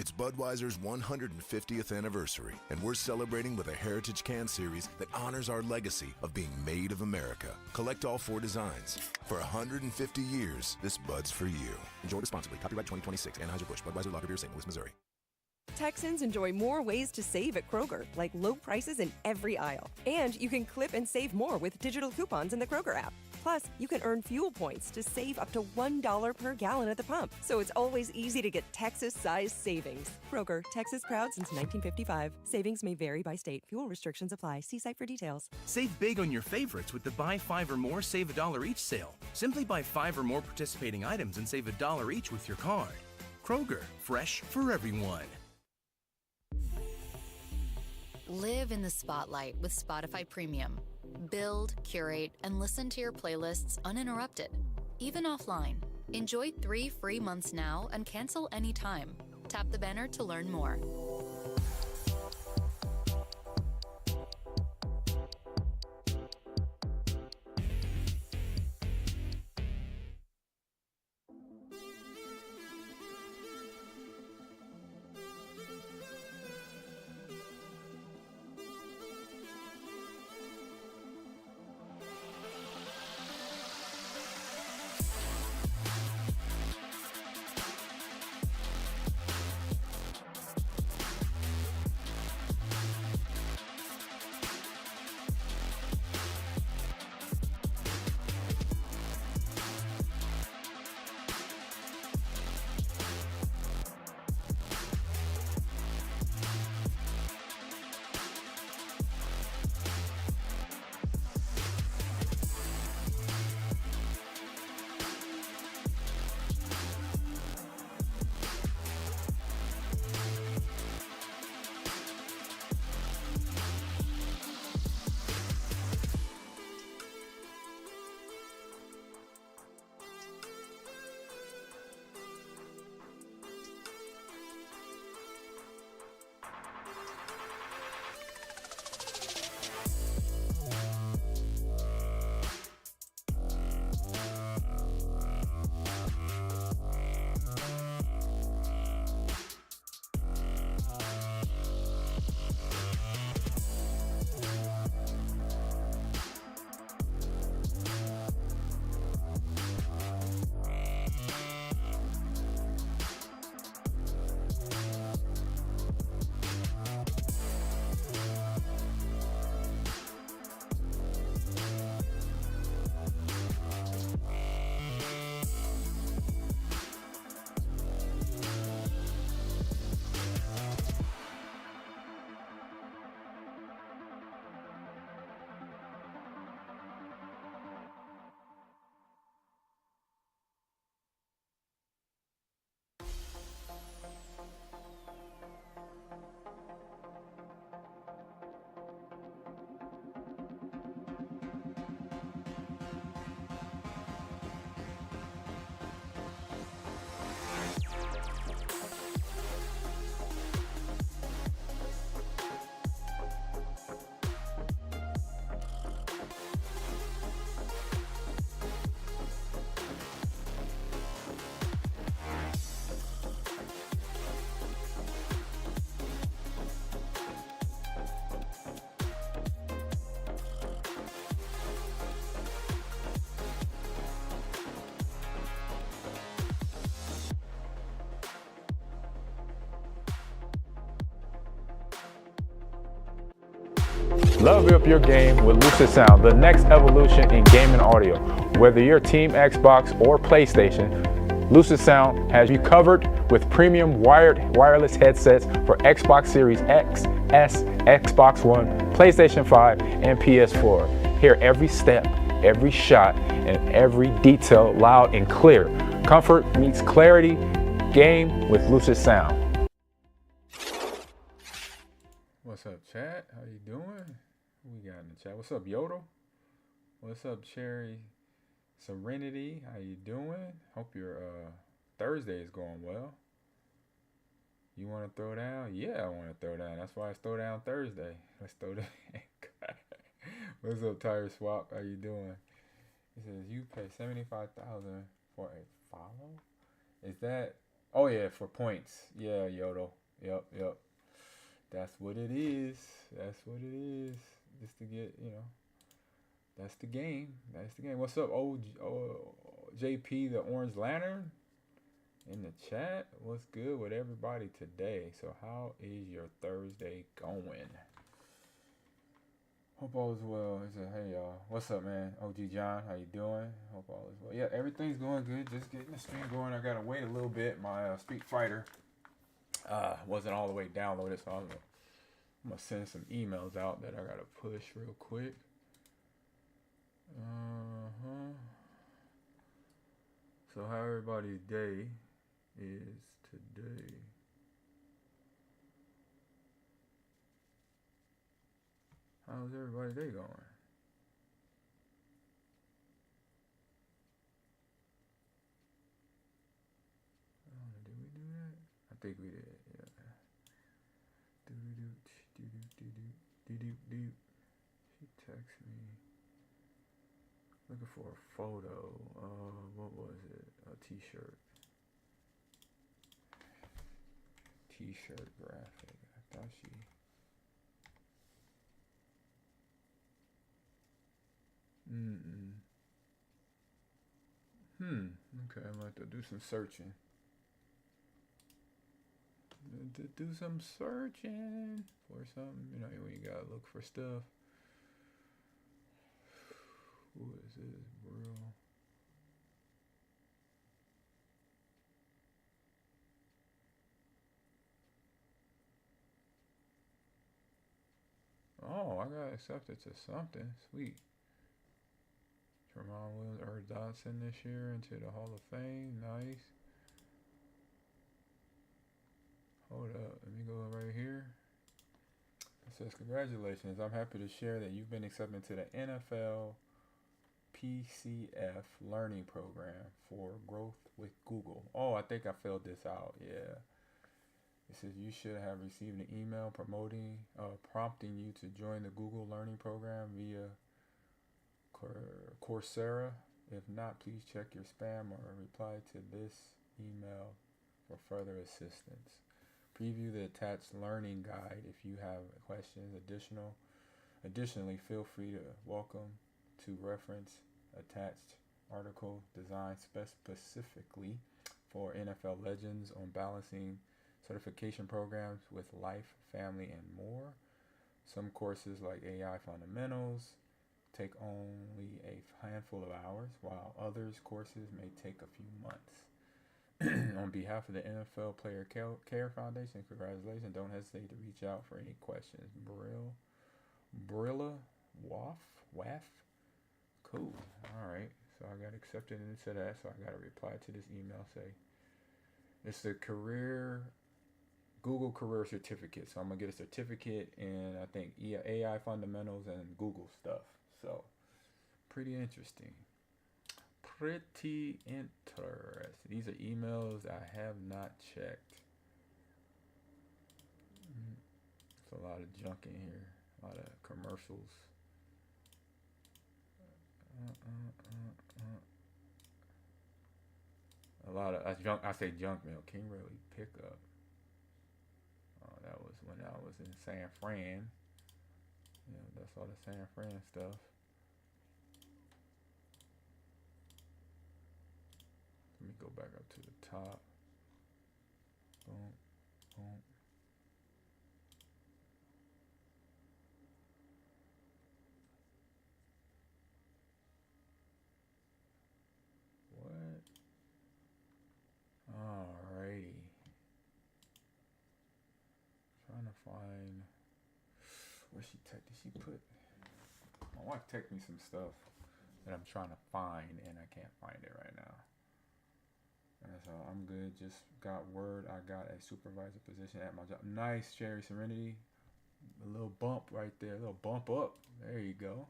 It's Budweiser's 150th anniversary, and we're celebrating with a Heritage Can Series that honors our legacy of being made of America. Collect all 4 designs. For 150 years, this Bud's for you. Enjoy responsibly. Copyright 2026. Anheuser-Busch. Budweiser Lager Beer, St. Louis, Missouri. Texans enjoy more ways to save at Kroger, like low prices in every aisle. And you can clip and save more with digital coupons in the Kroger app. Plus, you can earn fuel points to save up to $1 per gallon at the pump. So it's always easy to get Texas-sized savings. Kroger, Texas proud since 1955. Savings may vary by state. Fuel restrictions apply. See site for details. Save big on your favorites with the Buy 5 or More, Save $1 each sale. Simply buy 5 or more participating items and save $1 each with your card. Kroger, fresh for everyone. Live in the spotlight with Spotify Premium. Build, curate, and listen to your playlists uninterrupted, even offline. Enjoy 3 free months now and cancel anytime. Tap the banner to learn more. Level up your game with Lucid Sound, the next evolution in gaming audio. Whether you're Team Xbox or PlayStation, Lucid Sound has you covered with premium wireless headsets for Xbox Series X, S, Xbox One, PlayStation 5, and PS4. Hear every step, every shot, and every detail loud and clear. Comfort meets clarity. Game with Lucid Sound. What's up, chat? How you doing? Who we got in the chat? What's up, Yodel? What's up, Cherry Serenity? How you doing? Hope your Thursday is going well. You want to throw down? Yeah, I want to throw down. That's why it's Throw Down Thursday. Let's throw down. What's up, Tire Swap? How you doing? He says you pay $75,000 for a follow. Is that Oh yeah, for points. Yeah, Yodel. Yep. That's what it is. That's what it is. Just to get, that's the game. That's the game. What's up, JP, the Orange Lantern? In the chat, what's good with everybody today? So how is your Thursday going? Hope all is well. Hey y'all, what's up, man? OG John, how you doing? Hope all is well. Yeah, everything's going good. Just getting the stream going. I gotta wait a little bit. My Street Fighter wasn't all the way downloaded, so I'm gonna send some emails out that I gotta push real quick. So how everybody's day is today? How's everybody's day going? Did we do that? I think we did. Yeah. She texted me looking for a photo. What was it? A T-shirt. T-shirt graphic. I thought she. Okay, I'm gonna have to do some searching. Do some searching for something. When you gotta look for stuff. Who is this, bro? Oh, I got accepted to something. Sweet. Tremont Williams, Earl Dodson this year into the Hall of Fame. Nice. Hold up. Let me go right here. It says, congratulations. I'm happy to share that you've been accepted to the NFL PCF Learning Program for Growth with Google. Oh, I think I filled this out. Yeah. It says you should have received an email prompting you to join the Google Learning Program via Coursera. If not, please check your spam or reply to this email for further assistance. Preview the attached learning guide if you have questions. Additionally, feel free to welcome to reference attached article designed specifically for NFL legends on balancing certification programs with life, family, and more. Some courses like AI Fundamentals take only a handful of hours, while others courses may take a few months. On behalf of the NFL Player Care Foundation, congratulations. Don't hesitate to reach out for any questions. Brilla Waff. Cool. All right. So I got accepted into that. So I got to reply to this email. Say it's the Google Career Certificate. So I'm gonna get a certificate in I think AI Fundamentals and Google stuff. So pretty interesting. Pretty interesting. These are emails I have not checked. There's a lot of junk in here. A lot of commercials. A lot of junk. I say junk mail. Can't really pick up. Oh, that was when I was in San Fran. Yeah, that's all the San Fran stuff. Let me go back up to the top. Boom, boom. What? Alrighty. Trying to find where she texted. Did she put? My wife texted me some stuff that I'm trying to find, and I can't find it right now. And so I'm good. Just got word I got a supervisor position at my job. Nice, Cherry Serenity. A little bump right there. A little bump up. There you go.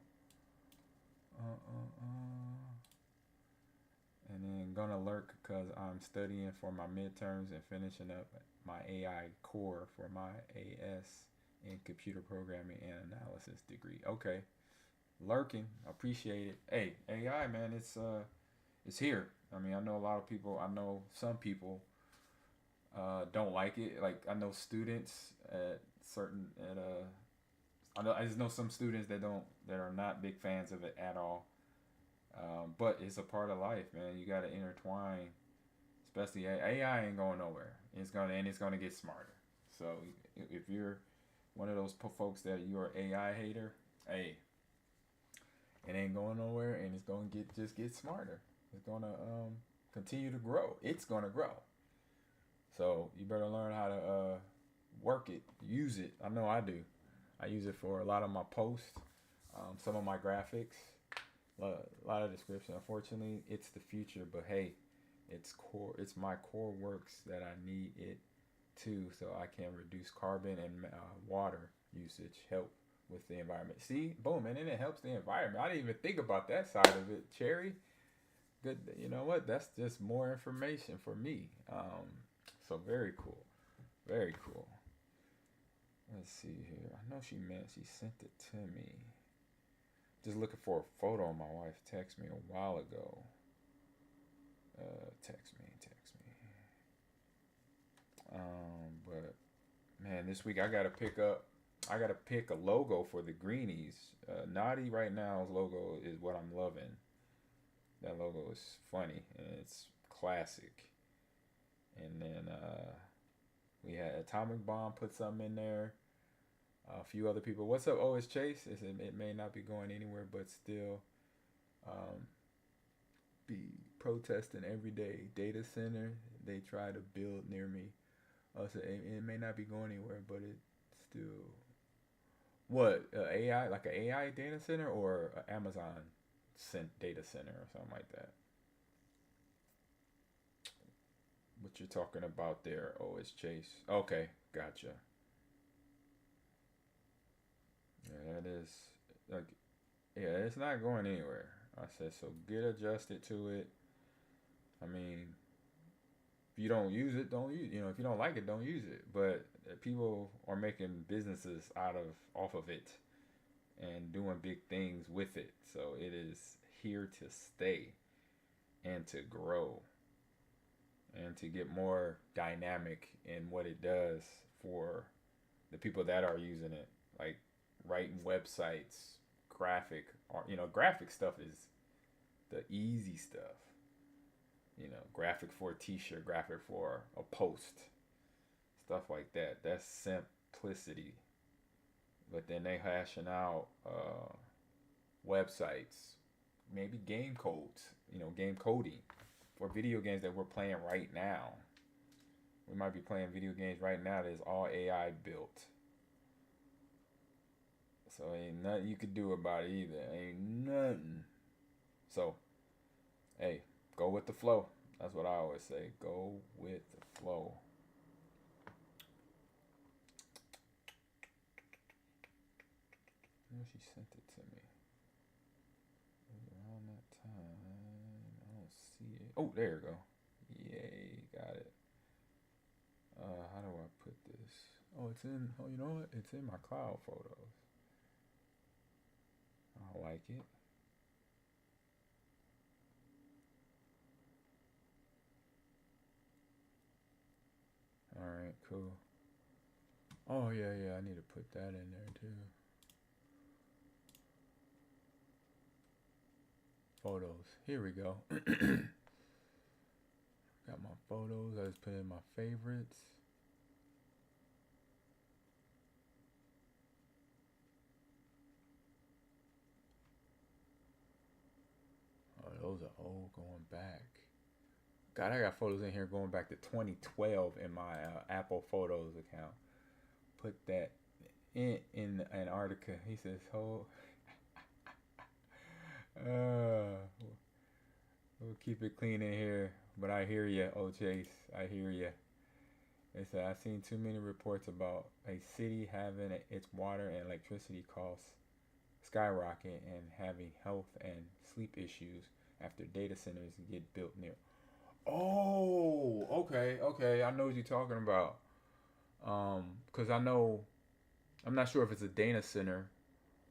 And then gonna lurk because I'm studying for my midterms and finishing up my AI core for my AS in computer programming and analysis degree. Okay. Lurking. Appreciate it. Hey, AI, man, it's here. I mean, I know a lot of people. I know some people don't like it. Like I know students at certain at I just know some students that are not big fans of it at all. But it's a part of life, man. You got to intertwine. Especially AI ain't going nowhere. It's gonna get smarter. So if you're one of those folks that you're an AI hater, hey, it ain't going nowhere, and it's gonna get smarter. It's gonna continue to grow. It's gonna grow. So you better learn how to work it, use it. I know I do. I use it for a lot of my posts, some of my graphics, a lot of description. Unfortunately, it's the future, but hey, it's my core works that I need it to, so I can reduce carbon and water usage, help with the environment. See, boom, and then it helps the environment. I didn't even think about that side of it, Cherry. Good, you know what? That's just more information for me. So very cool, very cool. Let's see here. I know she sent it to me. Just looking for a photo. My wife texted me a while ago. Text me. But man, this week I gotta pick a logo for the Greenies. Naughty right now's logo is what I'm loving. That logo is funny and it's classic. And then we had Atomic Bomb put something in there. A few other people. What's up, OS Chase? It may not be going anywhere, but still be protesting every day. Data center they try to build near me. So it may not be going anywhere, but it still. What AI, like an AI data center or an Amazon data center or something like that? What you're talking about there, OS Chase? Okay, gotcha. Yeah, that is like, yeah, it's not going anywhere. I said, so get adjusted to it. I mean, if you don't use it, don't use it. You know, if you don't like it, don't use it. But people are making businesses off of it and doing big things with it. So it is here to stay and to grow and to get more dynamic in what it does for the people that are using it. Like writing websites, graphic stuff is the easy stuff. You know, graphic for a t-shirt, graphic for a post, stuff like that. That's simplicity. But then they hashing out websites, maybe game codes, game coding for video games that we're playing right now. We might be playing video games right now that is all AI built. So ain't nothing you could do about it either. Ain't nothing. So, hey, go with the flow. That's what I always say. Go with the flow. I know she sent it to me. It was around that time. I don't see it. Oh, there you go. Yay, got it. How do I put this? Oh, you know what? It's in my cloud photos. I like it. Alright, cool. Oh, yeah, I need to put that in there too. Photos. Here we go. Got my photos. I just put in my favorites. Oh, those are old going back. God, I got photos in here going back to 2012 in my Apple Photos account. Put that in Antarctica. He says, "Oh, we'll keep it clean in here." But I hear you, oh Chase. I hear you. They said I've seen too many reports about a city having its water and electricity costs skyrocket and having health and sleep issues after data centers get built near. Oh, okay. I know what you're talking about. Because I know, I'm not sure if it's a data center,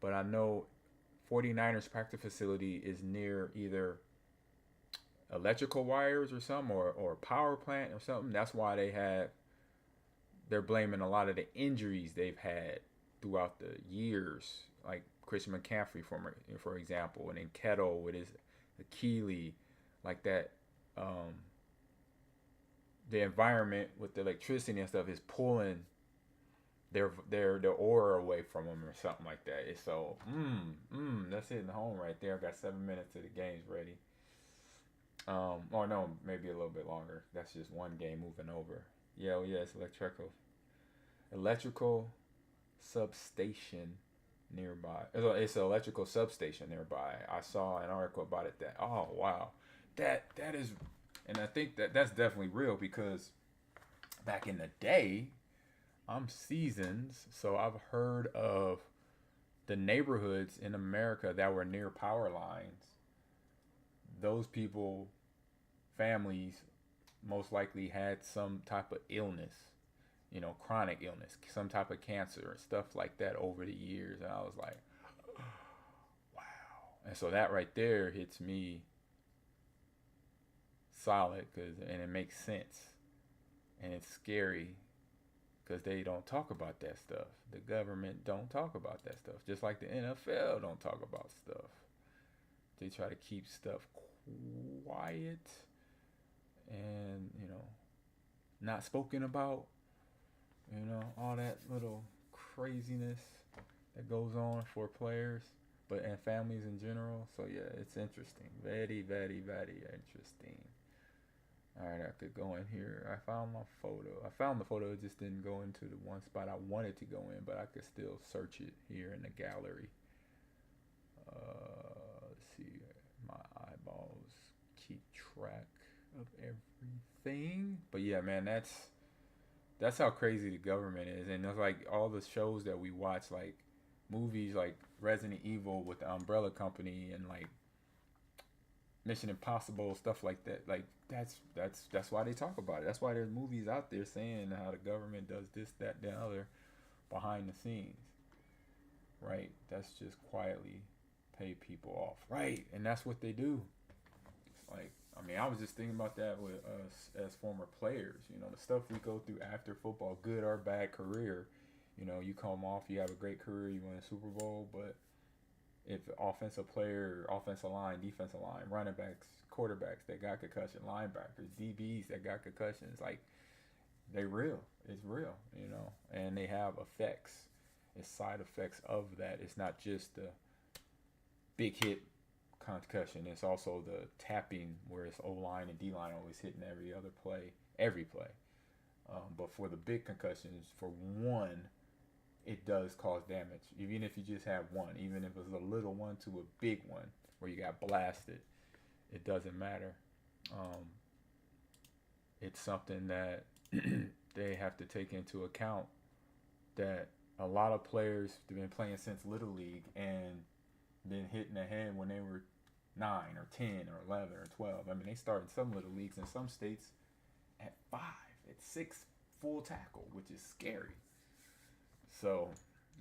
but I know 49ers practice facility is near either electrical wires or something, or power plant or something. That's why they're blaming a lot of the injuries they've had throughout the years, like Christian McCaffrey, for example, and then Kettle with his Achilles, like that. The environment with the electricity and stuff is pulling their aura away from them or something like that. It's so that's hitting home right there. I got 7 minutes to the game's ready. Or no, maybe a little bit longer. That's just one game moving over. Yeah, it's electrical substation nearby. It's an electrical substation nearby. I saw an article about it. Oh wow, that is, and I think that's definitely real, because back in the day, I'm seasoned, so I've heard of the neighborhoods in America that were near power lines. Those people, families, most likely had some type of illness, chronic illness, some type of cancer and stuff like that over the years. And I was like, wow. And so that right there hits me solid, and it makes sense. And it's scary, because they don't talk about that stuff. The government don't talk about that stuff. Just like the NFL don't talk about stuff. They try to keep stuff quiet and, not spoken about. All that little craziness that goes on for players, and families in general. So yeah, it's interesting. Very, very, very interesting. All right, I could go in here. I found my photo. I found the photo. It just didn't go into the one spot I wanted to go in, but I could still search it here in the gallery. Let's see. My eyeballs keep track of everything. But yeah, man, that's how crazy the government is. And it's like all the shows that we watch, like movies like Resident Evil with the Umbrella Company, and like Mission Impossible, stuff like that. Like that's why they talk about it. That's why there's movies out there saying how the government does this, that, the other behind the scenes. Right? That's just quietly pay people off. Right? And that's what they do. Like, I was just thinking about that with us as former players. The stuff we go through after football, good or bad career. You come off, you have a great career, you win a Super Bowl, but if offensive player, offensive line, defensive line, running backs, quarterbacks that got concussion, linebackers, DBs that got concussions, like, they real. It's real, and they have effects. It's side effects of that. It's not just the big hit concussion. It's also the tapping, where it's O-line and D-line always hitting every play. But for the big concussions, for one, it does cause damage. Even if you just have one, even if it's a little one to a big one where you got blasted, it doesn't matter. It's something that they have to take into account, that a lot of players have been playing since Little League and been hit in the head when they were 9 or 10 or 11 or 12. They started some Little Leagues in some states at 5, at 6 full tackle, which is scary. So,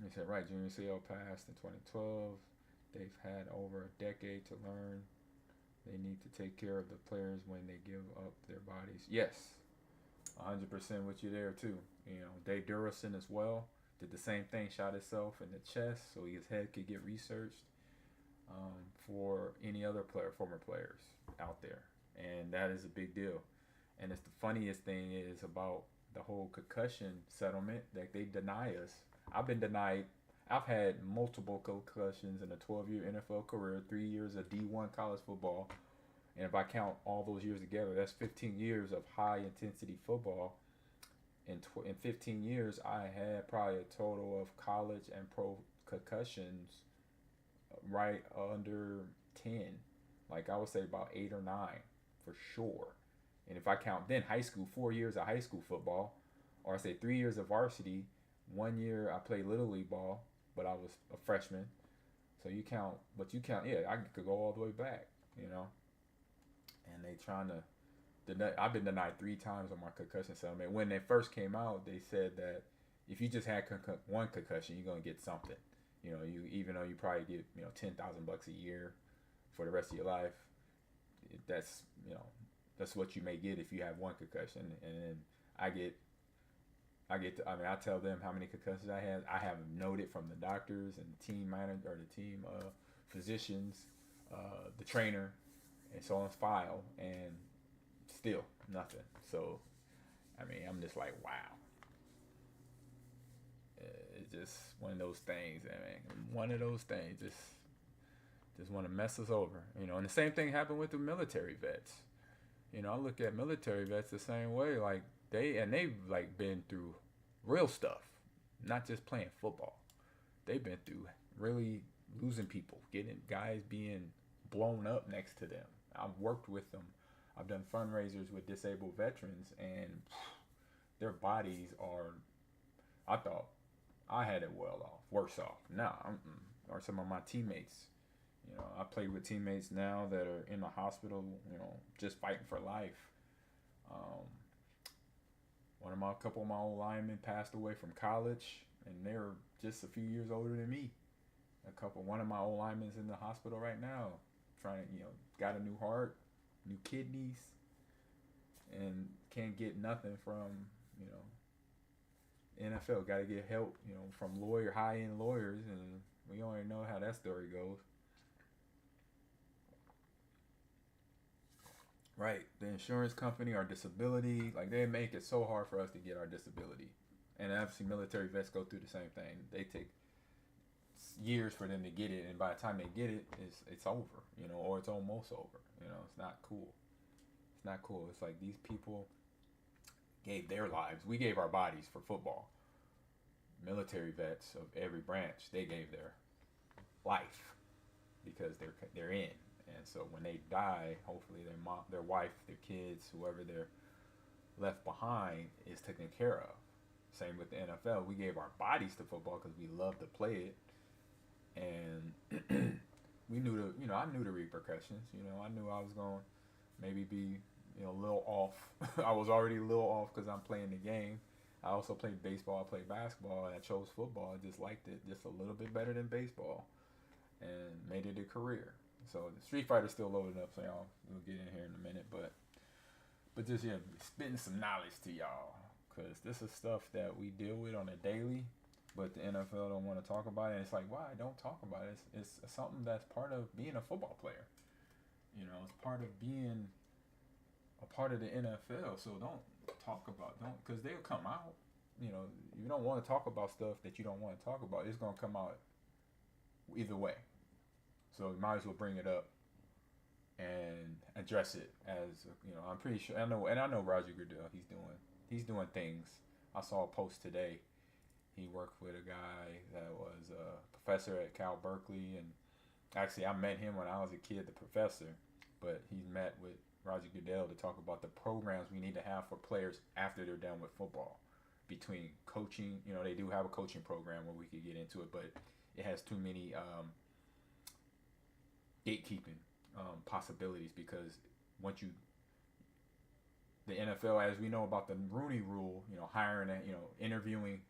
they said, right, Junior CL passed in 2012. They've had over a decade to learn. They need to take care of the players when they give up their bodies. Yes, 100% with you there, too. Dave Durrison as well did the same thing, shot himself in the chest so his head could get researched, for any other former players out there. And that is a big deal. And it's the funniest thing is about the whole concussion settlement that they deny us. I've had multiple concussions in a 12-year NFL career, 3 years of D1 college football. And if I count all those years together, that's 15 years of high-intensity football. In 15 years, I had probably a total of college and pro concussions right under 10. Like, I would say about 8 or 9 for sure. And if I count then high school, 4 years of high school football, or I say 3 years of varsity, 1 year I played Little League ball, but I was a freshman. So you count, yeah, I could go all the way back, And they trying to, I've been denied 3 times on my concussion settlement. When they first came out, they said that if you just had one concussion, you're going to get something. Even though you probably get, $10,000 a year for the rest of your life, that's, you know, that's what you may get if you have one concussion. And then I tell them how many concussions I had. I have them noted from the doctors and the team manager or the team physicians, the trainer, and so on file, and still nothing. So, I mean, I'm just like, wow. It's just one of those things, man. One of those things just want to mess us over, you know. And the same thing happened with the military vets. You know, I look at military vets the same way. Like they've like been through real stuff, not just playing football. They've been through really losing people, getting guys being blown up next to them. I've worked with them. I've done fundraisers with disabled veterans, and their bodies are, I thought I had it worse off. Nah, or some of my teammates. You know, I played with teammates now that are in the hospital, you know, just fighting for life. A couple of my old linemen passed away from college, and they're just a few years older than me. One of my old linemen's in the hospital right now, trying, you know, got a new heart, new kidneys, and can't get nothing from, you know, NFL. Got to get help, you know, from high-end lawyers, and we already know how that story goes. Right, the insurance company, our disability, like they make it so hard for us to get our disability. And obviously military vets go through the same thing. They take years for them to get it, and by the time they get it, it's over, you know, or it's almost over. You know, it's not cool. It's not cool. It's like these people gave their lives. We gave our bodies for football. Military vets of every branch, they gave their life because they're in. And so when they die, hopefully their mom, their wife, their kids, whoever they're left behind is taken care of. Same with the NFL. We gave our bodies to football because we love to play it, and we knew I knew the repercussions. You know, I knew I was going to maybe be, you know, a little off. I was already a little off because I'm playing the game. I also played baseball. I played basketball, and I chose football. I just liked it just a little bit better than baseball, and made it a career. So the Street Fighter's still loaded up, so y'all, we'll get in here in a minute, but just, yeah, spitting some knowledge to y'all, because this is stuff that we deal with on a daily, but the NFL don't want to talk about it. And it's like, why? Don't talk about it. It's something that's part of being a football player. You know, it's part of being a part of the NFL, so don't talk about, because they'll come out. You know, you don't want to talk about stuff that you don't want to talk about. It's going to come out either way. So you might as well bring it up and address it as, you know, I'm pretty sure, I know Roger Goodell, he's doing things. I saw a post today. He worked with a guy that was a professor at Cal Berkeley, and actually I met him when I was a kid, the professor, but he met with Roger Goodell to talk about the programs we need to have for players after they're done with football. Between coaching, you know, they do have a coaching program where we could get into it, but it has too many gatekeeping possibilities, because once the NFL, as we know about the Rooney Rule, you know, hiring, you know, interviewing,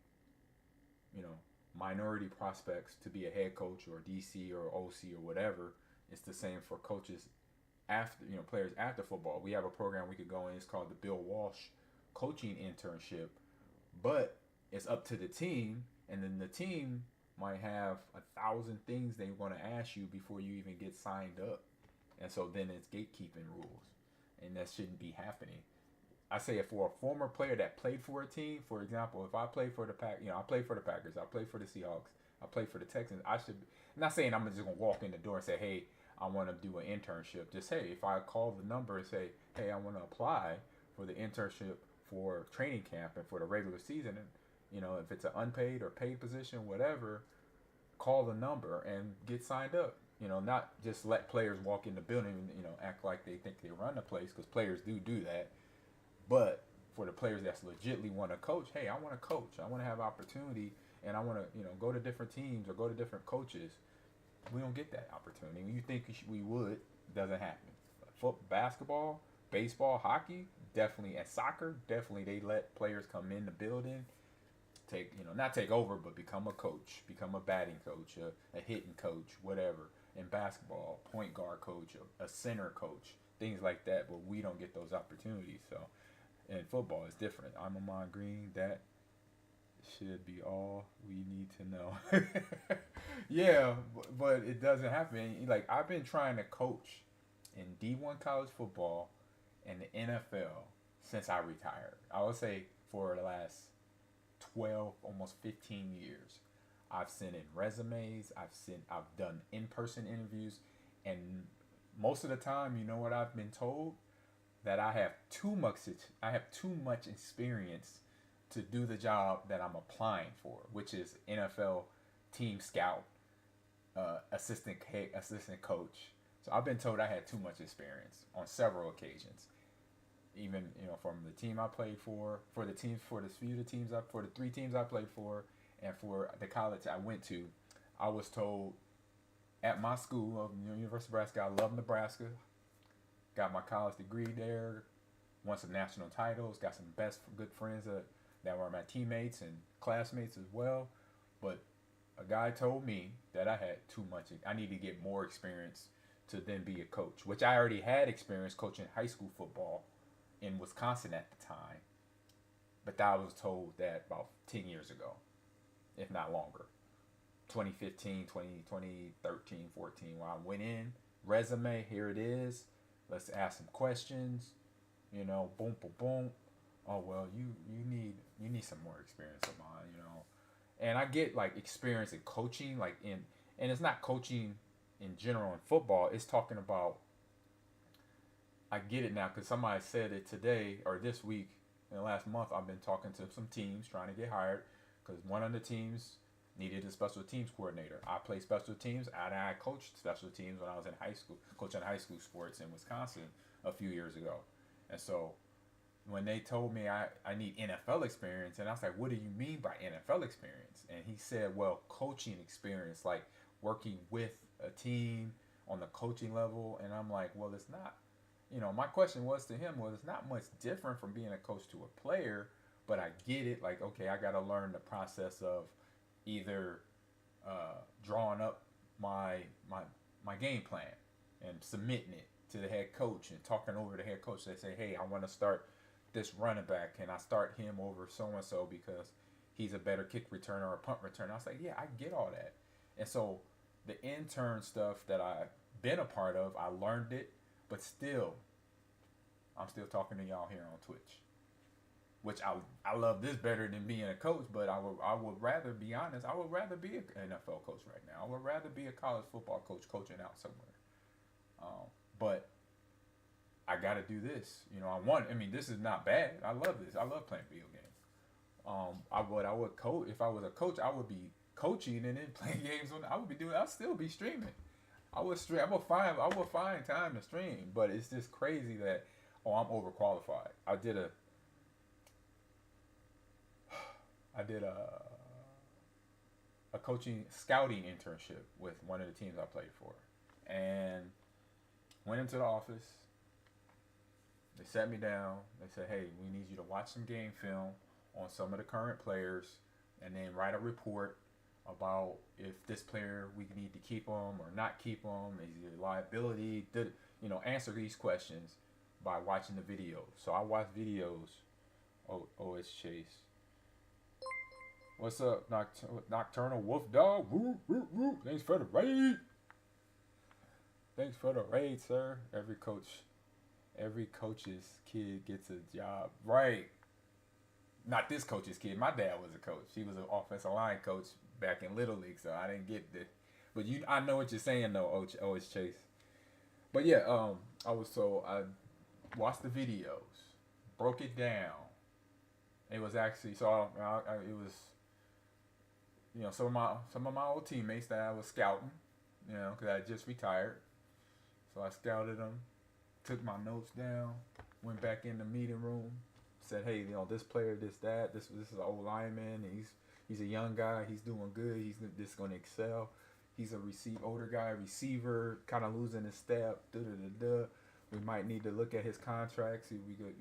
you know, minority prospects to be a head coach or DC or OC or whatever, it's the same for coaches after, you know, players after football. We have a program we could go in. It's called the Bill Walsh Coaching Internship, but it's up to the team, and then the team might have 1,000 things they want to ask you before you even get signed up. And so then it's gatekeeping rules, and that shouldn't be happening. I say if for a former player that played for a team, for example, if I played for the I played for the Packers, I played for the Seahawks, I played for the Texans, I'm not saying I'm just going to walk in the door and say, hey, I want to do an internship. Just, hey, if I call the number and say, hey, I want to apply for the internship for training camp and for the regular season, and, you know, if it's an unpaid or paid position, whatever, call the number and get signed up. You know, not just let players walk in the building and, you know, act like they think they run the place, because players do that. But for the players that's legitimately want to coach, hey, I want to coach. I want to have opportunity, and I want to, you know, go to different teams or go to different coaches. We don't get that opportunity. When you think we would, doesn't happen. Football, basketball, baseball, hockey, definitely, and soccer, definitely they let players come in the building, not take over, but become a coach, become a batting coach, a hitting coach, whatever. In basketball, point guard coach, a center coach. things like that, but we don't get those opportunities. So in football, it's different. I'm Ahman Green. That should be all we need to know. Yeah, but it doesn't happen. Like, I've been trying to coach in D1 college football and the NFL since I retired. I would say for the last 12, almost 15 years. I've sent in resumes. I've done in-person interviews, and most of the time, you know what I've been told? That I have too much experience to do the job that I'm applying for, which is NFL team scout, assistant coach. So I've been told I had too much experience on several occasions. Even, from the team I played for the 3 teams I played for, and for the college I went to, I was told at my school of University of Nebraska, I love Nebraska, got my college degree there, won some national titles, got some good friends that were my teammates and classmates as well. But a guy told me that I had too much. I need to get more experience to then be a coach, which I already had experience coaching high school football in Wisconsin at the time. But I was told that about 10 years ago, if not longer. 2015, 2013, 14, when I went in, resume, here it is. Let's ask some questions. Boom, boom, boom. Oh, well, you need some more experience of mine, And I get, like, experience in coaching, and it's not coaching in general in football. It's talking about, I get it now because somebody said it today or this week. In the last month, I've been talking to some teams trying to get hired because one of the teams needed a special teams coordinator. I played special teams, and I coached special teams when I was in high school, coaching high school sports in Wisconsin a few years ago. And so when they told me I need NFL experience, and I was like, what do you mean by NFL experience? And he said, well, coaching experience, like working with a team on the coaching level. And I'm like, well, it's not. My question was to him, well, it's not much different from being a coach to a player, but I get it. Like, okay, I got to learn the process of either drawing up my game plan and submitting it to the head coach and talking over the head coach. They say, hey, I want to start this running back. Can I start him over so-and-so because he's a better kick returner or a punt returner? I was like, yeah, I get all that. And so the intern stuff that I've been a part of, I learned it, but still, I'm still talking to y'all here on Twitch. Which I love this better than being a coach, but I would rather be honest. I would rather be an NFL coach right now. I would rather be a college football coach coaching out somewhere. But I got to do this. This is not bad. I love this. I love playing video games. I would coach if I was a coach. I would be coaching and then playing games I'd still be streaming. I would stream. I would find time to stream. But it's just crazy that I'm overqualified. I did a coaching scouting internship with one of the teams I played for, and went into the office. They sat me down. They said, hey, we need you to watch some game film on some of the current players and then write a report about if this player, we need to keep him or not keep him. Is he a liability? Answer these questions by watching the videos. So I watched videos. Oh, it's Chase. What's up, Nocturnal Wolf Dog? Woo, woo, woo. Thanks for the raid. Thanks for the raid, sir. Every coach's kid gets a job. Right. Not this coach's kid. My dad was a coach. He was an offensive line coach back in Little League, so I didn't get the. But I know what you're saying though, it's Chase. But yeah, I watched the videos, broke it down. It was actually it was. Some of my old teammates that I was scouting, because I just retired. So I scouted them, took my notes down, went back in the meeting room, said, hey, this player, this is an old lineman. He's a young guy. He's doing good. He's just going to excel. He's a older guy, receiver, kind of losing his step. We might need to look at his contract, see if we could,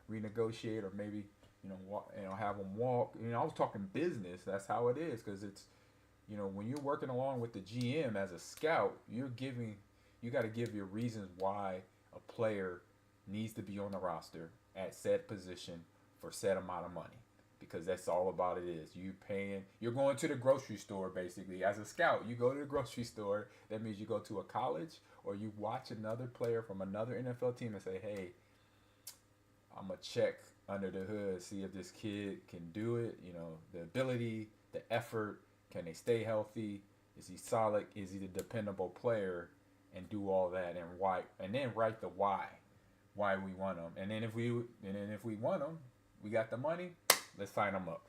renegotiate or maybe. Have them walk. I was talking business. That's how it is, because it's, when you're working along with the GM as a scout, you got to give your reasons why a player needs to be on the roster at said position for said amount of money. Because that's all about it is. You're going to the grocery store basically. As a scout, you go to the grocery store. That means you go to a college or you watch another player from another NFL team and say, hey, I'm going to check under the hood, see if this kid can do it. You know, the ability, the effort, can they stay healthy? Is he solid? Is he the dependable player? And do all that and why, and then write the why we want him. And then if we want him, we got the money. Let's sign him up.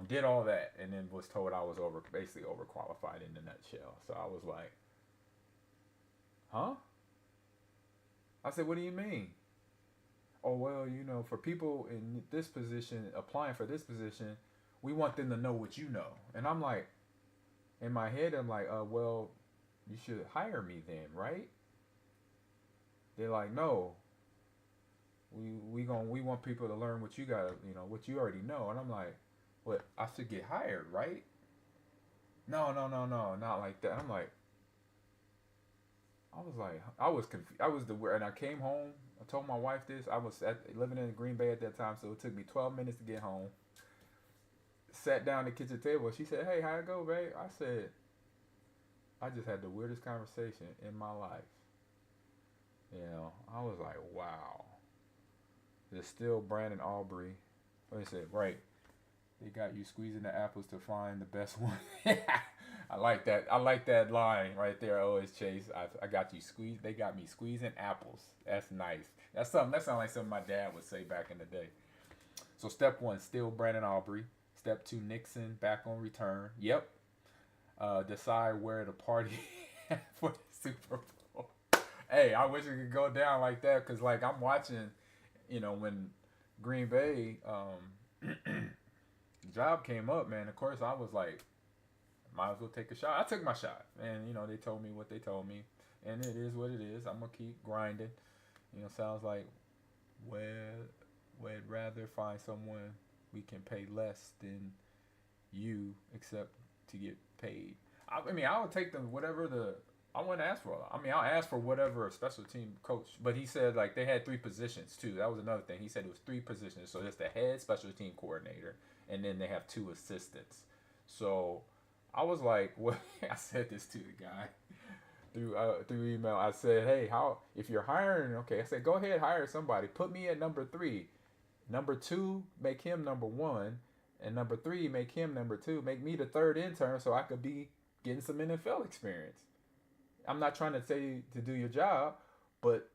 Did all that and then was told I was basically overqualified in a nutshell. So I was like, huh? I said, what do you mean? Oh, well, you know, for people in this position, applying for this position, we want them to know what you know. And I'm like, in my head, I'm like, well, you should hire me then, right? They're like, no. We want people to learn what you got, you know, what you already know. And I'm like, what? I should get hired, right? No, not like that. I'm like, I was confused. And I came home. I told my wife this. I was living in Green Bay at that time, so it took me 12 minutes to get home. Sat down at the kitchen table. She said, hey, how it go, babe? I said, I just had the weirdest conversation in my life. You know, I was like, wow. There's still Brandon Aubrey. What they said, right. They got you squeezing the apples to find the best one. I like that. I like that line right there. Always Chase. I got you squeezed. They got me squeezing apples. That's nice. That sounds like something my dad would say back in the day. So step 1, still Brandon Aubrey. Step 2, Nixon back on return. Yep. Decide where to party for the Super Bowl. Hey, I wish it could go down like that because, like, I'm watching, you know, when Green Bay job came up, man. Of course, I was like, might as well take a shot. I took my shot, and you know, they told me what they told me, and it is what it is. I'm gonna keep grinding. You know, sounds like, well, we'd rather find someone we can pay less than you, except to get paid. I mean, I would take them whatever I wouldn't ask for. I mean, I'll ask for whatever a special team coach. But he said like they had 3 positions too. That was another thing. He said it was 3 positions. So there's the head special team coordinator, and then they have 2 assistants. So I was like, well, I said this to the guy through email. I said, hey, if you're hiring, okay. I said, go ahead, hire somebody. Put me at number 3. Number 2, make him number 1. And number 3, make him number 2. Make me the 3rd intern so I could be getting some NFL experience. I'm not trying to say to do your job, but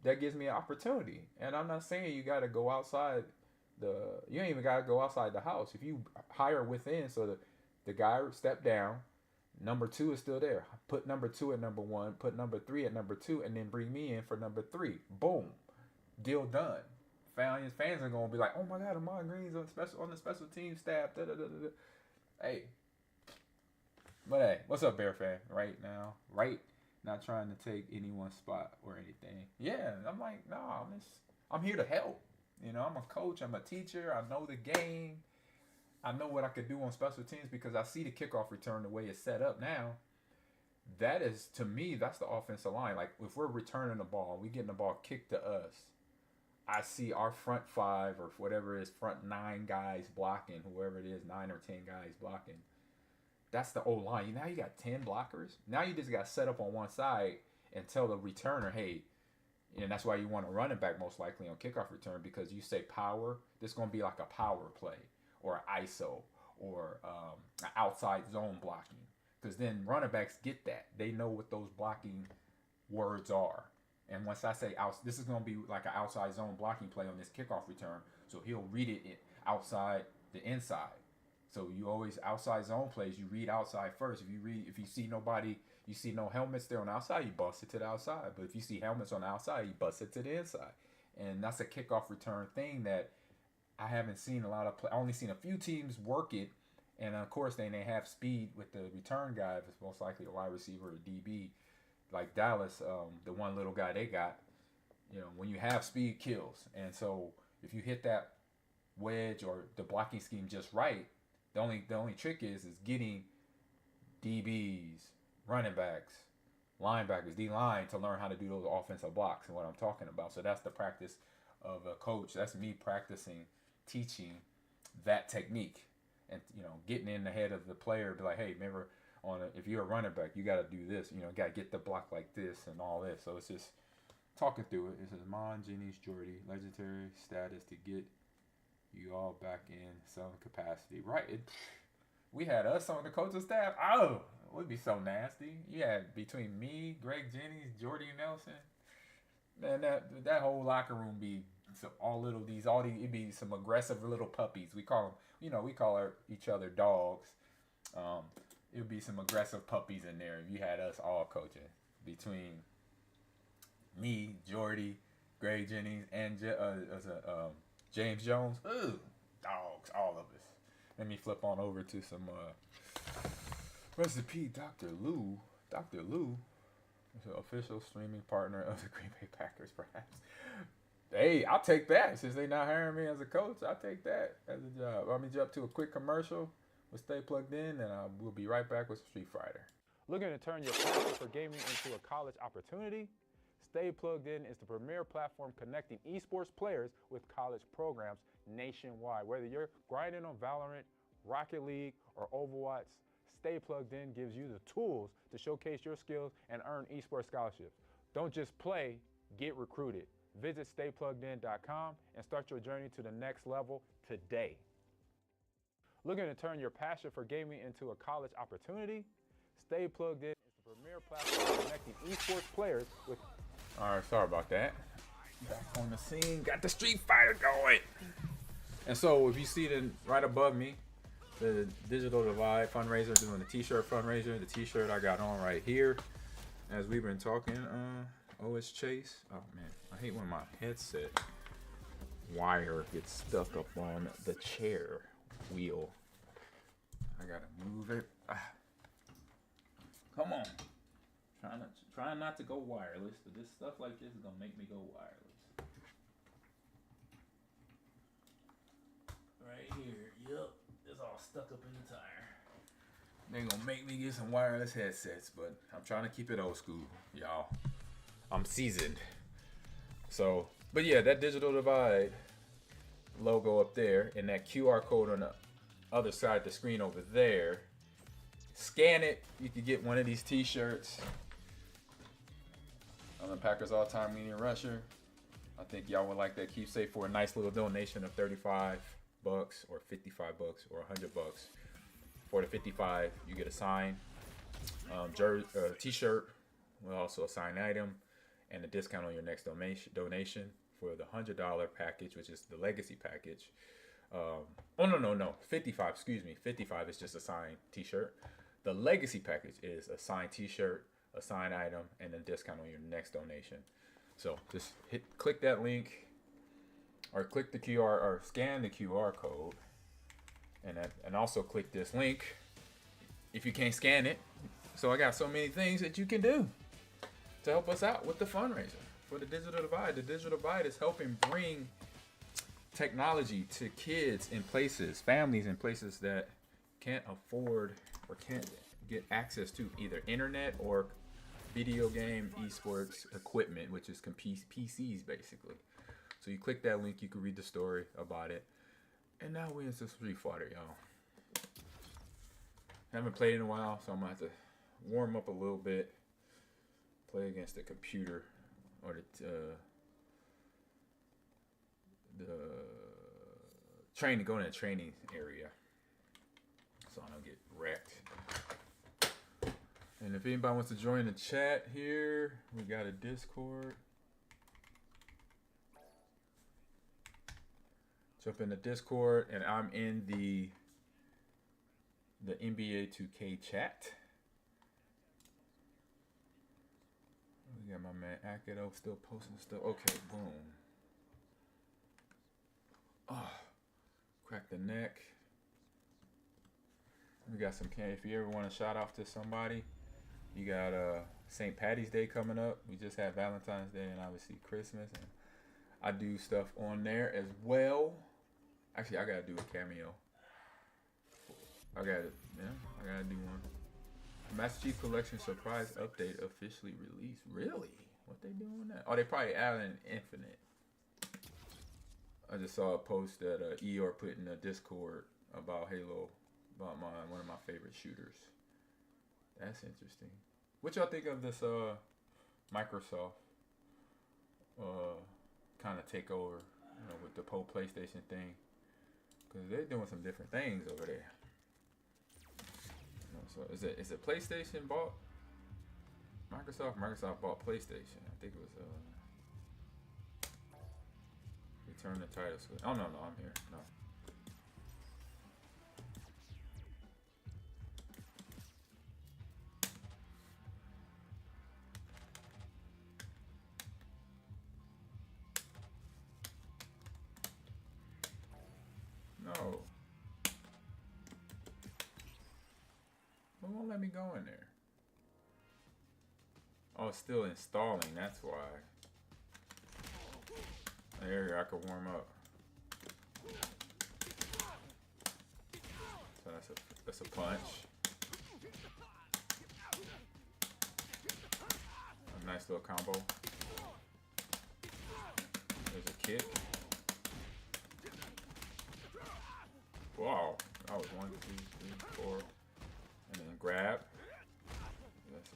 that gives me an opportunity. And I'm not saying you got to go outside you ain't even got to go outside the house. If you hire within, so the guy step down, number 2 is still there. Put number 2 at number 1, put number 3 at number 2, and then bring me in for number 3. Boom. Deal done. Fans are going to be like, oh my God, Ahman Green's on the special team staff. Da, da, da, da. Hey. But hey, what's up, Bear fan? Right now. Right? Not trying to take anyone's spot or anything. Yeah, I'm like, nah, I'm here to help. You know, I'm a coach. I'm a teacher. I know the game. I know what I could do on special teams because I see the kickoff return the way it's set up now. That is, to me, that's the offensive line. Like, if we're returning the ball, we getting the ball kicked to us, I see our front 5 or whatever it is, front 9 guys blocking, whoever it is, 9 or 10 guys blocking. That's the O-line. Now you got 10 blockers. Now you just got set up on one side and tell the returner, hey, and that's why you want a running back most likely on kickoff return because you say power. This is going to be like a power play or ISO or outside zone blocking because then running backs get that. They know what those blocking words are. And once I say this is going to be like an outside zone blocking play on this kickoff return, so he'll read it outside the inside. So you always outside zone plays, you read outside first. If you see nobody, you see no helmets there on the outside, you bust it to the outside. But if you see helmets on the outside, you bust it to the inside. And that's a kickoff return thing that I haven't seen a lot of I only seen a few teams work it. And of course, they have speed with the return guy, if it's most likely a wide receiver or DB. Like Dallas, the one little guy they got, you know, when you have speed kills. And so if you hit that wedge or the blocking scheme just right, the only trick is getting DBs, running backs, linebackers, D-line, to learn how to do those offensive blocks and what I'm talking about. So that's the practice of a coach. That's me practicing, teaching that technique, and getting in the head of the player. Be like, hey, remember, if you're a running back, you got to do this. You got to get the block like this and all this. So it's just talking through it. It says, Ahman, Jennings, Jordy, legendary status to get you all back in some capacity. Right. We had us on the coaching staff. Oh, it would be so nasty. You had between me, Greg Jennings, Jordy Nelson. Man, that whole locker room be it'd be some aggressive little puppies. We call them, we call each other dogs. It would be some aggressive puppies in there if you had us all coaching. Between me, Jordy, Greg Jennings, and James Jones. Ooh, dogs, all of us. Let me flip on over to some recipe. Dr. Lou is an official streaming partner of the Green Bay Packers, perhaps. Hey, I'll take that. Since they're not hiring me as a coach, I'll take that as a job. Let me jump to a quick commercial. We'll stay plugged in, and we'll be right back with Street Fighter. Looking to turn your passion for gaming into a college opportunity? Stay Plugged In is the premier platform connecting esports players with college programs nationwide. Whether you're grinding on Valorant, Rocket League, or Overwatch, Stay Plugged In gives you the tools to showcase your skills and earn esports scholarships. Don't just play, get recruited. Visit StayPluggedIn.com and start your journey to the next level today. Looking to turn your passion for gaming into a college opportunity? Stay Plugged In is the premier platform connecting esports players with... All right, sorry about that. Back on the scene, got the Street Fighter going. And so if you see right above me, the Digital Divide fundraiser, doing the t-shirt fundraiser, the t-shirt I got on right here, as we've been talking, it's Chase. Oh man, I hate when my headset wire gets stuck up on the chair wheel. I gotta move it. Come on. Trying not to go wireless, but this stuff like this is gonna make me go wireless. Right here, yep, it's all stuck up in the tire. They're gonna make me get some wireless headsets, but I'm trying to keep it old school, y'all. I'm seasoned. So, but yeah, that Digital Divide logo up there and that QR code on the other side of the screen over there. Scan it. You can get one of these t-shirts. I'm the Packers all-time leading rusher. I think y'all would like that keepsake for a nice little donation of $35 or $55 or $100. For the 55, you get a sign, t-shirt, also a signed item, and a discount on your next donation for the $100 package, which is the legacy package. No, 55, excuse me. 55 is just a signed t-shirt. The legacy package is a signed t-shirt, a signed item, and a discount on your next donation. So just click that link, or click the QR, or scan the QR code, and also click this link if you can't scan it. So I got so many things that you can do to help us out with the fundraiser for the Digital Divide. The Digital Divide is helping bring technology to kids in places, families in places that can't afford or can't get access to either internet or video game esports equipment, which is PCs basically. So you click that link, you can read the story about it. And now we're into Street Fighter, y'all. Haven't played in a while, so I'm gonna have to warm up a little bit. Play against the computer or the training, go in the training area, so I don't get wrecked. And if anybody wants to join the chat here, we got a Discord. Jump in the Discord, and I'm in the NBA 2K chat. We got my man Akido still posting stuff. Okay, boom. Oh, crack the neck. We got some candy. If you ever want to shout out to somebody, you got St. Patty's Day coming up. We just had Valentine's Day and obviously Christmas, and I do stuff on there as well. Actually, I gotta do a cameo. I gotta do one. Master Chief Collection Surprise Update officially released. Really? What they doing now? Oh, they probably adding Infinite. I just saw a post that Eeyore put in the Discord about Halo, about one of my favorite shooters. That's interesting. What y'all think of this Microsoft kind of takeover, with the whole PlayStation thing? Because they're doing some different things over there. So is it PlayStation bought Microsoft? Microsoft bought PlayStation. I think it was return the title switch. Oh no, I'm here. No. No. It won't let me go in there. Oh, it's still installing, that's why. There, I can warm up. So that's a punch. A nice little combo. There's a kick. Wow, that was 1, 2, 3, 4. And then grab. Yes,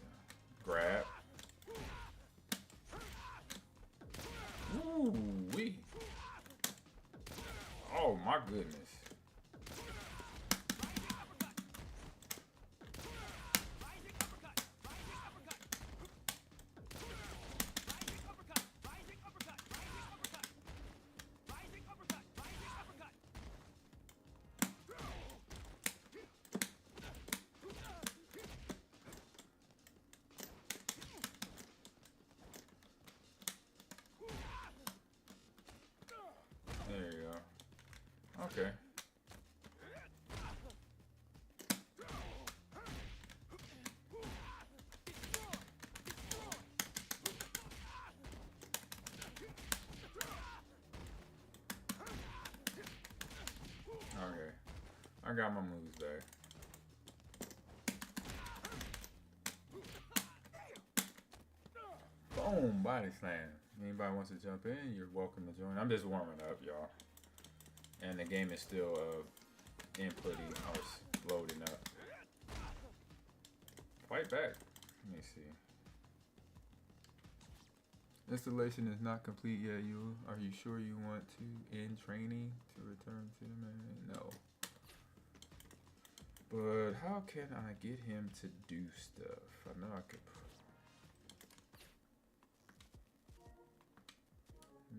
grab. Ooh wee. Oh my goodness. There you go. Okay. Okay. I got my moves back. Boom, body slam. Anybody wants to jump in, you're welcome to join. I'm just warming up, y'all. And the game is still inputting or loading up. Fight back. Let me see. Installation is not complete yet. Are you sure you want to end training to return to the main? No. But how can I get him to do stuff? I know I could.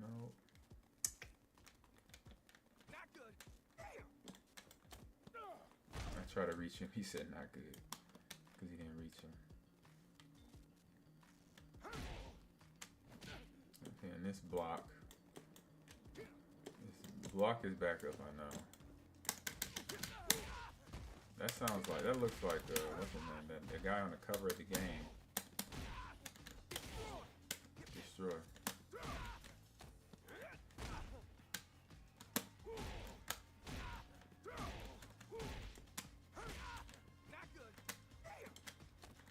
No. Not good. I tried to reach him. He said not good. Because he didn't reach him. Okay, and this block. This block is back up, I know. That sounds like, that looks like, what's his name? The guy on the cover of the game. Destroy.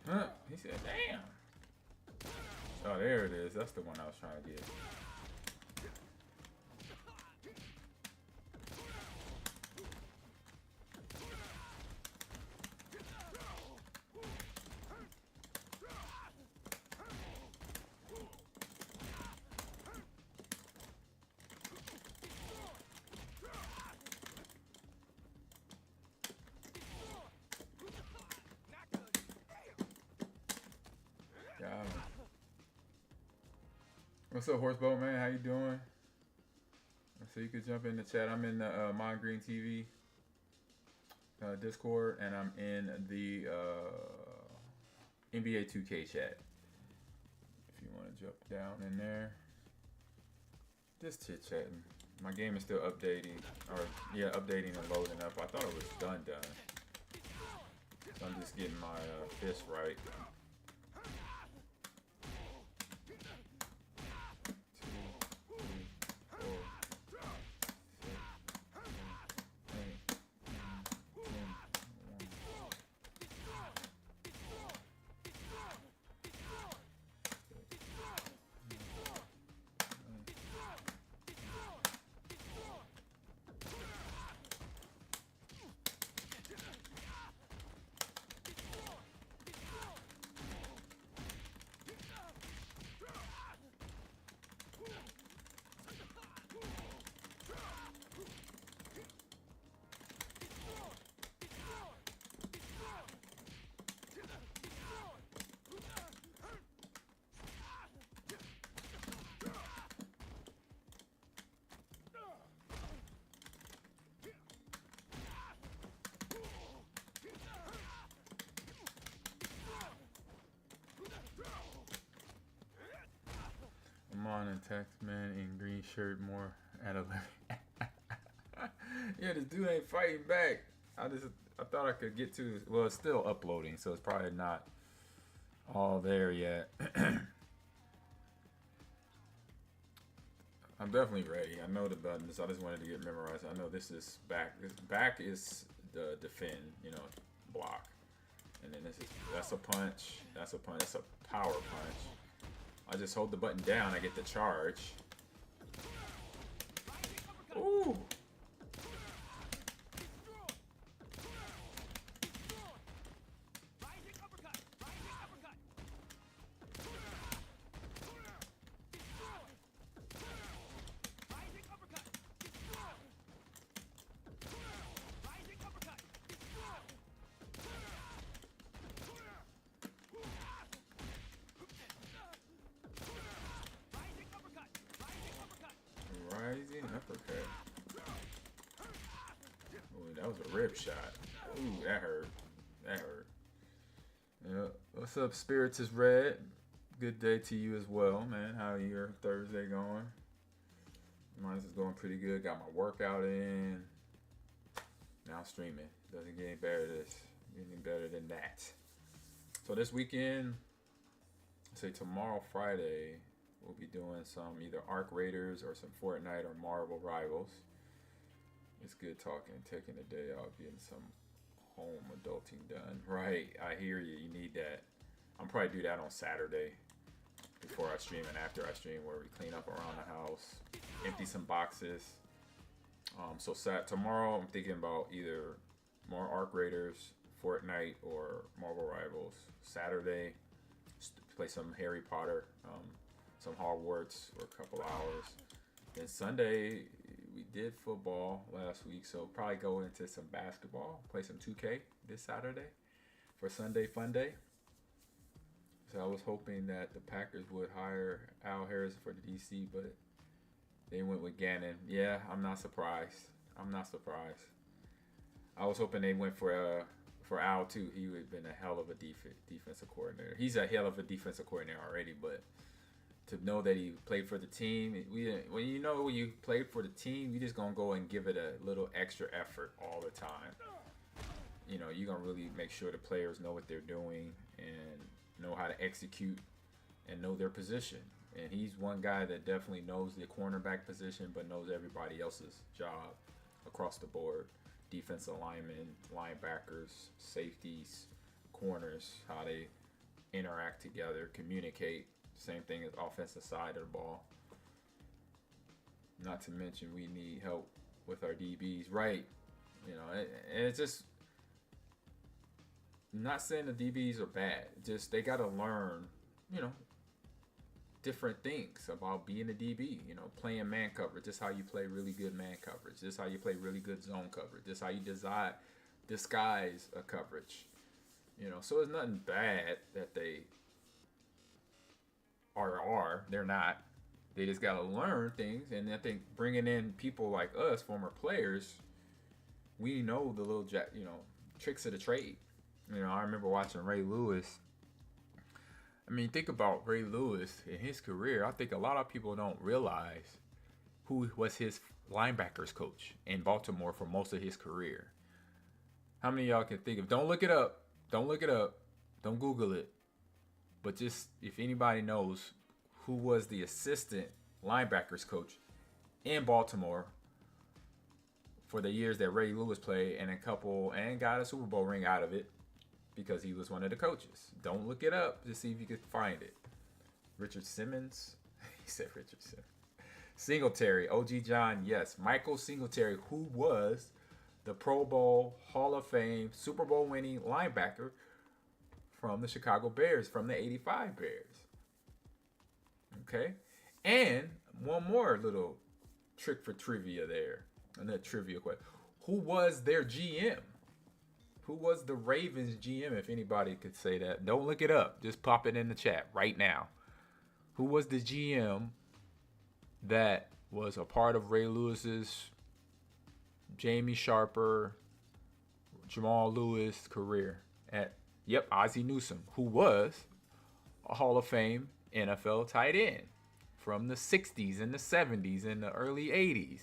Huh? He said, damn. Oh, there it is. That's the one I was trying to get. What's up, Horseboat Man? How you doing? So you could jump in the chat. I'm in the AhmanGreenTV Discord, and I'm in the NBA 2K chat. If you want to jump down in there, just chit chatting. My game is still updating, updating and loading up. I thought it was done. So I'm just getting my fist right. Brown and Taxman in green shirt more at 11. Yeah, this dude ain't fighting back. I thought I could get to. Well, it's still uploading, so it's probably not all there yet. I'm definitely ready. I know the buttons. I just wanted to get memorized. I know this is back. This back is the defend, block. And then that's a punch. That's a punch. That's a power punch. I just hold the button down. I get the charge. Ooh. Rising uppercut. Ooh, that was a rib shot. Ooh, that hurt. That hurt. Yeah. What's up, Spirits is Red? Good day to you as well, man. How your Thursday going? Mine's is going pretty good. Got my workout in. Now streaming. Doesn't get any better than this. Any better than that. So this weekend, say tomorrow, Friday, we'll be doing some either Arc Raiders or some Fortnite or Marvel Rivals. It's good talking, taking a day out, getting some home adulting done. Right, I hear you. You need that. I'll probably do that on Saturday before I stream and after I stream, where we clean up around the house, empty some boxes. So tomorrow I'm thinking about either more Arc Raiders, Fortnite, or Marvel Rivals. Saturday, play some Harry Potter, some Hogwarts for a couple hours. Then Sunday, we did football last week, so probably go into some basketball, play some 2K this Saturday for Sunday Fun Day. So I was hoping that the Packers would hire Al Harrison for the DC, but they went with Gannon. Yeah, I'm not surprised. I was hoping they went for Al too. He would have been a hell of a defensive coordinator. He's a hell of a defensive coordinator already, but to know that he played for the team, when you played for the team, you just gonna go and give it a little extra effort all the time. You're gonna really make sure the players know what they're doing and know how to execute and know their position. And he's one guy that definitely knows the cornerback position, but knows everybody else's job across the board. Defensive linemen, linebackers, safeties, corners, how they interact together, communicate. Same thing as offensive side of the ball. Not to mention we need help with our DBs, right? And it's just, I'm not saying the DBs are bad. Just they got to learn, different things about being a DB. Playing man coverage. This is how you play really good man coverage. This is how you play really good zone coverage. This is how you disguise a coverage. So it's nothing bad that they they're not. They just got to learn things. And I think bringing in people like us, former players, we know the little tricks of the trade. I remember watching Ray Lewis. Think about Ray Lewis in his career. I think a lot of people don't realize who was his linebackers coach in Baltimore for most of his career. How many of y'all can think of? Don't look it up. Don't Google it. But just if anybody knows who was the assistant linebackers coach in Baltimore for the years that Ray Lewis played, and got a Super Bowl ring out of it, because he was one of the coaches. Don't look it up to see if you can find it. Richard Simmons. He said Richard Simmons. Singletary. OG John, yes. Michael Singletary, who was the Pro Bowl, Hall of Fame, Super Bowl winning linebacker from the Chicago Bears, from the 85 Bears. Okay? And one more little trick for trivia there. Another trivia question. Who was their GM? Who was the Ravens GM, if anybody could say that? Don't look it up. Just pop it in the chat right now. Who was the GM that was a part of Ray Lewis's, Jamie Sharper, Jamal Lewis career at, Ozzie Newsome, who was a Hall of Fame NFL tight end from the 60s and the 70s and the early 80s.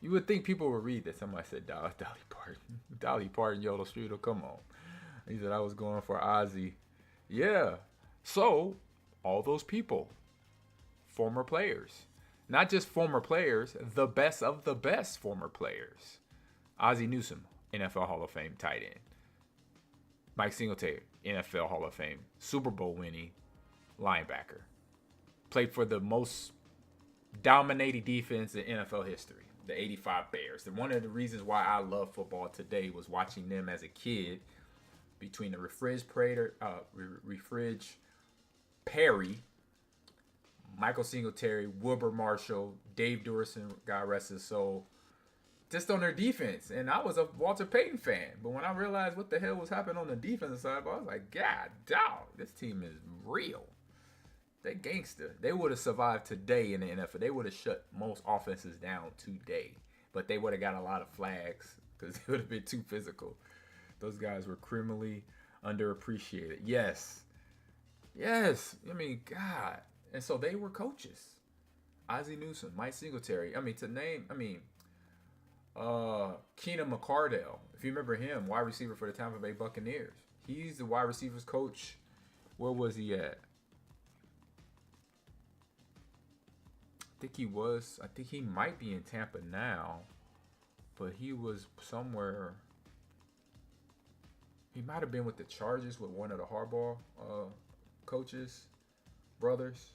You would think people would read that. Somebody said Dolly Parton. Dolly Parton, Yodel Strudel, come on. He said I was going for Ozzy. Yeah. So, all those people, former players. Not just former players, the best of the best former players. Ozzie Newsome, NFL Hall of Fame tight end. Mike Singletary, NFL Hall of Fame, Super Bowl winning linebacker. Played for the most dominating defense in NFL history, the 85 Bears. And one of the reasons why I love football today was watching them as a kid between the Perry, Michael Singletary, Wilbur Marshall, Dave Durson, God rest his soul, just on their defense. And I was a Walter Payton fan. But when I realized what the hell was happening on the defensive side, I was like, God, dog, this team is real. They gangster. They would have survived today in the NFL. They would have shut most offenses down today. But they would have got a lot of flags because it would have been too physical. Those guys were criminally underappreciated. Yes. Yes. I mean, God. And so they were coaches. Ozzie Newsome, Mike Singletary. Keenan McCardell. If you remember him, wide receiver for the Tampa Bay Buccaneers. He's the wide receivers coach. Where was he at? I think he might be in Tampa now, but he was somewhere. He might have been with the Chargers with one of the Harbaugh coaches, brothers.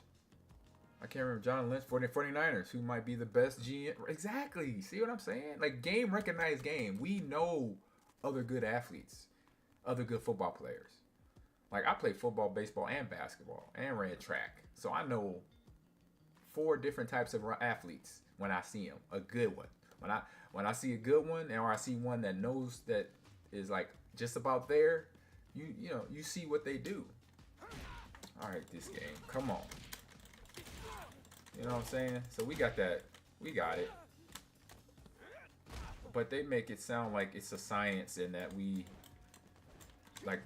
I can't remember. John Lynch for the 49ers, who might be the best GM. Exactly. See what I'm saying? Like, game recognized game. We know other good athletes, other good football players. Like, I played football, baseball, and basketball, and ran track. So I know 4 different types of athletes when I see them. A good one. When I see a good one, or I see one that knows that is like just about there, you see what they do. All right, this game. Come on. You know what I'm saying? So we got that. We got it. But they make it sound like it's a science and that we, like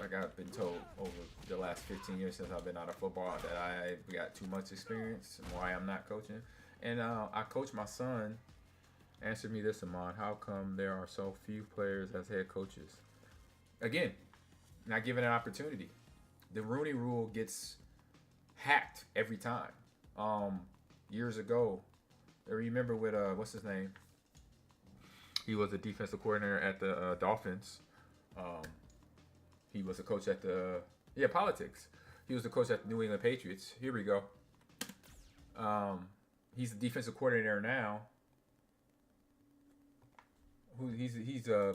I've been told over the last 15 years since I've been out of football, that I got too much experience and why I'm not coaching. And I coach my son. Answer me this, Ahman. How come there are so few players as head coaches? Again, not given an opportunity. The Rooney Rule gets hacked every time. Years ago, I remember with what's his name? He was a defensive coordinator at the Dolphins. He was a coach at the politics. He was the coach at the New England Patriots. Here we go. He's the defensive coordinator now. He's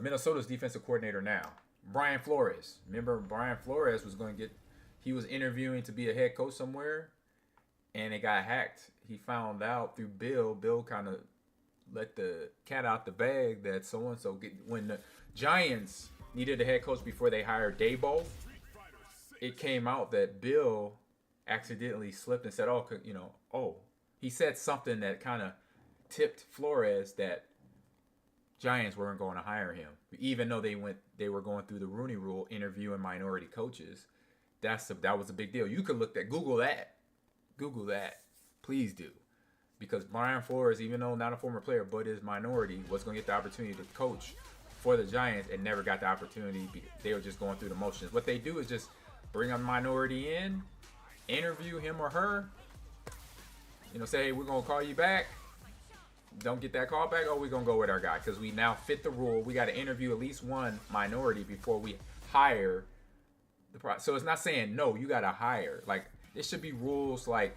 Minnesota's defensive coordinator now. Brian Flores. Remember, Brian Flores he was interviewing to be a head coach somewhere, and it got hacked. He found out through Bill. Bill kind of let the cat out the bag that so-and-so when the Giants needed a head coach before they hired Daboll, it came out that Bill accidentally slipped and said, he said something that kind of tipped Flores that Giants weren't going to hire him, even though they were going through the Rooney Rule, interviewing minority coaches. That was a big deal. You could Google that, please do, because Brian Flores, even though not a former player but is minority, was going to get the opportunity to coach for the Giants and never got the opportunity. They were just going through the motions. What they do is just bring a minority in, interview him or her, say, hey, we're going to call you back. Don't get that call back. Oh, we're going to go with our guy because we now fit the rule. We got to interview at least one minority before we hire the So it's not saying no, you got to hire. Like, it should be rules like,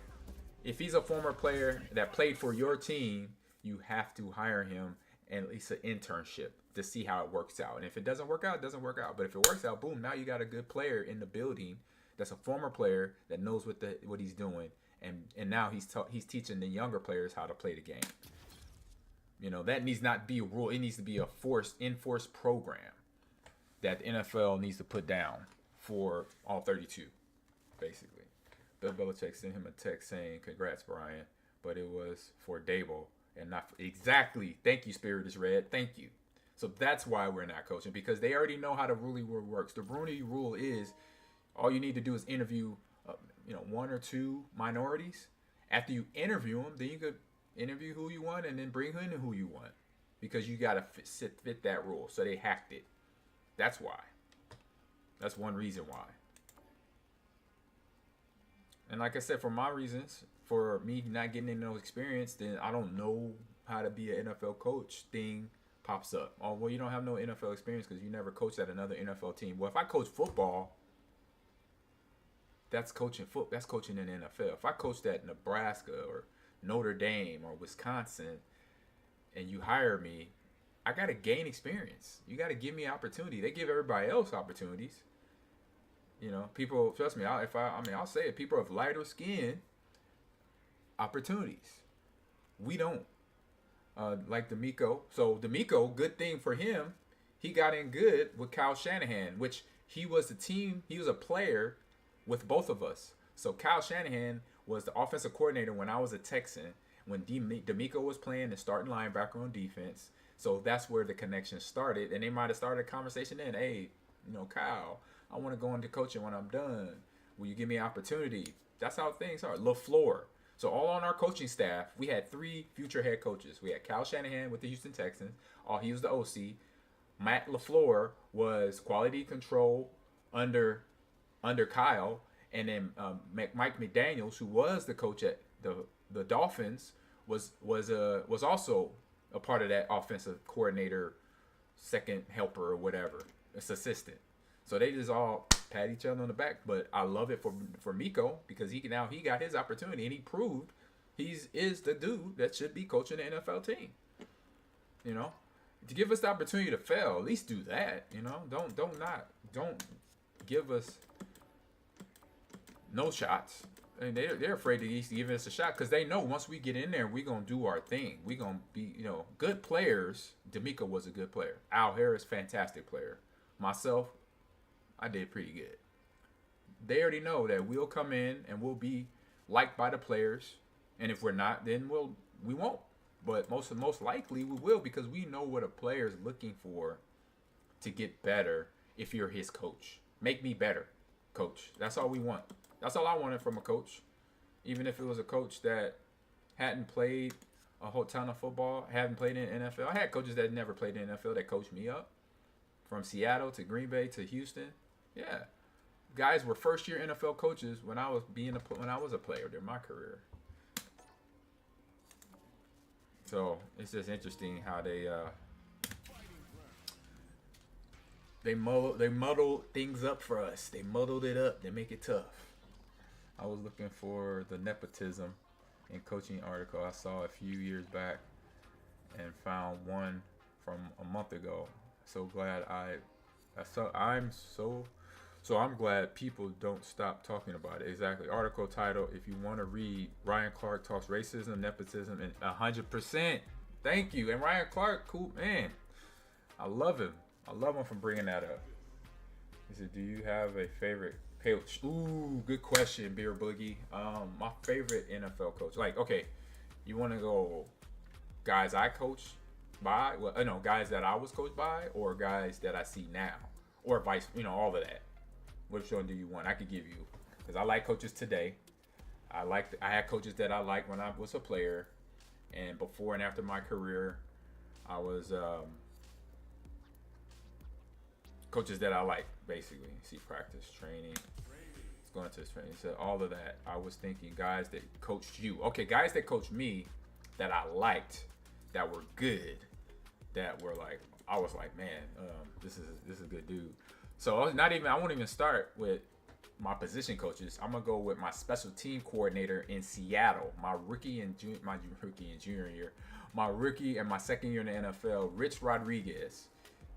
if he's a former player that played for your team, you have to hire him and at least an internship to see how it works out. And if it doesn't work out, it doesn't work out. But if it works out, boom, now you got a good player in the building that's a former player that knows what he's doing. And now he's teaching the younger players how to play the game. That needs not be a rule. It needs to be a enforced program that the NFL needs to put down for all 32, basically. Bill Belichick sent him a text saying, congrats, Brian, but it was for Daboll and not for, exactly. Thank you, Spirit is Red. Thank you. So that's why we're not coaching, because they already know how the Rooney Rule works. The Rooney Rule is all you need to do is interview one or two minorities. After you interview them, then you could interview who you want and then bring in who you want, because you gotta fit that rule. So they hacked it. That's why. That's one reason why. And like I said, for my reasons, for me not getting any no experience, then I don't know how to be an NFL coach thing pops up. Oh, well, you don't have no NFL experience because you never coached at another NFL team. Well, if I coach football, that's coaching football. That's coaching in the NFL. If I coached at Nebraska or Notre Dame or Wisconsin and you hire me, I got to gain experience. You got to give me opportunity. They give everybody else opportunities. People, trust me, I'll say it. People of lighter skin, opportunities. We don't. Like D'Amico. So D'Amico, good thing for him, he got in good with Kyle Shanahan, which he was a player with both of us. So Kyle Shanahan was the offensive coordinator when I was a Texan, when D'Amico was playing the starting linebacker on defense. So that's where the connection started. And they might have started a conversation then. Hey, Kyle, I want to go into coaching when I'm done. Will you give me an opportunity? That's how things are. LaFleur. So all on our coaching staff, we had 3 future head coaches. We had Kyle Shanahan with the Houston Texans. He was the OC. Matt LaFleur was quality control under Kyle. And then Mike McDaniels, who was the coach at the Dolphins, was also a part of that offensive coordinator, second helper or whatever, it's assistant. So they just all pat each other on the back. But I love it for Miko, because he got his opportunity and he proved he is the dude that should be coaching the NFL team. To give us the opportunity to fail, at least do that. Don't give us no shots. And they're afraid to give us a shot because they know once we get in there, we're going to do our thing. We're going to be, good players. D'Amico was a good player. Al Harris, fantastic player. Myself, I did pretty good. They already know that we'll come in and we'll be liked by the players. And if we're not, then we won't. But most likely we will, because we know what a player is looking for to get better if you're his coach. Make me better, coach. That's all we want. That's all I wanted from a coach. Even if it was a coach that hadn't played a whole ton of football, hadn't played in the NFL. I had coaches that never played in the NFL that coached me up. From Seattle to Green Bay to Houston. Yeah. Guys were first-year NFL coaches when I was a player during my career. So it's just interesting how they muddle things up for us. They muddled it up. They make it tough. I was looking for the nepotism in coaching article I saw a few years back and found one from a month ago. So glad I'm glad people don't stop talking about it. Exactly. Article title, if you want to read, Ryan Clark talks racism, nepotism, and 100%. Thank you. And Ryan Clark, cool man. I love him. I love him for bringing that up. He said, do you have a favorite coach? Ooh, good question, Beer Boogie. My favorite NFL coach. Like, okay, you want to go guys I coach by? Well, no, guys that I was coached by, or guys that I see now, or vice, all of that. Which one do you want? I could give you, because I like coaches today. I had coaches that I liked when I was a player, and before and after my career, I was coaches that I like, basically. See practice, training, going to training, so all of that. I was thinking guys that coached you. Okay, guys that coached me that I liked, that were good, that were like, I was like, man, this is a good dude. So I won't even start with my position coaches. I'm gonna go with my special team coordinator in Seattle, my rookie and junior year, my rookie and my second year in the NFL, Rich Rodriguez.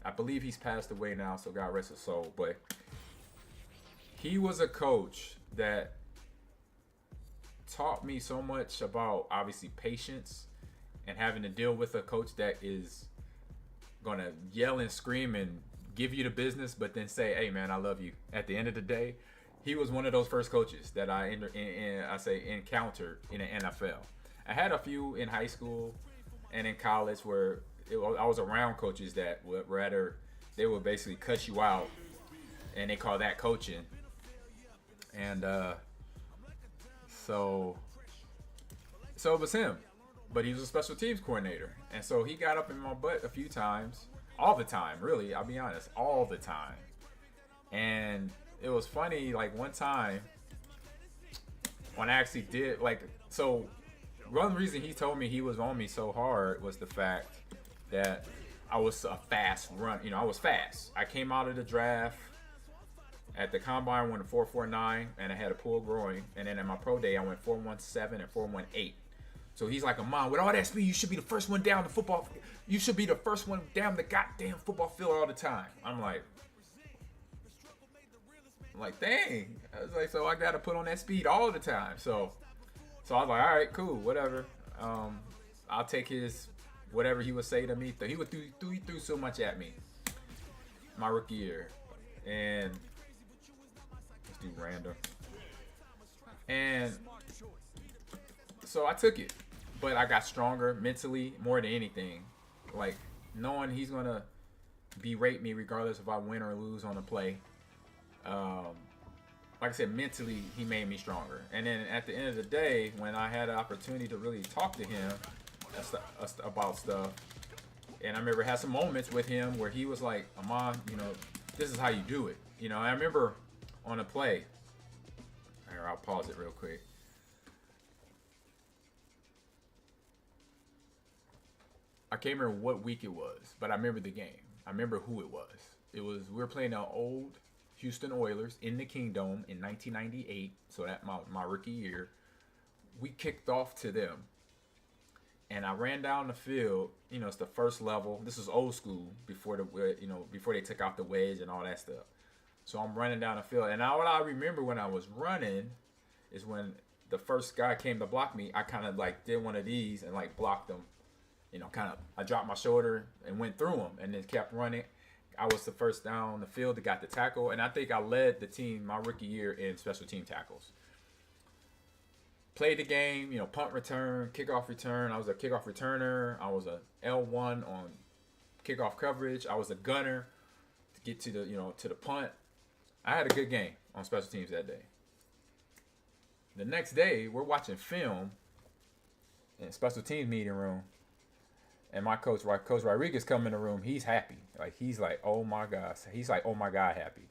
I believe he's passed away now, so God rest his soul. But he was a coach that taught me so much about, obviously, patience and having to deal with a coach that is gonna yell and scream and give you the business, but then say, hey man, I love you at the end of the day. He was one of those first coaches that I encountered in the NFL. I had a few in high school and in college where I was around coaches that would they would basically cuss you out, and they call that coaching. And So it was him. But he was a special teams coordinator. And so he got up in my butt a few times. All the time, really. I'll be honest. All the time. And it was funny, like one time when I actually did, like, so one reason he told me he was on me so hard was the fact that I was a fast run. You know, I was fast. I came out of the draft at the combine, I went a 4.49, and I had a pulled groin. And then at my pro day, I went 4.17 and 4.18. So he's like, Ahman, with all that speed, you should be the first one down the football. You should be the first one down the goddamn football field all the time. I'm like, dang. I was like, so I got to put on that speed all the time. So I was like, all right, cool, whatever. I'll take his whatever he would say to me. He threw so much at me my rookie year. And let's do random. And so I took it. But I got stronger mentally more than anything. Like, knowing he's going to berate me regardless if I win or lose on a play. Like I said, mentally, he made me stronger. And then at the end of the day, when I had an opportunity to really talk to him about stuff, and I remember I had some moments with him where he was like, Ahman, you know, this is how you do it. You know, I remember on a play. Here, I'll pause it real quick. I can't remember what week it was, but I remember the game. I remember who it was. We were playing the old Houston Oilers in the Kingdome in 1998, so that my rookie year. We kicked off to them, and I ran down the field. You know, it's the first level. This is old school before they took out the wedge and all that stuff. So I'm running down the field, and what I remember when I was running is when the first guy came to block me, I kind of like did one of these and like blocked him. You know, I dropped my shoulder and went through him and then kept running. I was the first down the field that got the tackle, and I think I led the team my rookie year in special team tackles. Played the game, you know, punt return, kickoff return. I was a kickoff returner. I was a L1 on kickoff coverage. I was a gunner to get to the punt. I had a good game on special teams that day. The next day, we're watching film in special teams meeting room. And my coach Rodriguez come in the room. He's happy. Like, he's like, oh my God. He's like, oh my God, happy.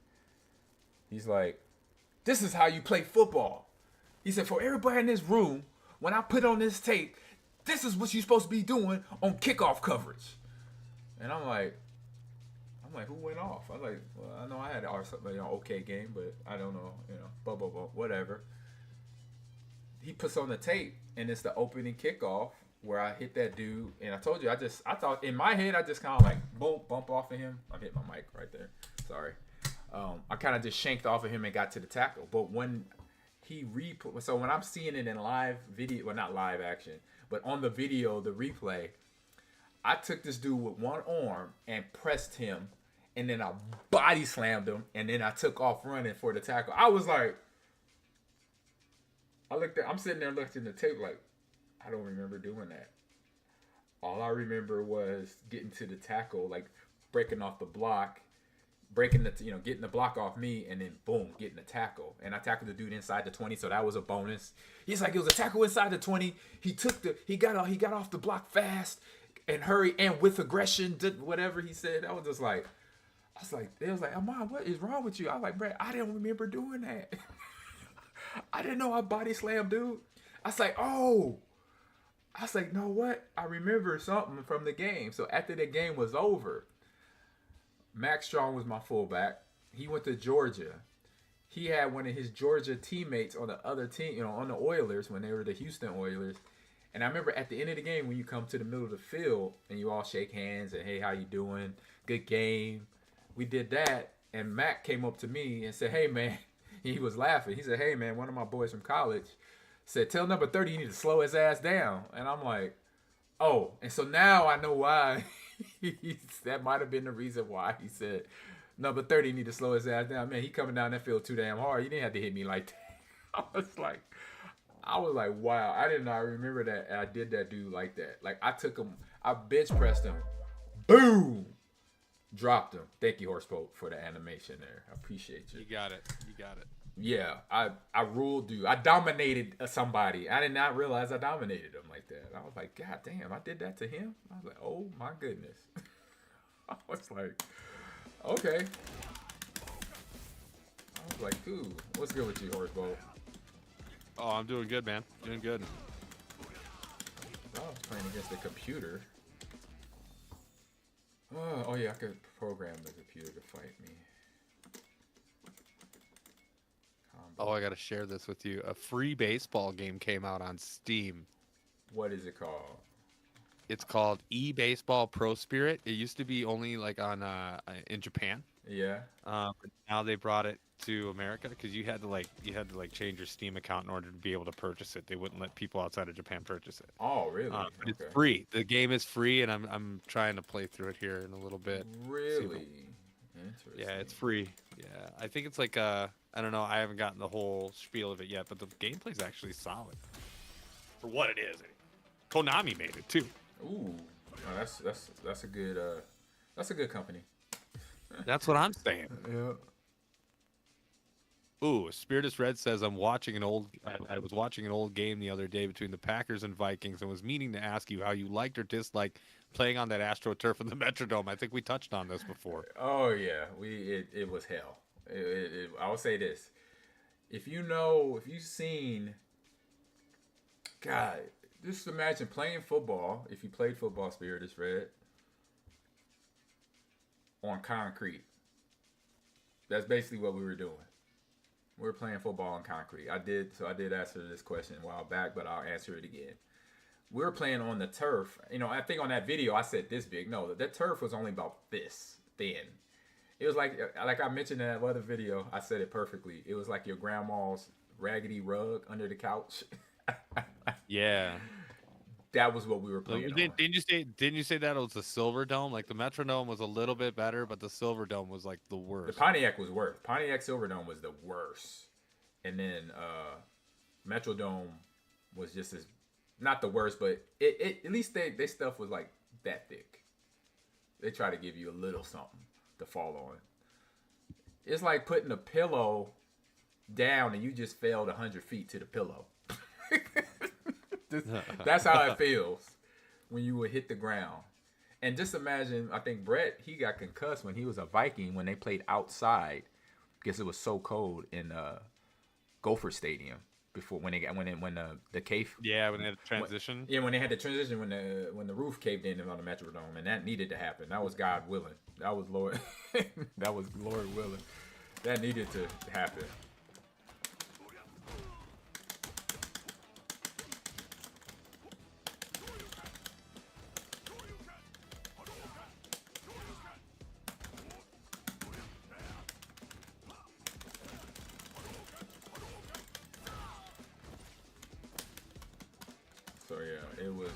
He's like, this is how you play football. He said, for everybody in this room, when I put on this tape, this is what you're supposed to be doing on kickoff coverage. And I'm like, who went off? I'm like, well, I know I had an okay game, but I don't know, blah, blah, blah, whatever. He puts on the tape, and it's the opening kickoff where I hit that dude. And I told you, I thought in my head, I just kind of like, boom, bump off of him. I hit my mic right there. Sorry. I kind of just shanked off of him and got to the tackle. But when so when I'm seeing it in live video, well, not live action, but on the video, the replay, I took this dude with one arm and pressed him, and then I body slammed him, and then I took off running for the tackle. I was like, I'm sitting there looking at the tape like, I don't remember doing that. All I remember was getting to the tackle, like breaking off the block, getting the block off me, and then boom, getting the tackle. And I tackled the dude inside the 20, so that was a bonus. He's like, it was a tackle inside the 20. He got off the block fast and hurry and with aggression, did whatever he said. They was like, Ahman, what is wrong with you? I was like, Brad, I didn't remember doing that. I didn't know I body slammed dude. I was like, no, what? I remember something from the game. So after the game was over, Max Strong was my fullback. He went to Georgia. He had one of his Georgia teammates on the other team, on the Oilers when they were the Houston Oilers. And I remember at the end of the game when you come to the middle of the field and you all shake hands and, hey, how you doing? Good game. We did that. And Mac came up to me and said, hey, man. He was laughing. He said, hey, man, one of my boys from college said, tell number 30 you need to slow his ass down. And I'm like, oh. And so now I know why. That might have been the reason why he said, number 30 need to slow his ass down. Man, he coming down that field too damn hard. You didn't have to hit me like that. I was like, wow. I did not remember that. I did that dude like that. Like, I took him, I bench pressed him. Boom. Dropped him. Thank you, Horsepoke, for the animation there. I appreciate you. You got it. Yeah, I ruled dude. I dominated somebody. I did not realize I dominated him like that. I was like, God damn, I did that to him. I was like, oh my goodness. I was like, okay. I was like, dude, what's good with you, Horsebolt? Oh, I'm doing good, man. Doing good. I was playing against the computer. Oh yeah, I could program the computer to fight me. Oh, I gotta share this with you. A free baseball game came out on Steam. What is it called? It's called E-Baseball Pro Spirit. It used to be only like on in Japan. Yeah. But now they brought it to America because you had to change your Steam account in order to be able to purchase it. They wouldn't let people outside of Japan purchase it. Oh, really? But okay. It's free. The game is free, and I'm trying to play through it here in a little bit. Really? Interesting. Yeah, it's free. Yeah, I think it's like I don't know. I haven't gotten the whole spiel of it yet, but the gameplay's actually solid for what it is. Konami made it too. Ooh, oh, that's a good company. That's what I'm saying. Yeah. Ooh, Spiritus Red says I was watching an old game the other day between the Packers and Vikings and was meaning to ask you how you liked or disliked playing on that AstroTurf in the Metrodome. I think we touched on this before. Oh yeah, it was hell. I will say this: if you've seen, God, just imagine playing football. If you played football, Spiritus Red, on concrete. That's basically what we were doing. We were playing football on concrete. I did answer this question a while back, but I'll answer it again. We were playing on the turf. I think on that video I said this big. No, that turf was only about this thin. It was like I mentioned in that other video, I said it perfectly. It was like your grandma's raggedy rug under the couch. Yeah. That was what we were playing. Didn't you say that it was the Silver Dome? Like the Metrodome was a little bit better, but the Silver Dome was like the worst. The Pontiac was worse. Pontiac Silverdome was the worst. And then Metrodome was just as not the worst, but it at least their stuff was like that thick. They try to give you a little something to fall on. It's like putting a pillow down and you just fell 100 feet to the pillow. That's how it feels when you would hit the ground. And just imagine, I think Brett, he got concussed when he was a Viking when they played outside because it was so cold in Gopher Stadium before when the cave. Yeah, when they had the transition. When they had the transition when the roof caved in on the Metrodome, and that needed to happen. That was God willing. That was Lord. That was Lord willing. That needed to happen. So yeah, it was.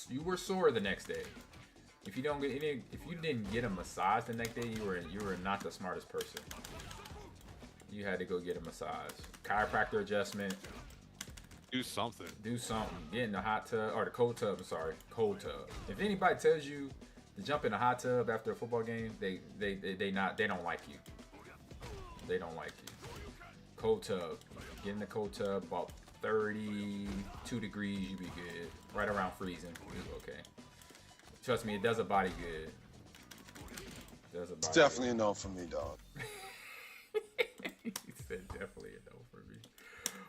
You were sore the next day. If you didn't get a massage the next day, you were not the smartest person. You had to go get a massage, chiropractor adjustment. Do something. Get in the hot tub or the cold tub. I'm sorry, cold tub. If anybody tells you to jump in a hot tub after a football game, they don't like you. They don't like you. Cold tub. Get in the cold tub about 32 degrees, you be good. Right around freezing, you okay. Trust me, it does a body good. It's definitely a no for me, dog. He said definitely a no for me.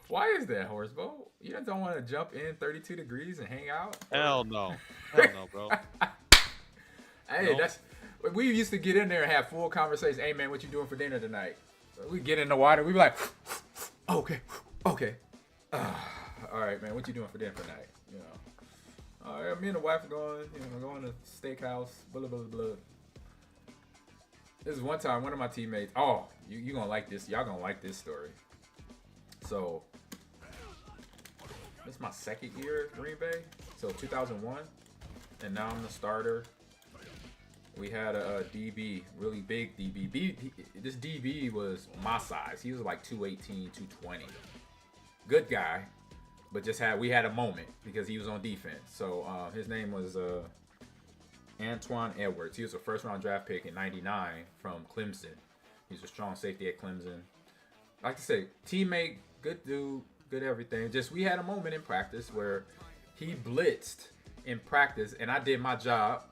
Why is that, Horsebow? You just don't want to jump in 32 degrees and hang out? Hell no. Hell no, bro. Hey, nope. We used to get in there and have full conversations. Hey, man, what you doing for dinner tonight? We get in the water. We be like, okay. All right, man, what you doing for dinner tonight? All right, me and the wife are going to steakhouse, blah, blah, blah, blah. This is one time, one of my teammates, you gonna like this. Y'all gonna like this story. So, this is my second year at Green Bay. So, 2001. And now I'm the starter. We had a DB, really big DB. This DB was my size. He was like 218, 220. Good guy. But we had a moment because he was on defense. So his name was Antoine Edwards. He was a first-round draft pick in '99 from Clemson. He's a strong safety at Clemson. like I say, teammate, good dude, good everything. Just we had a moment in practice where he blitzed in practice, and I did my job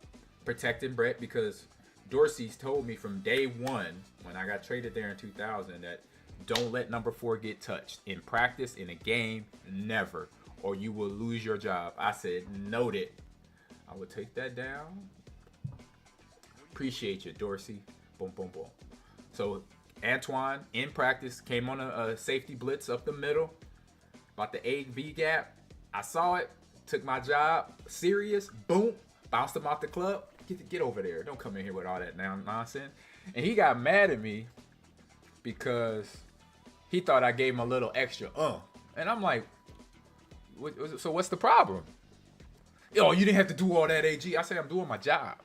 protecting Brett because Dorsey's told me from day one when I got traded there in 2000 that don't let number 4 get touched in practice, in a game, never, or you will lose your job. I said, noted. I would take that down. Appreciate you, Dorsey. Boom, boom, boom. So Antoine in practice came on a safety blitz up the middle, about the A-B gap. I saw it, took my job serious. Boom, bounced him out the club. Get over there. Don't come in here with all that nonsense. And he got mad at me because he thought I gave him a little extra. And I'm like, so what's the problem? Oh, you didn't have to do all that, AG. I say I'm doing my job.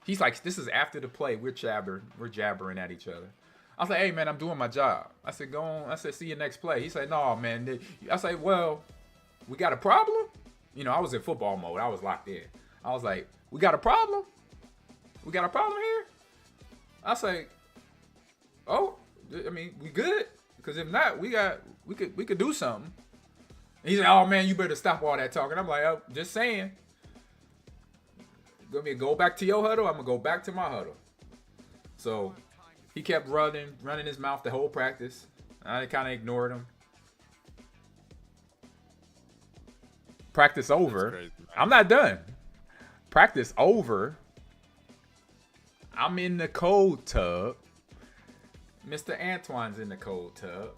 He's like, this is after the play. We're jabbering at each other. I was like, hey, man, I'm doing my job. I said, go on. I said, see you next play. He said, no, man. I said, well, we got a problem? You know, I was in football mode. I was locked in. I was like, we got a problem? We got a problem here? I say, oh, I mean, we good? Because if not, we could do something. And he said, oh, man, you better stop all that talking. I'm like, oh, just saying. Go back to your huddle. I'm going to go back to my huddle. So he kept running his mouth the whole practice. I kind of ignored him. Practice over. Crazy, I'm not done. Practice over. I'm in the cold tub. Mr. Antoine's in the cold tub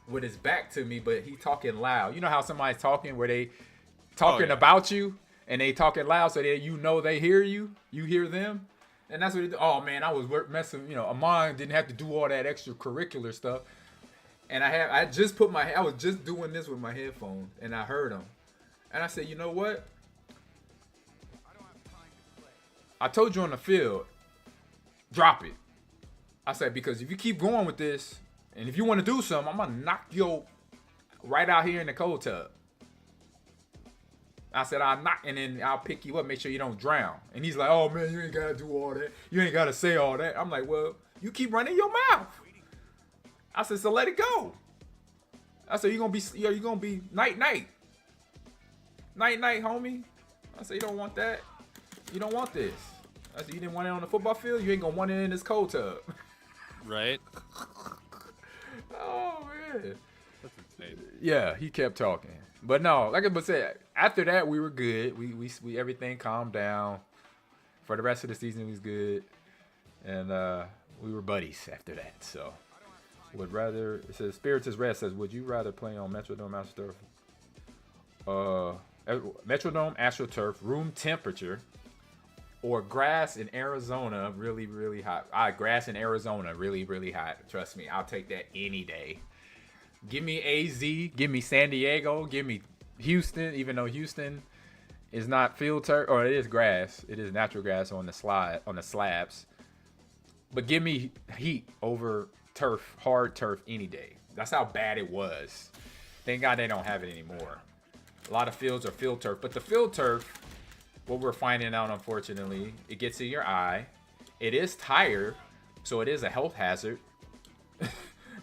with his back to me, but he talking loud. You know how somebody's talking where they talking about you and they talking loud so that you know they hear you. You hear them. And that's what he did. Oh, man, I was messing. You know, Ahman didn't have to do all that extracurricular stuff. And I was just doing this with my headphones, and I heard him. And I said, you know what? I told you on the field, drop it. I said, because if you keep going with this, and if you want to do something, I'm going to knock you right out here in the cold tub. I said, I'll knock, and then I'll pick you up, make sure you don't drown. And he's like, oh, man, you ain't got to do all that. You ain't got to say all that. I'm like, well, you keep running your mouth. I said, so let it go. I said, you're going to be night-night. Night-night, homie. I said, you don't want that. You don't want this. I said, you didn't want it on the football field? You ain't going to want it in this cold tub. Right? Oh, man. That's insane. Yeah, he kept talking. But no, like I said, after that, we were good. We everything calmed down. For the rest of the season, it was good. And we were buddies after that. So, it says, Spirits is Red says, would you rather play on Metrodome, AstroTurf, room temperature, or grass in Arizona, really, really hot? Grass in Arizona, really, really hot. Trust me, I'll take that any day. Give me AZ, give me San Diego, give me Houston, even though Houston is not field turf, or it is grass. It is natural grass on the slabs. But give me heat over turf, hard turf any day. That's how bad it was. Thank God they don't have it anymore. A lot of fields are field turf, but the field turf, what we're finding out, unfortunately, it gets in your eye. It is tire, so it is a health hazard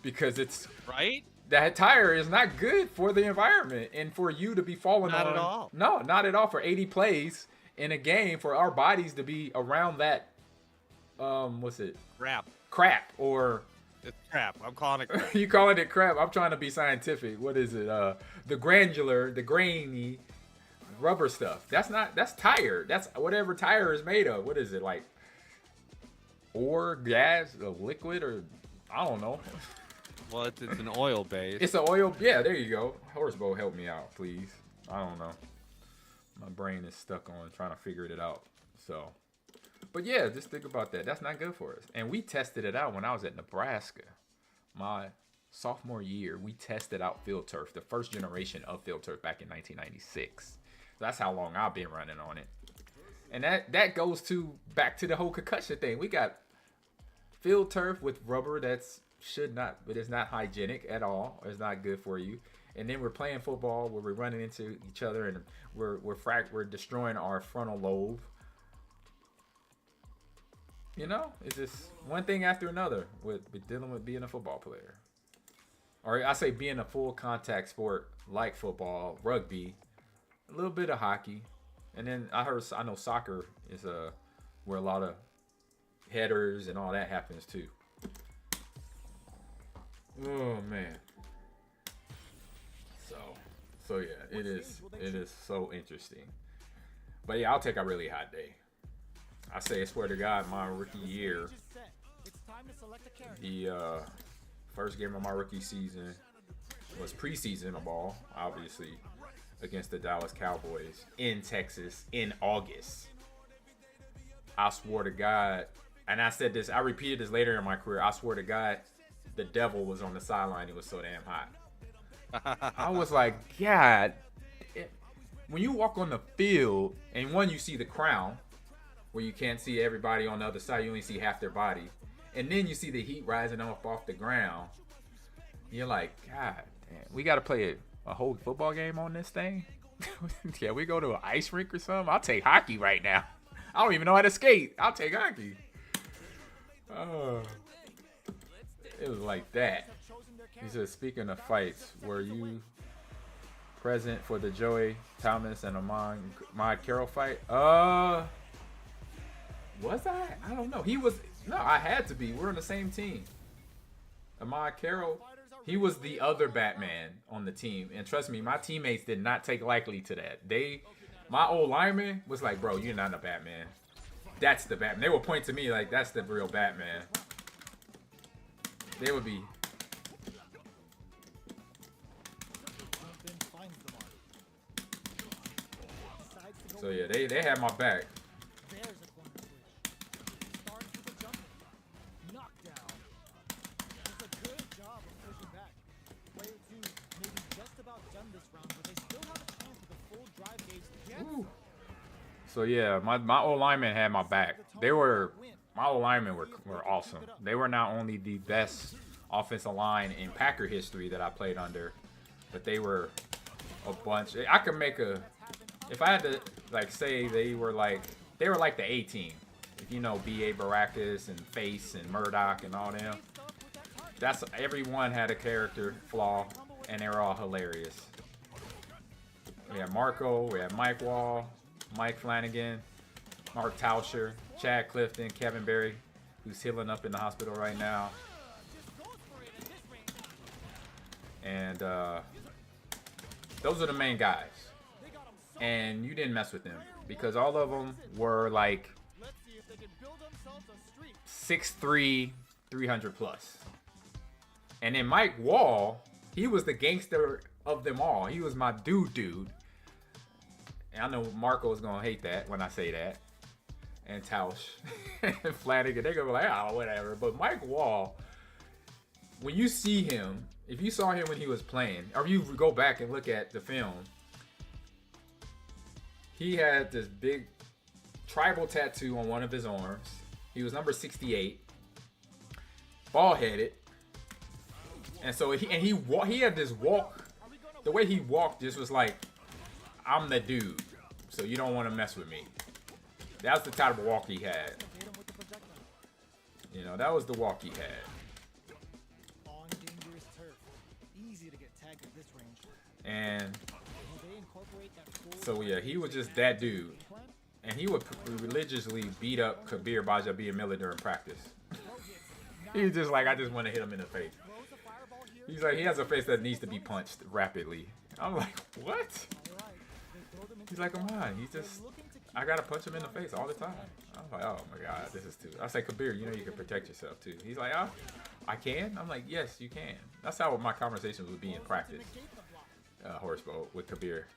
because it's right. That tire is not good for the environment and for you to be falling on. Not at all. No, not at all. For 80 plays in a game, for our bodies to be around that, what's it? Crap or. It's crap. I'm calling it crap. You calling it crap? I'm trying to be scientific. What is it? The grainy rubber stuff. That's tire. That's whatever tire is made of. What is it, like? Or gas, a liquid, or I don't know. Well, it's an oil base. It's an oil. Yeah, there you go. Horsebow, help me out, please. I don't know. My brain is stuck on trying to figure it out. So, but yeah, just think about that. That's not good for us. And we tested it out when I was at Nebraska. My sophomore year, we tested out field turf, the first generation of field turf back in 1996. That's how long I've been running on it. And that goes back to the whole concussion thing. We got field turf with rubber but it's not hygienic at all. It's not good for you. And then we're playing football where we're running into each other and we're destroying our frontal lobe. You know, it's just one thing after another with dealing with being a football player. or I say being a full contact sport like football, rugby, a little bit of hockey, and then I know soccer is where a lot of headers and all that happens too. Oh man. So yeah, it is so interesting. But yeah, I'll take a really hot day. I swear to God, my rookie year, the first game of my rookie season was preseason ball, obviously, against the Dallas Cowboys in Texas in August. I swore to God, and I said this, I repeated this later in my career, I swear to God, the devil was on the sideline. It was so damn hot. I was like, God, when you walk on the field, and one, you see the crown, where you can't see everybody on the other side, you only see half their body. And then you see the heat rising up off the ground. You're like, God damn, we got to play a whole football game on this thing? Yeah, we go to an ice rink or something? I'll take hockey right now. I don't even know how to skate. I'll take hockey. It was like that. He says, speaking of fights, were you present for the Joey Thomas and Ahman Carroll fight? Was I? I don't know. He was. No, I had to be. We're on the same team. Ahman Carroll, he was the other Batman on the team. And trust me, my teammates did not take likely to that. My old lineman was like, bro, you're not a Batman. That's the Batman. They would point to me like, that's the real Batman. They would be. So yeah, they had my back. So yeah, my old linemen had my back. My old linemen were awesome. They were not only the best offensive line in Packer history that I played under, but they were a bunch. I could make if I had to like say they were like the A team. If you know B.A. Baracus and Face and Murdoch and all them. Everyone had a character flaw and they were all hilarious. We had Marco, we had Mike Wall, Mike Flanagan, Mark Tauscher, Chad Clifton, Kevin Berry, who's healing up in the hospital right now. And those are the main guys. And you didn't mess with them because all of them were like 6'3", 300 plus. And then Mike Wall, he was the gangster of them all. He was my dude. And I know Marco's gonna hate that when I say that. And Tausch and Flanagan, they're gonna be like, oh, whatever. But Mike Wall, when you see him, if you saw him when he was playing, or you go back and look at the film, he had this big tribal tattoo on one of his arms. He was number 68, bald-headed, and so he had this walk. The way he walked just was like, I'm the dude, so you don't want to mess with me. That was the type of walk he had. You know, that was the walk he had. And so yeah, he was just that dude. And he would religiously beat up Kabir Bajabiamila during practice. He was just like, I just want to hit him in the face. He's like, he has a face that needs to be punched rapidly. I'm like, what? He's like, come on. I got to punch him in the face all the time. I'm like, oh my God, this is too. I say, Kabir, you know you can protect yourself too. He's like, oh, I can? I'm like, yes, you can. That's how my conversations would be in practice. Horseboat with Kabir.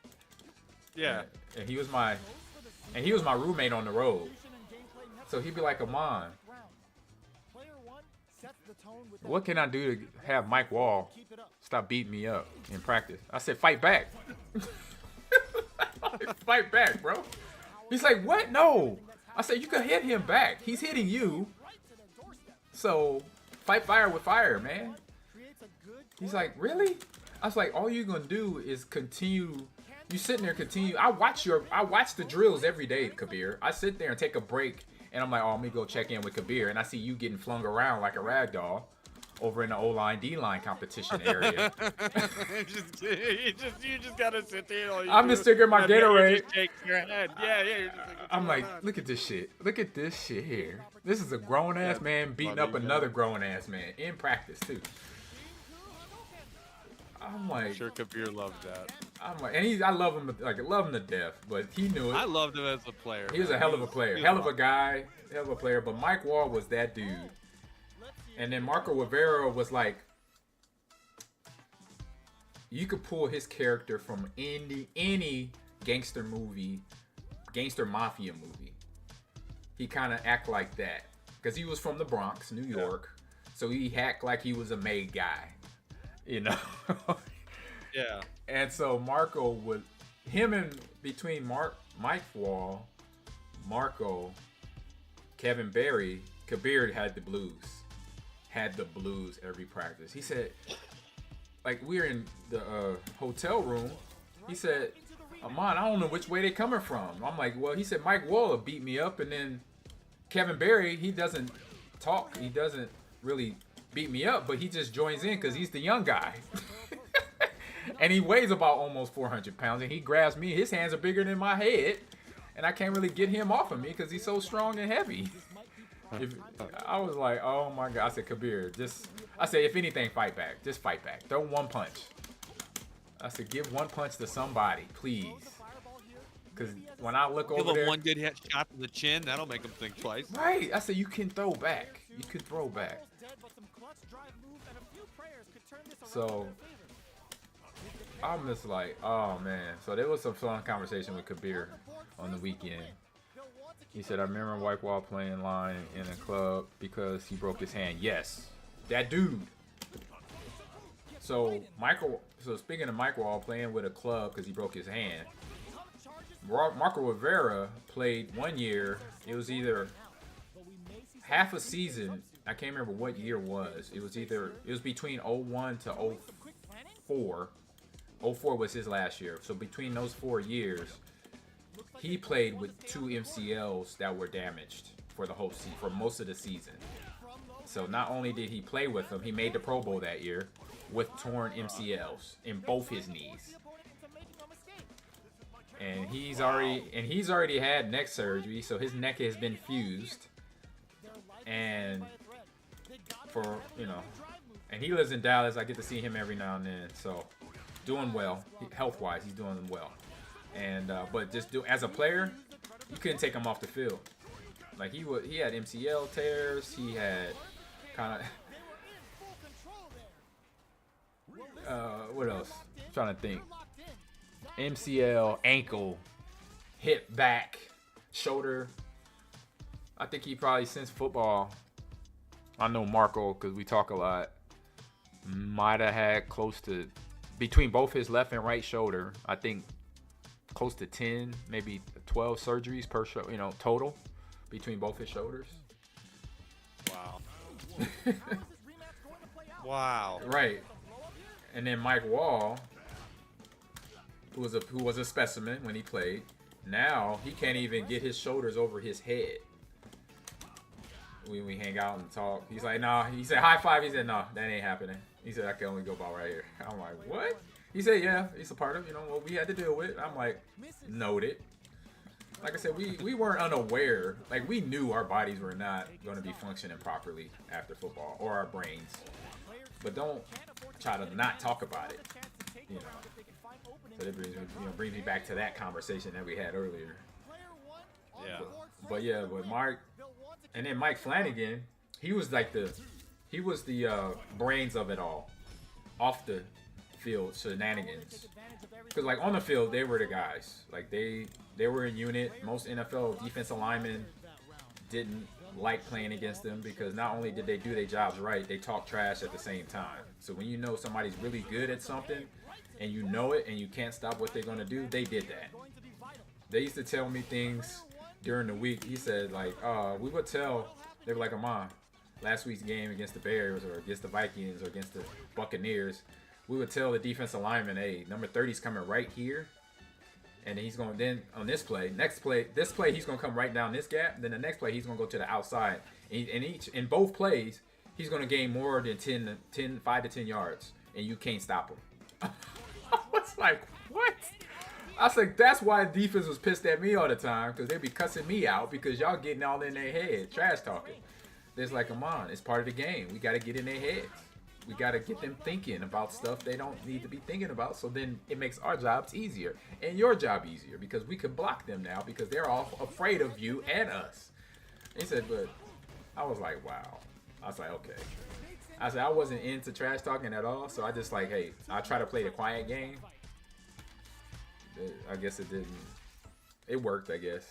Yeah. And he was my roommate on the road. So he'd be like, Ahman, what can I do to have Mike Wall stop beating me up in practice? I said, fight back. Fight back, bro. He's like, what? No. I said, you can hit him back. He's hitting you. So fight fire with fire, man. He's like, really? I was like, all you're going to do is continue. You sitting there, continue. I watch the drills every day, Kabir. I sit there and take a break, and I'm like, oh, let me go check in with Kabir, and I see you getting flung around like a rag doll. over in the O-line, D-line competition area. You just gotta sit there. I'm just sticking my Gatorade. Just shake your head. Yeah. You're just like, I'm like, look at this shit. Look at this shit here. This is a grown-ass man beating up another grown-ass man in practice, too. I'm like, sure Kabir loved that. I'm like, and I love him to death, but he knew it. I loved him as a player. He was a hell of a player, hell of a guy, hell of a player. But Mike Wall was that dude, and then Marco Rivera was like, you could pull his character from any gangster movie, gangster mafia movie. He kind of act like that because he was from the Bronx, New York, so he act like he was a made guy. You know, yeah. And so Marco would, between Mike Wall, Marco, Kevin Berry, Kabir had the blues every practice. He said, like we're in the hotel room. He said, Ahman, I don't know which way they coming from. I'm like, well, he said Mike Wall beat me up, and then Kevin Berry, he doesn't talk. He doesn't really beat me up, but he just joins in because he's the young guy. And he weighs about almost 400 pounds, and he grabs me. His hands are bigger than my head, and I can't really get him off of me because he's so strong and heavy. I was like, oh my God. I said, Kabir, I said, if anything, fight back. Just fight back. Throw one punch. I said, give one punch to somebody, please. Because when I look over there. Give him one good shot to the chin. That'll make him think twice. Right. I said, you can throw back. You can throw back. So I'm just like, oh man. So there was some fun conversation with Kabir on the weekend. He said, I remember White Wall playing line in a club because he broke his hand. Yes, that dude. So speaking of Mike Wall playing with a club because he broke his hand, Marco Rivera played 1 year. It was either half a season. I can't remember what year it was. It was between 01 to 04. 04 was his last year. So between those 4 years, he played with 2 MCLs that were damaged for the whole season, for most of the season. So not only did he play with them, he made the Pro Bowl that year with torn MCLs in both his knees. And he's already had neck surgery, so his neck has been fused. And and he lives in Dallas. I get to see him every now and then. So doing well, health-wise, he's doing well. And but as a player, you couldn't take him off the field. Like he had MCL tears. He had kind of what else? I'm trying to think. MCL, ankle, hip, back, shoulder. I think he probably since football. I know Marco because we talk a lot. Might have had close to between both his left and right shoulder. I think close to 10, maybe 12 surgeries per total between both his shoulders. Wow. Wow. Right. And then Mike Wall, who was a specimen when he played. Now he can't even get his shoulders over his head. We hang out and talk. He's like, nah. He said high five. He said, no, that ain't happening. He said, I can only go about right here. I'm like, what? He said, yeah, it's a part of what we had to deal with. I'm like, noted. Like I said, we weren't unaware. Like we knew our bodies were not going to be functioning properly after football, or our brains. But don't try to not talk about it. So that brings me back to that conversation that we had earlier. Yeah. But Mark, and then Mike Flanagan, he was the brains of it all, off the field shenanigans. Because like on the field, they were the guys. Like they were in unit. Most NFL defensive linemen didn't like playing against them because not only did they do their jobs right, they talk trash at the same time. So when you know somebody's really good at something and you know it and you can't stop what they're gonna do, they did that. They used to tell me things during the week. He said like, we would tell, they were like, Ahman, last week's game against the Bears or against the Vikings or against the Buccaneers, we would tell the defensive lineman, hey, number 30's coming right here. And he's going then on this play, this play, he's going to come right down this gap. Then the next play, he's going to go to the outside. And in both plays, he's gonna gain more than 5 to 10 yards, and you can't stop him. I was like, what? I was like, that's why defense was pissed at me all the time, because they be cussing me out because y'all getting all in their head, trash talking. It's like, come on, it's part of the game. We got to get in their heads. We got to get them thinking about stuff they don't need to be thinking about, so then it makes our jobs easier and your job easier, because we can block them now because they're all afraid of you and us. He said, but I was like, wow. I was like, okay. I said, I wasn't into trash talking at all, so I just like, hey, I try to play the quiet game. I guess it didn't. It worked, I guess.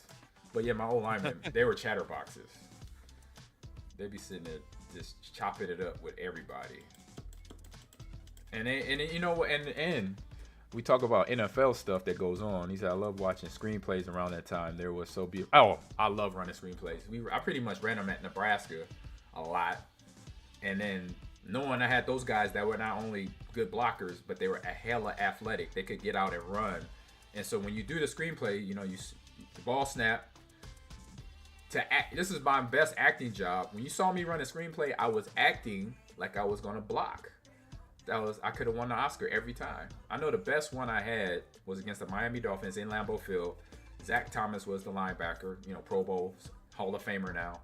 But yeah, my old linemen, they were chatterboxes. They'd be sitting there just chopping it up with everybody. And you know what? And we talk about NFL stuff that goes on. He said, I love watching screenplays around that time. There was so beautiful. Oh, I love running screenplays. I pretty much ran them at Nebraska a lot. And then knowing I had those guys that were not only good blockers, but they were a hella athletic. They could get out and run. And so when you do the screenplay, you know, the ball snap. This is my best acting job. When you saw me run a screenplay, I was acting like I was gonna block. I could have won the Oscar every time. I know the best one I had was against the Miami Dolphins in Lambeau Field. Zach Thomas was the linebacker, you know, Pro Bowl, Hall of Famer now.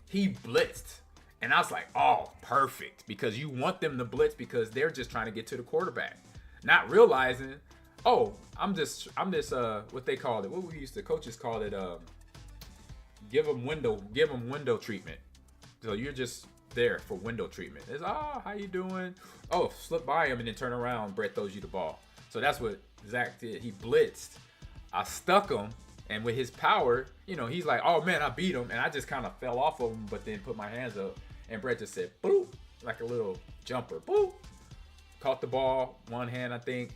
He blitzed. And I was like, oh, perfect. Because you want them to blitz because they're just trying to get to the quarterback. Not realizing, oh, I'm just what they called it. What we used to, coaches called it, give them window treatment. So you're just there for window treatment. It's, oh, how you doing? Oh, slip by him and then turn around. Brett throws you the ball. So that's what Zach did. He blitzed. I stuck him. And with his power, you know, he's like, oh man, I beat him. And I just kind of fell off of him, but then put my hands up. And Brett just said, boop, like a little jumper. Boop. Caught the ball, one hand, I think.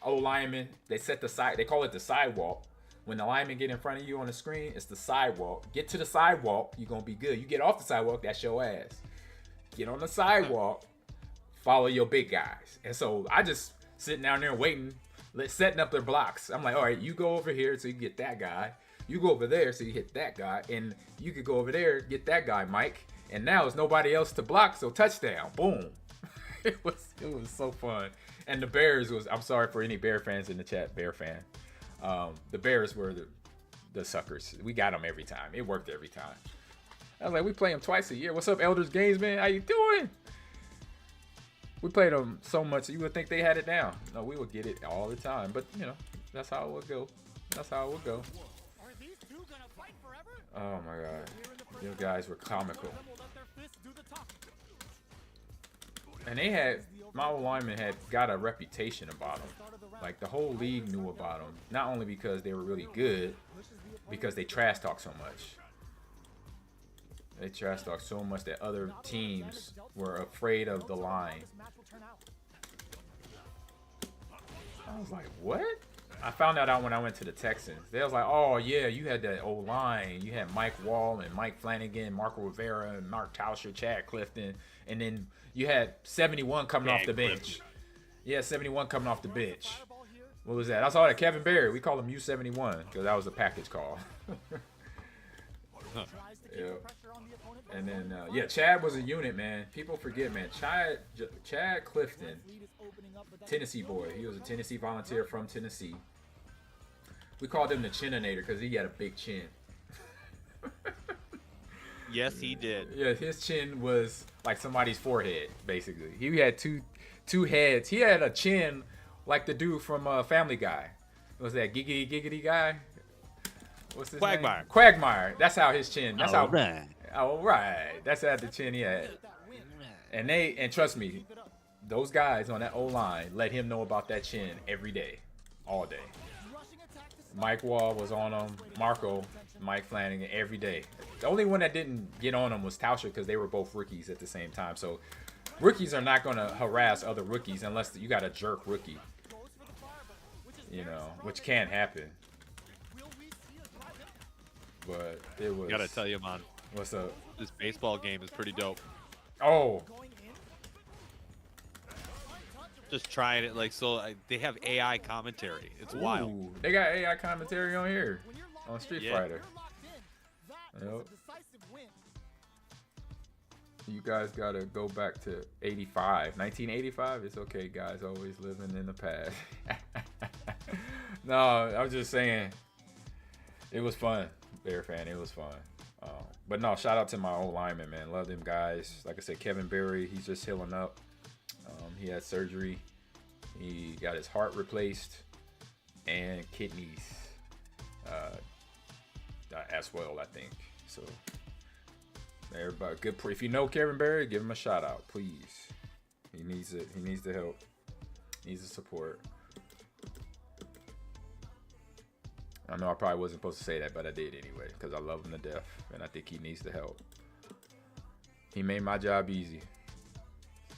Old lineman, they set the side, they call it the sidewalk. When the linemen get in front of you on the screen, it's the sidewalk. Get to the sidewalk, you're going to be good. You get off the sidewalk, that's your ass. Get on the sidewalk, follow your big guys. And so I just sitting down there waiting, setting up their blocks. I'm like, all right, you go over here so you get that guy. You go over there so you hit that guy. And you could go over there, get that guy, Mike. And now there's nobody else to block, so touchdown. Boom. It was so fun. And the Bears was, I'm sorry for any Bear fans in the chat, Bear fan. The Bears were the suckers. We got them every time. It worked every time. I was like, we play them twice a year. What's up, Elders Games, man? How you doing? We played them so much, you would think they had it down. No, we would get it all the time. But, you know, that's how it would go. That's how it would go. Oh, my God. You guys were comical. And they had, my old lineman had got a reputation about them. Like, the whole league knew about them. Not only because they were really good, because they trash talk so much. They trash talk so much that other teams were afraid of the line. I was like, what? I found that out when I went to the Texans. They was like, oh, yeah, you had that old line. You had Mike Wall and Mike Flanagan, Marco Rivera, and Mark Tauscher, Chad Clifton. And then you had 71 coming off the bench. Yeah, 71 coming off the bench. What was that? I saw that Kevin Barry. We call him U71 because that was a package call. Yeah. And then, yeah, Chad was a unit, man. People forget, man. Chad Clifton, Tennessee boy. He was a Tennessee volunteer from Tennessee. We called him the Chininator because he had a big chin. Yes, he did. Yeah, his chin was like somebody's forehead, basically. He had two heads. He had a chin like the dude from Family Guy. What was that Giggity Giggity guy? What's his Quagmire. name? Quagmire. That's how his chin. That's how. Right. All right. That's how the chin he had. And trust me, those guys on that O-line let him know about that chin every day, all day. Mike Wall was on him. Marco, Mike Flanagan every day. The only one that didn't get on him was Tauscher because they were both rookies at the same time. So rookies are not going to harass other rookies unless you got a jerk rookie. You know, which can happen. But it was. Gotta tell you, man. What's up? This baseball game is pretty dope. Oh. Just trying it, like, so they have AI commentary. It's wild. Ooh, they got AI commentary on here on Street Fighter. Yep. You guys gotta go back to 85, 1985. It's okay, guys. Always living in the past. No, I was just saying, it was fun. Bear fan, it was fun. But no, shout out to my old lineman, man. Love them guys. Like I said, Kevin Berry, he's just healing up. He had surgery. He got his heart replaced and kidneys as well, I think. So everybody, good. If you know Kevin Berry, give him a shout out, please. He needs it. He needs the help. He needs the support. I know I probably wasn't supposed to say that, but I did anyway because I love him to death, and I think he needs the help. He made my job easy.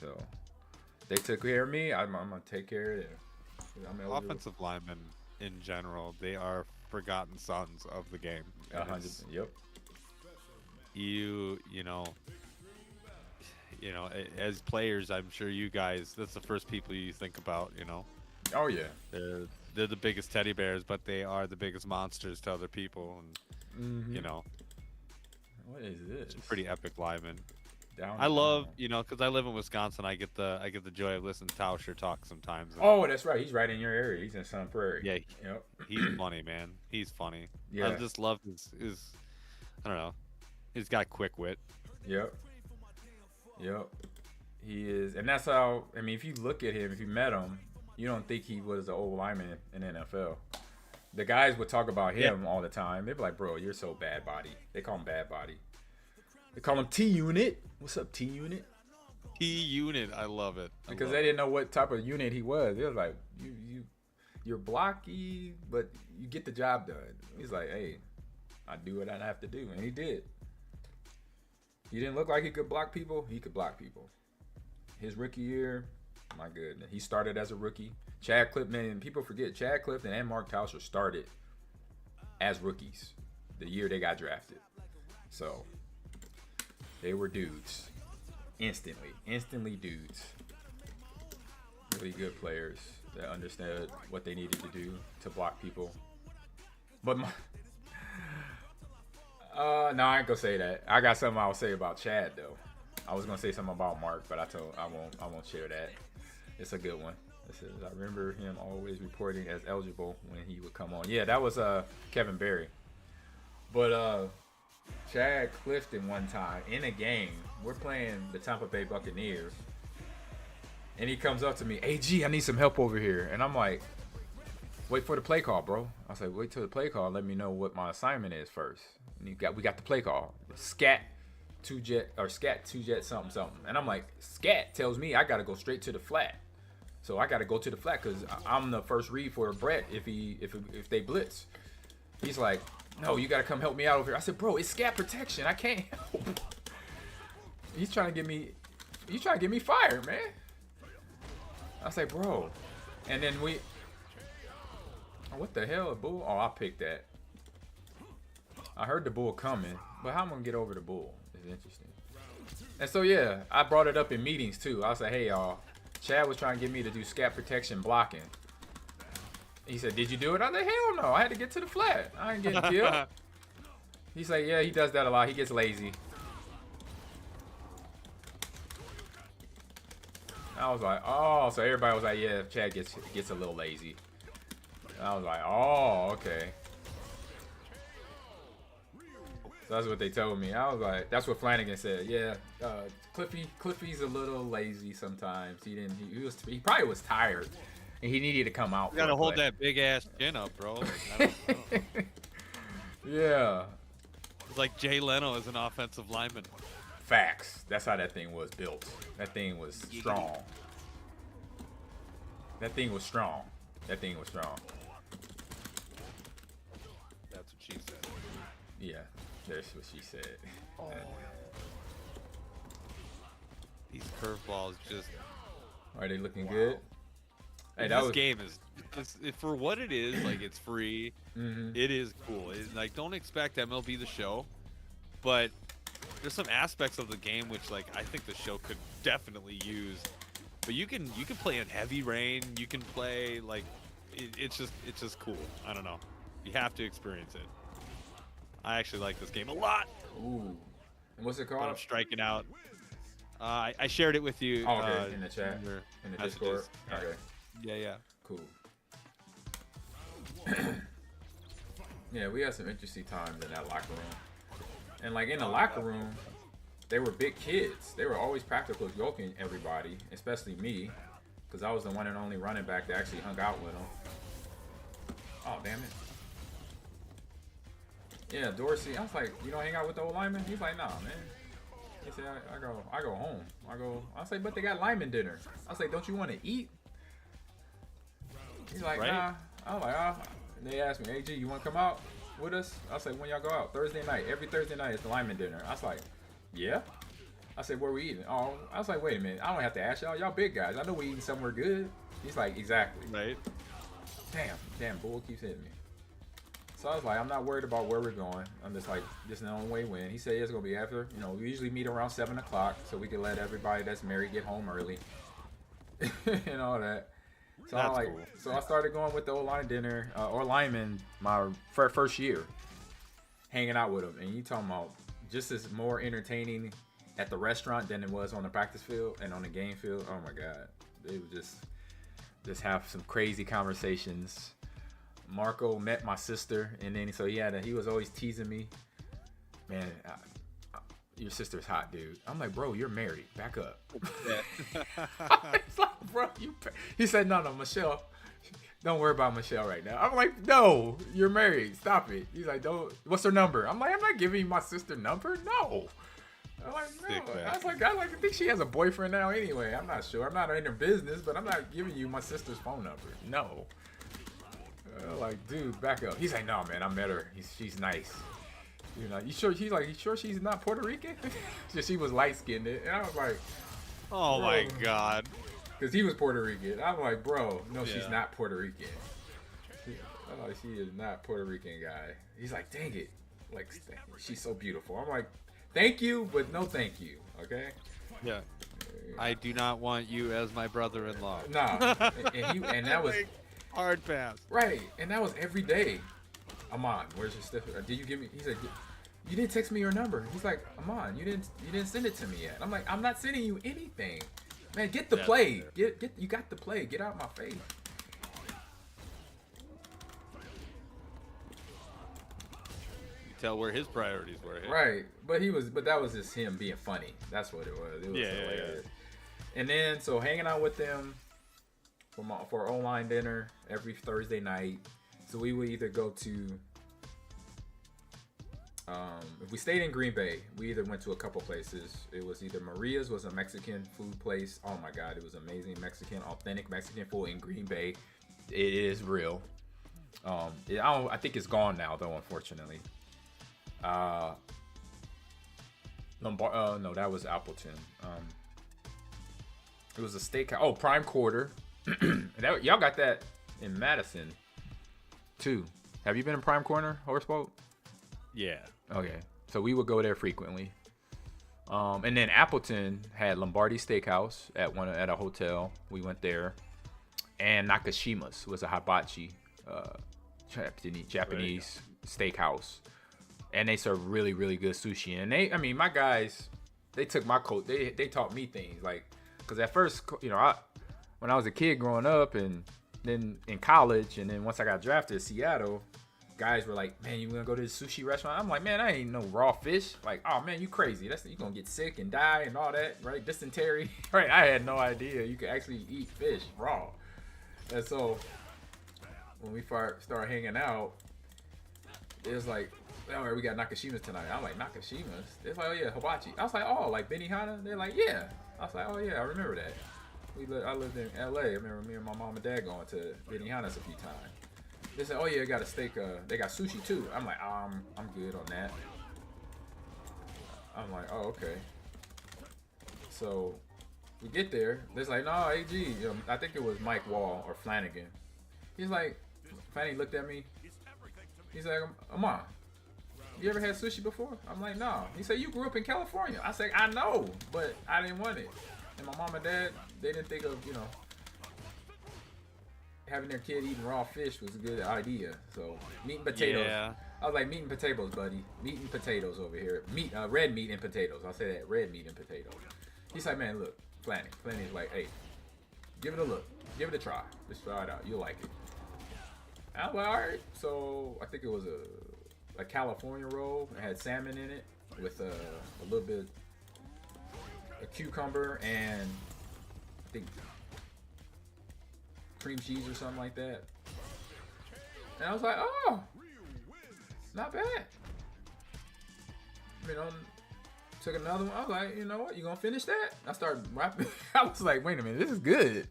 So they took care of me. I'm gonna take care of them. Offensive linemen in general, they are forgotten sons of the game. 100%. Yep. You know, as players, I'm sure you guys, that's the first people you think about. Oh yeah. They're the biggest teddy bears, but they are the biggest monsters to other people, and What is this? pretty epic linemen. Down I love, because I live in Wisconsin. I get the joy of listening to Tauscher talk sometimes. Oh, that's right. He's right in your area. He's in Sun Prairie. Yeah, Yep. he's funny, man. He's funny. Yeah. I just love his I don't know. He's got quick wit. Yep. He is, and that's how. I mean, if you look at him, if you met him, you don't think he was an old lineman in the NFL. The guys would talk about him all the time. They'd be like, "Bro, you're so bad body." They call him bad body. They call him T Unit. What's up, T Unit? T Unit, I love it. Because they didn't know what type of unit he was. They was like, you're blocky, but you get the job done. He's like, hey, I do what I have to do, and he did. He didn't look like he could block people. He could block people. His rookie year, my goodness, he started as a rookie. Chad Clifton, and people forget, Chad Clifton and Mark Tauscher started as rookies the year they got drafted. So they were dudes. Instantly dudes. Really good players that understood what they needed to do to block people. But no, I ain't gonna say that. I got something I'll say about Chad though. I was gonna say something about Mark, but I won't share that. It's a good one. I remember him always reporting as eligible when he would come on. Yeah, that was Kevin Berry. But Chad Clifton one time in a game, we're playing the Tampa Bay Buccaneers, and he comes up to me, "AG, I need some help over here." And I'm like, "Wait for the play call, bro." I was like, "Wait till the play call. Let me know what my assignment is first." And we got the play call. Scat 2-jet something. And I'm like, Scat tells me I got to go straight to the flat. So I got to go to the flat because I'm the first read for Brett if they blitz. He's like, "No, you got to come help me out over here." I said, "Bro, it's scat protection. I can't help." He's trying to get me fired, man. I say, "Bro." And then what the hell, a bull? Oh, I picked that. I heard the bull coming, but how I'm going to get over the bull is interesting. And so, yeah, I brought it up in meetings, too. I was like, "Hey, y'all, Chad was trying to get me to do scat protection blocking." He said, "Did you do it?" I was like, "Hell no, I had to get to the flat. I ain't getting killed." He's like, "Yeah, he does that a lot. He gets lazy." I was like, "Oh," so everybody was like, "Yeah, Chad gets a little lazy." And I was like, "Oh, okay." So that's what they told me. I was like, that's what Flanagan said. "Yeah, Cliffy's a little lazy sometimes. He probably was tired, and he needed to come out." You gotta hold that big ass chin up, bro. I don't know. Yeah. It's like Jay Leno as an offensive lineman. Facts. That's how that thing was built. That thing was strong. That thing was strong. That's what she said. Yeah, that's what she said. Oh. These curveballs just... Are they looking good? Hey, this game is, for what it is, like, it's free. It is cool. Like, don't expect MLB The Show, but there's some aspects of the game which, like, I think the show could definitely use. But you can play in heavy rain. You can play, like, it's just cool. I don't know. You have to experience it. I actually like this game a lot. Ooh. And what's it called? But I'm striking out. I shared it with you. Oh, okay. In the chat, in the Discord. Okay. Yeah. Cool. Yeah, we had some interesting times in that locker room. And like in the locker room, they were big kids. They were always practical joking everybody, especially me, because I was the one and only running back that actually hung out with them. Oh, damn it. Yeah, Dorsey. I was like, you don't hang out with the old lineman? He's like, nah, man. He said, I go home. I was like, but they got lineman dinner. I was like, don't you want to eat? He's like, nah. I was like, And they asked me, hey, G, you want to come out with us? I was like, when y'all go out? Thursday night. Every Thursday night is the lineman dinner. I was like, yeah. I said, where we eating? Oh, I was like, wait a minute. I don't have to ask y'all. Y'all big guys. I know we eating somewhere good. He's like, exactly. Right. Damn, bull keeps hitting me. So I was like, I'm not worried about where we're going. I'm just like, this is the only way win. He said it's going to be after. You know, we usually meet around 7 o'clock so we can let everybody that's married get home early. And all that. So I like, cool. So I started going with the O-line dinner, or lineman, my first year, hanging out with him. And you talking about just as more entertaining at the restaurant than it was on the practice field and on the game field. Oh my God, they would just have some crazy conversations. Marco met my sister, and then so he was always teasing me, man. Your sister's hot, dude. I'm like, bro, you're married. Back up. It's like, bro, he said, no, Michelle. Don't worry about Michelle right now. I'm like, no, you're married. Stop it. He's like, don't. What's her number? I'm like, I'm not giving you my sister's number. No. I'm like, no. I was like, I think she has a boyfriend now anyway. I'm not sure. I'm not in her business, but I'm not giving you my sister's phone number. No. Like, dude, back up. He's like, no, man, I met her. She's nice. You know, you sure? He's like, you sure she's not Puerto Rican? She was light skinned, and I was like, oh my God, because he was Puerto Rican. I'm like, bro, no, she's not Puerto Rican. I'm like, she is not Puerto Rican guy. He's like, dang it, like, she's so beautiful. I'm like, thank you, but no, thank you. Okay. Yeah. I do not want you as my brother-in-law. Nah, and that was hard pass. Right, and that was every day. Ahman, where's your stuff? Did you give me? He's like, you didn't text me your number. He's like, Ahman, you didn't send it to me yet. I'm like, I'm not sending you anything. Man, get the play. Get you got the play. Get out my face. You tell where his priorities were. Hey? Right, but that was just him being funny. That's what it was. It was hilarious. Yeah. And then so hanging out with them for online dinner every Thursday night. So we would either go to, if we stayed in Green Bay, we either went to a couple places. It was either Maria's was a Mexican food place. Oh my God, it was amazing Mexican, authentic Mexican food in Green Bay. It is real. I think it's gone now though, unfortunately. No, that was Appleton. It was a steakhouse. Oh, Prime Quarter. Y'all got that in Madison. Too. Have you been in Prime Corner, Horseboat? Yeah. Okay. So we would go there frequently. And then Appleton had Lombardi Steakhouse at a hotel. We went there. And Nakashima's was a hibachi Japanese steakhouse. And they serve really, really good sushi. And my guys, they took my coat. They taught me things. Like, because at first, when I was a kid growing up and then in college, and then once I got drafted to Seattle, guys were like, man, you gonna go to this sushi restaurant? I'm like, man, I ain't no raw fish. Like, oh man, you crazy. You gonna get sick and die and all that, right? Dysentery. Right, I had no idea you could actually eat fish raw. And so when we started hanging out, it was like, all right, we got Nakashima's tonight. I'm like, Nakashima's? They're like, oh yeah, hibachi. I was like, oh, like Benihana? They're like, yeah. I was like, oh yeah, I remember that. I lived in LA. I remember me and my mom and dad going to Benihana's a few times. They said, oh yeah, got a steak. They got sushi too. I'm like, I'm good on that. I'm like, oh, okay. So we get there. They're like, no, AG. I think it was Mike Wall or Flanagan. He's like, Flanagan looked at me. He's like, Ahman, you ever had sushi before? I'm like, no. He said, you grew up in California. I said, I know, but I didn't want it. And my mom and dad, they didn't think of, having their kid eating raw fish was a good idea. So meat and potatoes. Yeah. I was like, meat and potatoes, buddy. Meat and potatoes over here. Red meat and potatoes. I'll say that, red meat and potatoes. He's like, man, look, Flanny's like, hey, give it a look. Give it a try. Just try it out. You'll like it. I was like, all right. So I think it was a California roll. It had salmon in it with a little bit of cucumber and I think cream cheese or something like that. And I was like, oh, not bad. You know, took another one. I was like, you know what? You gonna finish that? I started rapping. I was like, wait a minute, this is good.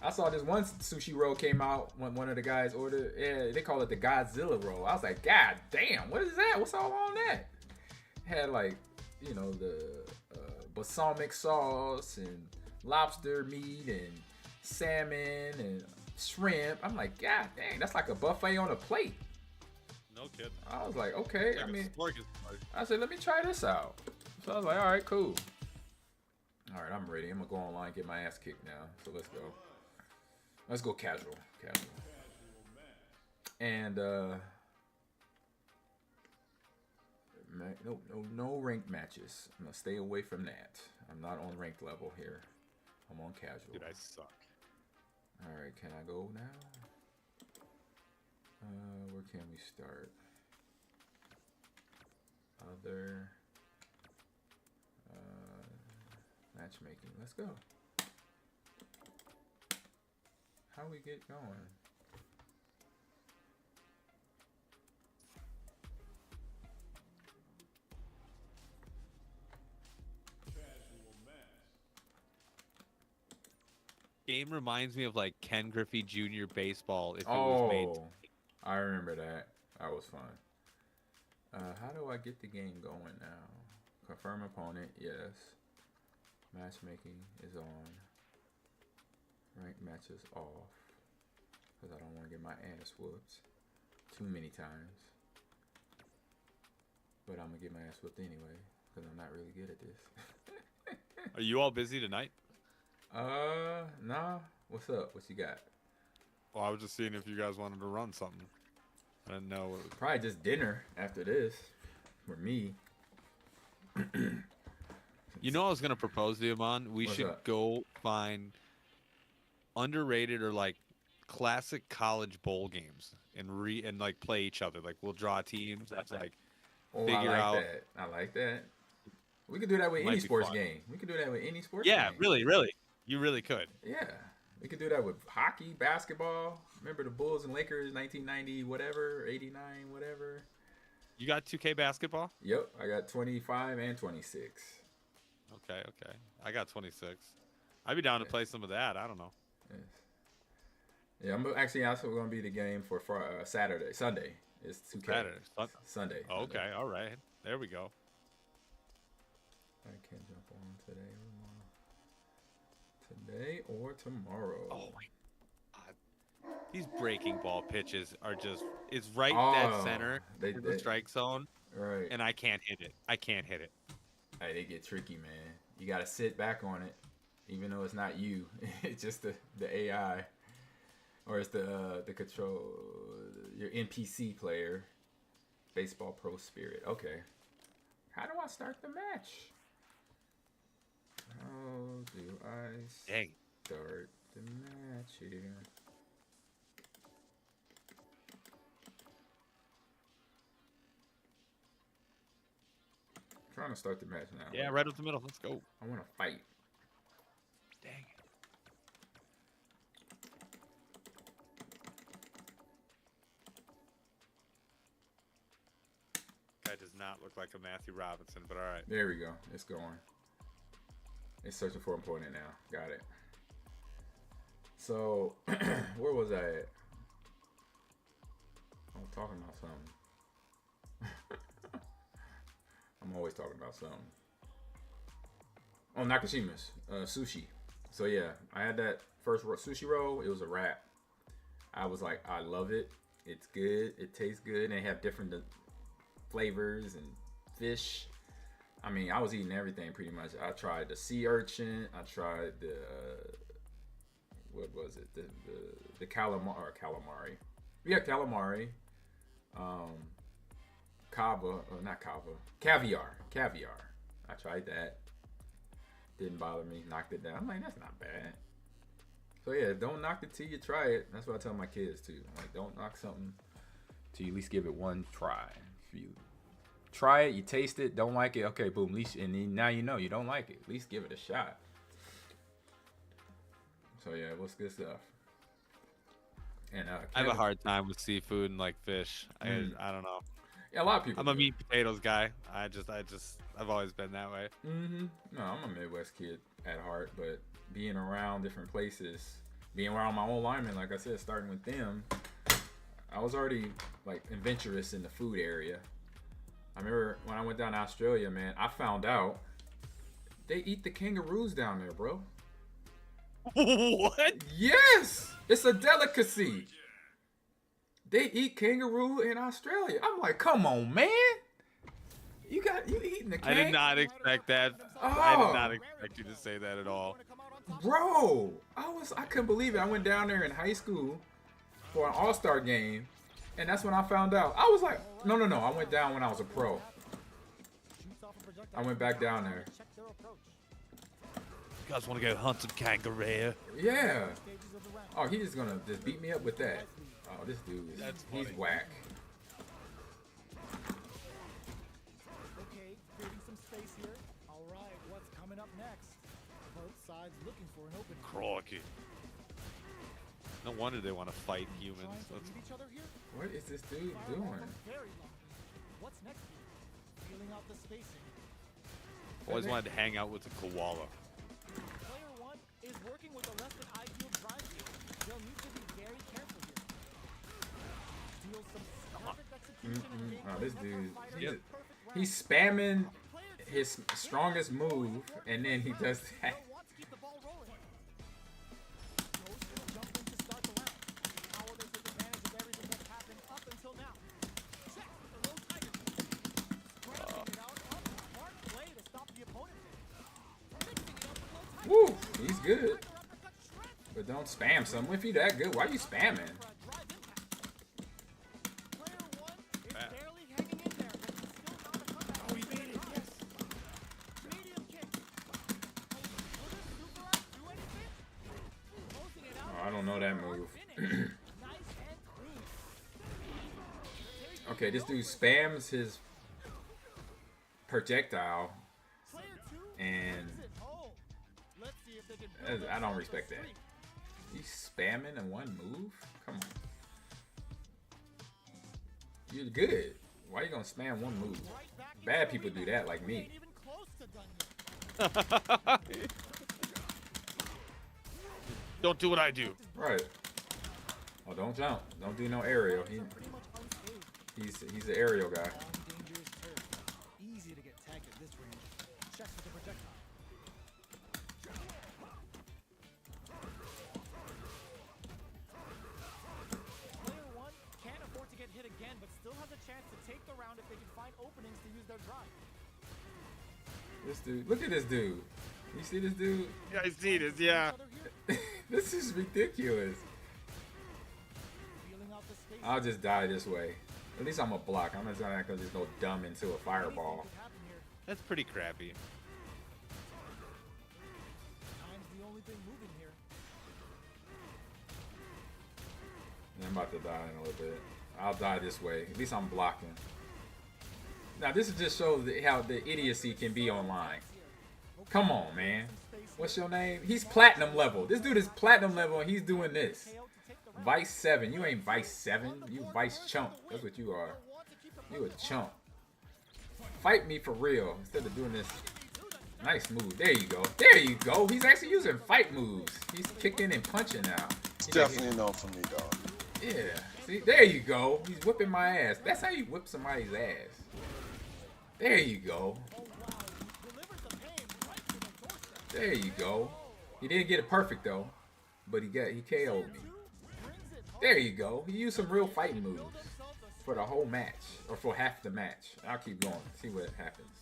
I saw this one sushi roll came out when one of the guys ordered. Yeah, they call it the Godzilla roll. I was like, God damn, what is that? What's all on that? It had like, you know, the balsamic sauce and lobster meat and salmon and shrimp. I'm like, God dang, that's like a buffet on a plate. No kidding. I was like, okay. Like I mean, smorgasbord. I said, let me try this out. So I was like, all right, cool. All right, I'm ready. I'm gonna go online and get my ass kicked now. So let's go. Let's go casual. And no ranked matches. I'm gonna stay away from that. I'm not on ranked level here. I'm on casual. Dude, I suck. All right, can I go now? Where can we start? Other matchmaking. Let's go. How we get going? Game reminds me of like Ken Griffey Jr. baseball if it was made. I remember that. That was fun. How do I get the game going now? Confirm opponent, yes. Matchmaking is on. Ranked matches off. Because I don't want to get my ass whooped too many times. But I'm going to get my ass whooped anyway. Because I'm not really good at this. Are you all busy tonight? Nah. What's up? What you got? Well, I was just seeing if you guys wanted to run something. I didn't know. Probably just dinner after this. For me. You know, I was gonna propose to you, Ahman. We What's should up? go find underrated or like classic college bowl games and like play each other. Like we'll draw teams. That's like figure I like out. that. I like that. We could do that with Might any be sports fun. game. We could do that with any sports Yeah, game. really, you really could. Yeah. We could do that with hockey, basketball. Remember the Bulls and Lakers, 1990, whatever, 89, whatever. You got 2K basketball? Yep, I got 25 and 26. Okay. I got 26. I'd be down to play some of that. I don't know. Yes. Yeah, I'm actually also going to be the game for Sunday. It's 2K. Saturday. Sunday. Oh, okay, all right. There we go. I can jump on today or tomorrow. Oh my God. These breaking ball pitches are just, it's right Oh, dead center they- in the strike zone, Right. and I can't hit it. Hey, they get tricky, man. You got to sit back on it, even though it's not you. It's just the AI, or it's the control, your NPC player, Baseball Pro Spirit. Okay. How do I start the match? How do I Dang. start the match here? Trying to start the match now. Yeah, right up the middle. Let's go. I want to fight. Dang it. Guy does not look like a Matthew Robinson, but all right. There we go. It's going. It's searching for opponent now. Got it. So, where was I at? I was talking about something. I'm always talking about something. Oh, Nakashima's sushi. So yeah, I had that first sushi roll. It was a wrap. I was like, I love it. It's good. It tastes good. And they have different flavors and fish. I mean, I was eating everything pretty much. I tried the sea urchin. I tried the what was it? The calamari. Yeah, calamari. Caviar. I tried that. Didn't bother me. Knocked it down. I'm like, that's not bad. So yeah, don't knock it till you try it. That's what I tell my kids too. Like, don't knock something till you at least give it one try. If you try it, you taste it, don't like it, okay, boom, at least, and then now you know you don't like it. At least give it a shot. So yeah, what's good stuff? And I have a hard time with seafood and like fish. I don't know. Yeah, a lot of people. I'm a meat and potatoes guy. I've always been that way. No, I'm a Midwest kid at heart, but being around different places, being around my own linemen, like I said, starting with them, I was already like adventurous in the food area. I remember when I went down to Australia, man, I found out they eat the kangaroos down there, bro. What? Yes, it's a delicacy. They eat kangaroo in Australia. I'm like, come on, man. You eating the kangaroo? I did not expect that. Oh. I did not expect you to say that at all. Bro, I couldn't believe it. I went down there in high school for an all-star game, and that's when I found out. I was like, no. I went down when I was a pro. I went back down there. You guys want to go hunt some kangaroo? Yeah. Oh, he's just gonna beat me up with that. Oh, this dude, he's whack. Okay, creating some space here. All right, what's coming up next? Both sides looking for an opening. Crocky. No wonder they want to fight humans. What is this dude doing? What's next here? Feeling out the spacing. Always wanted to hang out with a koala. Player one is working with a less than ideal drive here. They'll need to be very careful here. Deal some perfect execution. Oh, this dude, he's spamming his strongest move, and then he does that. Woo, he's good. But don't spam something. If you that good, why are you spamming? Oh, I don't know that move. Okay, this dude spams his projectile, and I don't respect that. He's spamming in one move? Come on. You're good. Why are you gonna spam one move? Bad people do that, like me. Don't do what I do. Right. Oh, don't jump. Don't do no aerial. He's an aerial guy. Easy to get tagged at this range. Checks with the projectile. Player one can't afford to get hit again, but still has a chance to take the round if they can find openings to use their drive. This dude, look at this dude. You see this dude? Yeah, I see this, yeah. This is ridiculous. I'll just die this way. At least I'm a block. I'm not gonna just go dumb into a fireball. That's pretty crappy. Time's the only thing moving here. I'm about to die in a little bit. I'll die this way. At least I'm blocking. Now this just shows how the idiocy can be online. Come on, man. What's your name? He's platinum level. This dude is platinum level and he's doing this. Vice 7. You ain't Vice 7. You Vice Chump. That's what you are. You a chump. Fight me for real instead of doing this. Nice move. There you go. There you go. He's actually using fight moves. He's kicking and punching now. It's definitely a no for me, dog. Yeah. See, there you go. He's whipping my ass. That's how you whip somebody's ass. There you go. There you go. He didn't get it perfect though, but he KO'd me. There you go. He used some real fighting moves for the whole match, or for half the match. I'll keep going. See what happens.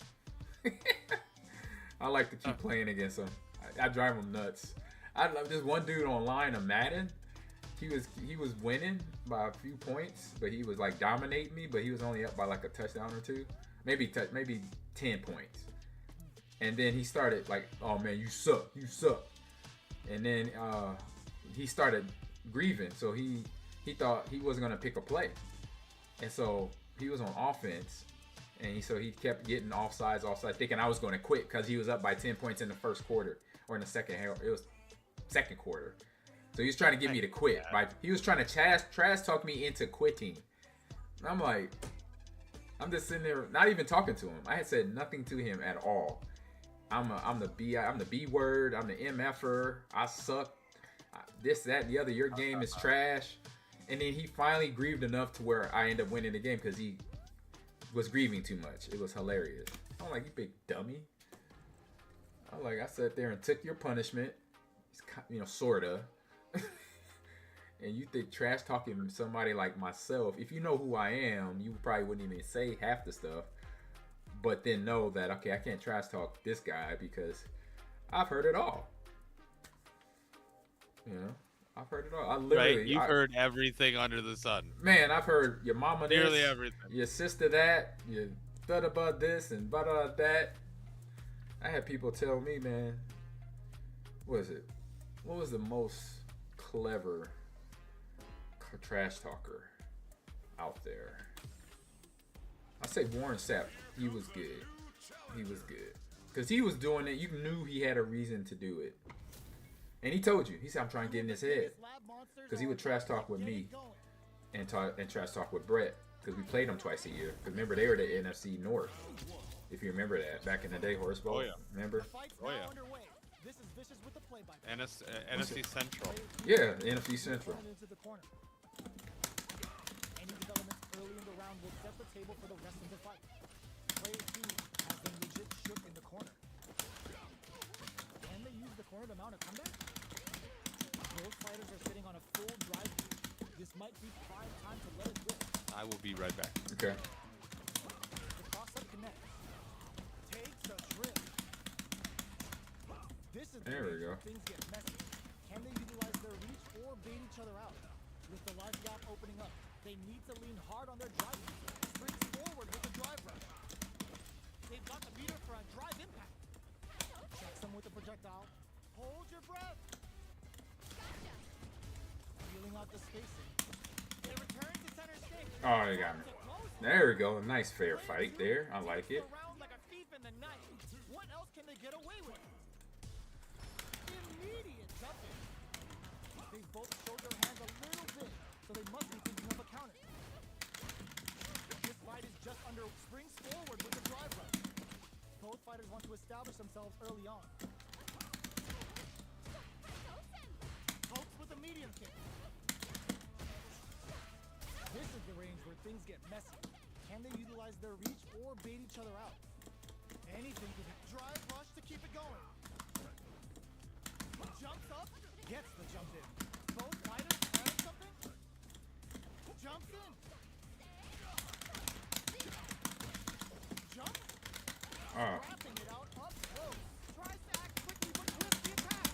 I like to keep playing against him. I drive him nuts. I love this one dude online of Madden. He was winning by a few points, but he was like dominating me. But he was only up by like a touchdown or two, maybe 10 points. And then he started like, oh man, you suck. And then he started grieving. So he thought he wasn't gonna pick a play. And so he was on offense. And so he kept getting offsides, thinking I was going to quit because he was up by 10 points in the first quarter or in the second half. It was second quarter. So he was trying to get me to quit. He was trying to trash talk me into quitting. And I'm like, I'm just sitting there, not even talking to him. I had said nothing to him at all. I'm the B word. I'm the MFer. I suck. This, that, and the other. Your game is trash. And then he finally grieved enough to where I ended up winning the game because he was grieving too much. It was hilarious. I'm like, you big dummy. I sat there and took your punishment. Sorta. And you think trash talking somebody like myself, if you know who I am, you probably wouldn't even say half the stuff. But then know that, okay, I can't trash talk this guy because I've heard it all. I've heard it all. I literally, right, you've heard everything under the sun. Man, I've heard your mama this, nearly everything. Your sister that, your thought about this and about that. I had people tell me, man, what was the most clever trash talker out there? I say Warren Sapp. He was good. Because he was doing it. You knew he had a reason to do it. And he told you. He said, I'm trying to get in his head. Because he would trash talk with me and trash talk with Brett. Because we played them twice a year. Because remember, they were the NFC North. If you remember that. Back in the day, Horseball. Oh, yeah. Remember? Oh, yeah. NFC Central. Yeah, NFC Central. Any developments early in the round will set the table for the rest of the fight. Player 2 has been legit shook in the corner. Can they use the corner to mount a comeback? Both fighters are sitting on a full drive. This might be prime time to let it rip. I will be right back. Okay. The cross-up connects. Takes a trip. This is there we go. Things get messy. Can they utilize their reach or bait each other out? With the life gap opening up, they need to lean hard on their drive. Springs forward with the drive rush. They've got the meter for a drive impact. Checks them with the projectile. Hold your breath. Gotcha. Feeling out the spacing. They return to center stage. Oh, you got me. There we go. A nice fair fight there. I like it. Like a thief in the night. What else can they get away with? Immediate jumping. They both showed their hands a little bit, so they must be thinking of a counter. This fight is just under springs forward with the drive rush. Both fighters want to establish themselves early on. Pokes with a medium kick. This is the range where things get messy. Can they utilize their reach or bait each other out? Anything to drive rush to keep it going. Jumps up, gets the jump in. Both fighters trying something. Jumps in. Jump. Wrapping it out up close. Tries to act quickly but whiffs the attack.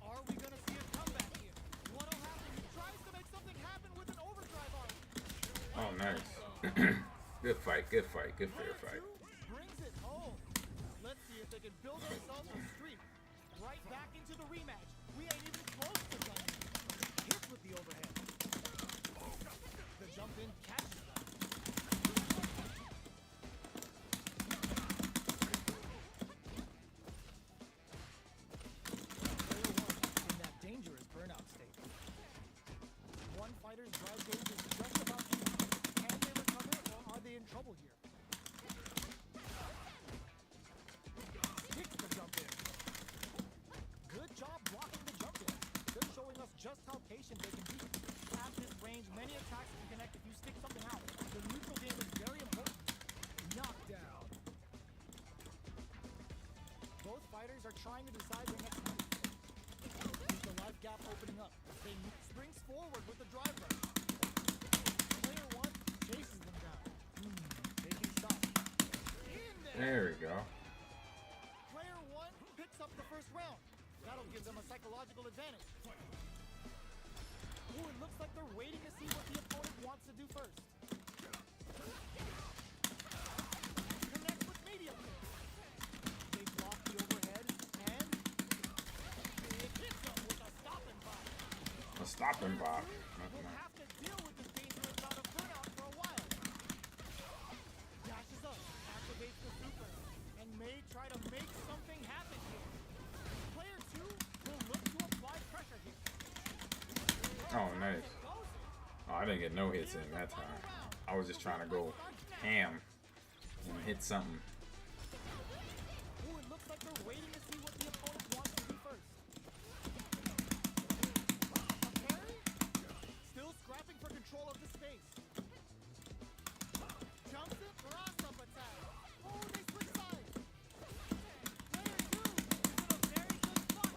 Are we gonna see a comeback here? What'll happen? He tries to make something happen with an overdrive arm. Oh, nice. Good fight, good fair fight. Brings it home. Let's see if they can build themselves a streak. Right back into the rematch. We ain't even close to done. Hits with the overhead. The jump in catches them. Player 1 in that dangerous burnout state. One fighter's drive gauge is just about to. Can they recover or are they in trouble here? Kicks the jump in. Good job blocking the jump in. They're showing us just how patient they can be. At this range, many attacks can connect if you stick something out. The neutral game is very important. Knockdown. Both fighters are trying to decide their next move. With the life gap opening up, they springs forward with the drive rush. Player 1 chases them down. Taking shots. In There we go. Player 1 picks up the first round. That'll give them a psychological advantage. Ooh, it looks like they're waiting to see what the opponent wants to do first. Connect with medium. They block Stopping block. Will have to deal with this dangerous out of burnout for a while. Dashes up, activates the super, and may try to make something happen here. Player 2 will look to apply pressure here. Oh, nice. Oh, I didn't get no hits in that time. I was just trying to go ham and hit something. Ooh, it looks like they're waiting to see what the opponent wants to do first. A parry? Still scrapping for control of the space. Jumps it, cross up attack. Oh, they switch sides. Player 2 is in a very good spot.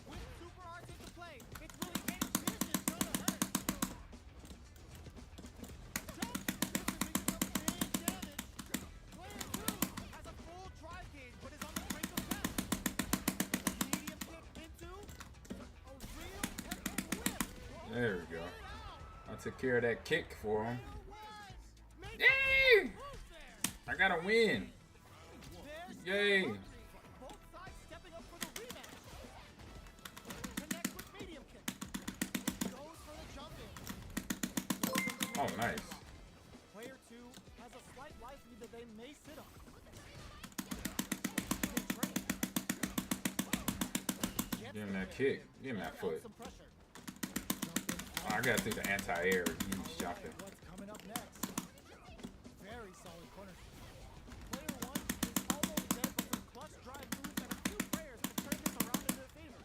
With super arts into play, it's really getting this is gonna hurt. Jump! This is making some big damage. Player 2 has a full drive gauge, but is on the brink of death. Medium kick into a real technical whip. There we go. I took care of that kick for him. Make Yay! moves there. I got a win. Yay! Both sides stepping up for the rematch. Connects with medium kick. Goes for the jump in. Oh, nice. Player 2 has a slight life lead that they may sit on. Give him that kick. Give him that foot. Some pressure. Oh, I gotta take the anti-air. He's jumping. What's coming up next? Very solid corner. Player 1 is almost dead, but some clutch drive moves and a few prayers to turn this around in their favor.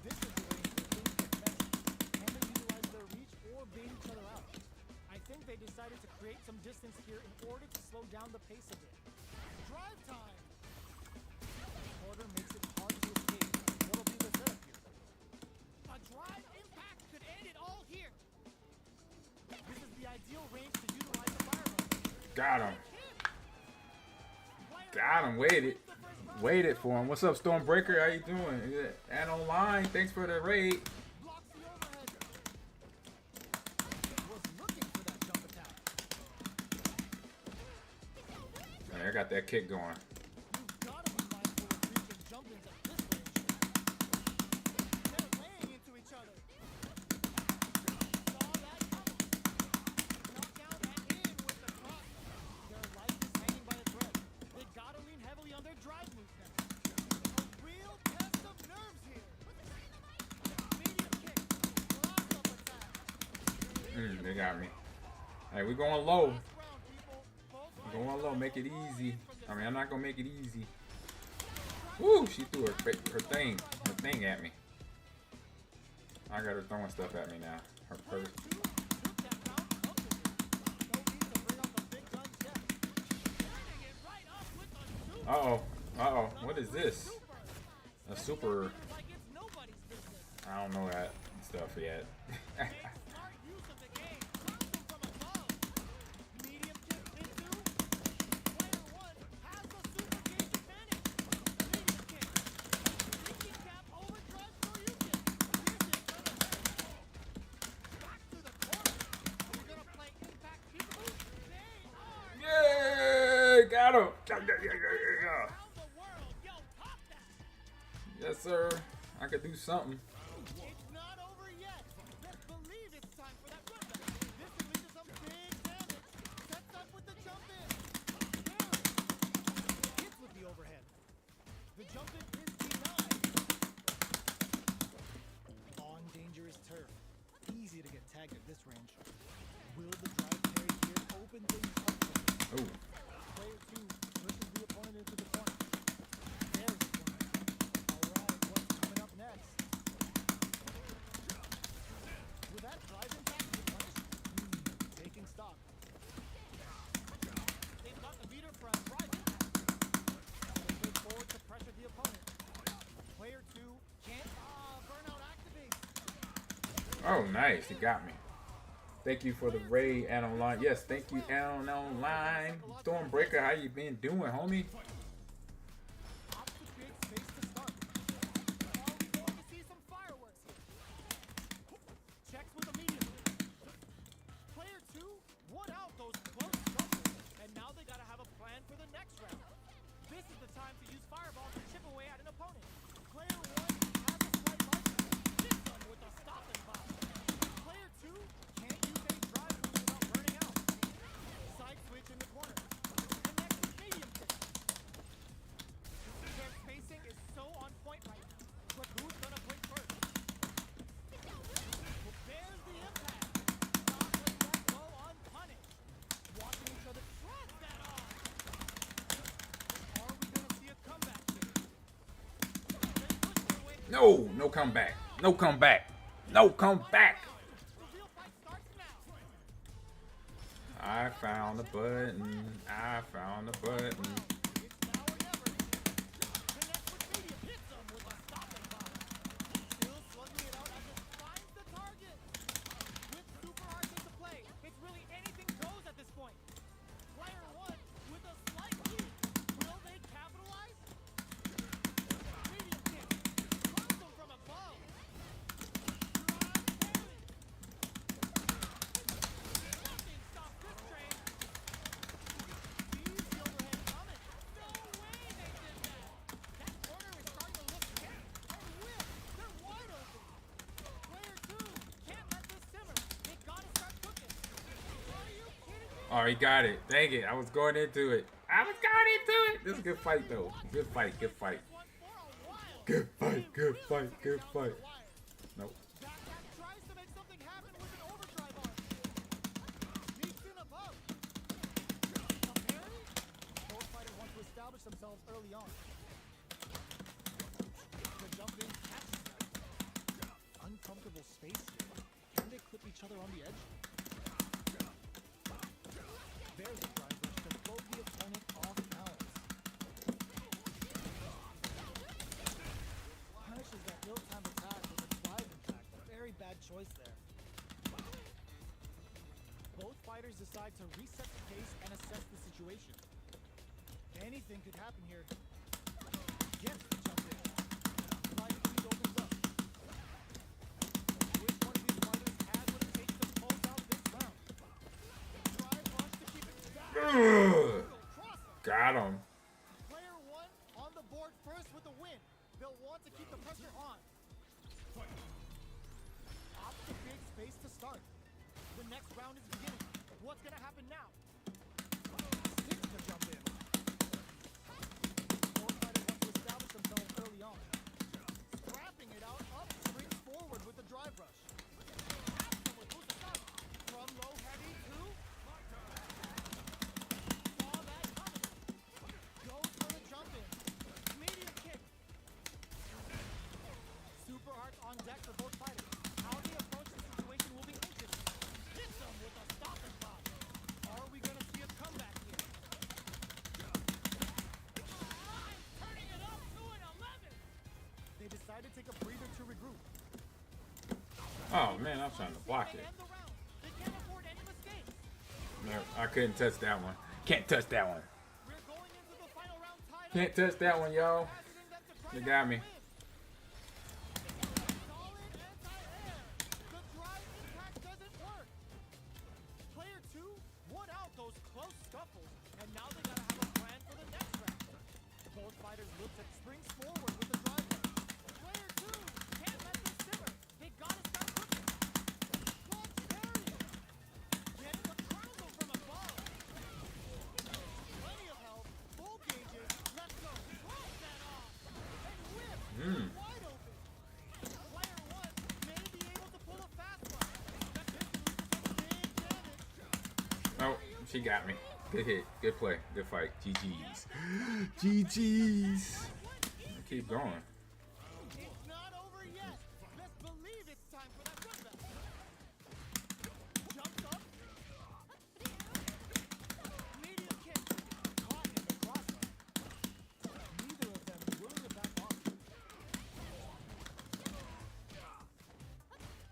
This is the range where things get messy. Can they utilize their reach or bait each other out? I think they decided to create some distance here in order to slow down the pace of it. Drive time! Porter makes it hard to escape. What'll be the setup here? A drive impact could end it all here. This is the ideal range to utilize the fireball. Got him. Got him. Waited. Waited for him. What's up, Stormbreaker? How you doing? And online. Thanks for the raid. Blocks the overhead. Was looking for that jump attack. I got that kick going. You've got to be mindful of reaching jump-ins at this range. They're laying into each other. Saw that coming. Knock out and in with the cross. Their life is hanging by a thread. They got to lean heavily on their drive moves now. A real test of nerves here. Medium kick. Cross up attack. They got me. Hey, we going low. Last round, people. Both Going low. Make it easy. I mean, I'm not gonna make it easy. Woo! She threw her thing at me. I got her throwing stuff at me now. Her purse. took that round comfortably. No need to bring up a big gun yet. Turning it right up with the super. Uh-oh. Uh-oh. What is this? A super... Like it's nobody's business. I don't know that stuff yet. Smart use of the game. Crossing from above. Medium kick into. Player 1 has the super gauge advantage. Medium kick. Thinking cap overdrive Soryukin. This is gonna hurt. Back to the corner. We're gonna play impact peekaboo. They are Yay! Got him! around the world. Yo, top that. Yes, sir. I could do something. It's not over yet. Best believe it's time for that run back. This could lead to some big damage. Sets up with the jump in. Hits with the overhead. The jump in is denied. On dangerous turf. Easy to get tagged at this range. Will the drive parry here open things up for them? Oh. Player 2 pushes the opponent into the corner. There's the corner. Alright, what's coming up next? Will that drive impact be punished? Taking stock. They've got the meter for a drive impact. They move forward to pressure the opponent. Player 2 can't. Burnout activates. Oh, nice. He got me. Thank you for the raid and online. Yes, thank you and online. Stormbreaker, how you been doing, homie? Opts to create space to start. Are we going to see some fireworks here? Checks with a medium. Player 2 won out those close struggles, and now they gotta have a plan for the next round. This is the time to use fireball to chip away at an opponent. Player 1 has a slight life. This No, no comeback. No comeback. No comeback. I found the button. I found the button. Oh, he got it. Dang it. I was going into it. This is a good fight, though. Good fight. Good fight. Good fight. Good fight. Good fight. Nope. Both fighters want to establish themselves early on. The jump in catches them. Uncomfortable space here. Can they clip each other on the edge? There's a drive rush to throw the opponent off balance. Punishes that ill-timed attack with a drive impact. Very bad choice there. Both fighters decide to reset the pace and assess the situation. Anything could happen here. Gets the jump in. Light speed opens up. Which one of these fighters has what it takes to close out this round? Drive rush to keep it down. Got him. Player one on the board first with the win. They'll want to keep the pressure on. Opt to create space to start. The next round is beginning. What's gonna happen now? Sticks to jump in. Both fighters want to establish themselves early on. Scrapping it out, up, springs forward with the drive rush. From low heavy to saw that coming. Goes for the jump in. Medium kick. Super hearts on deck for both fighters. How they approach the situation will be interesting. Hits them with a stop and pop. Are we gonna see a comeback here? Turning it up to an 11. They decide to take a breather to regroup. Oh, man, I was trying to block it. End the round. They can't afford any mistakes. No, I couldn't touch that one. Can't touch that one. We're going into the final round tied up. Can't touch that one, y'all. Asking them to try They to got me. win. Solid anti-air. The drive impact doesn't work. Player two won out those close scuffles, and now they gotta have a plan for the next round. Both fighters look to springs forward with the drive rush. Player two can't let this simmer. They gotta start cooking. Launch parry. Getting the triangle from above. Plenty of health. Full gauges. Let's go. Cross that off. And whip. Wide open. Player one may be able to pull a fast one. That's it. Big damage. Oh, she got me. Good hit. Good play. Good fight. GG's. GG's. Keep going. It's not over yet. Let's believe it's time for that comeback. Jumps up. Medium kick. Caught in the crossbar. Neither of them willing to back off.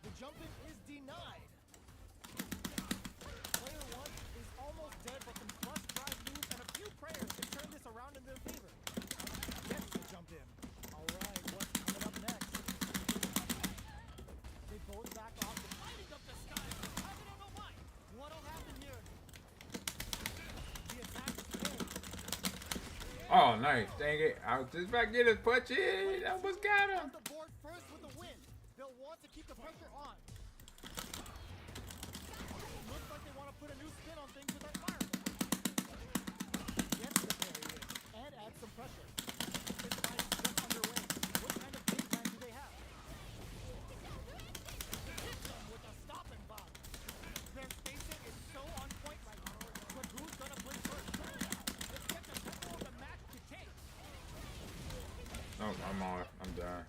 The jump in is denied. Player one is almost dead, but some flush drive moves and a few prayers can turn this around in their favor. Gets the jump in. Alright, what's coming up next? They both back off, lighting up the sky. I don't know why. What'll happen here? The attack is failed. Oh, nice. Dang it. I was just about to get his punch in. I almost got him. On the board first with the win. They'll want to keep the pressure on. Looks like they want to put a new spin on things with that fireball. Gets the parry in and adds some pressure. This fight is just underway. What kind of game plan do they have? Hits them with a stop and bomb. Their spacing is so on point right now. But who's gonna blink first? Let's get the tempo of the match to change. Oh, I'm off. I'm done.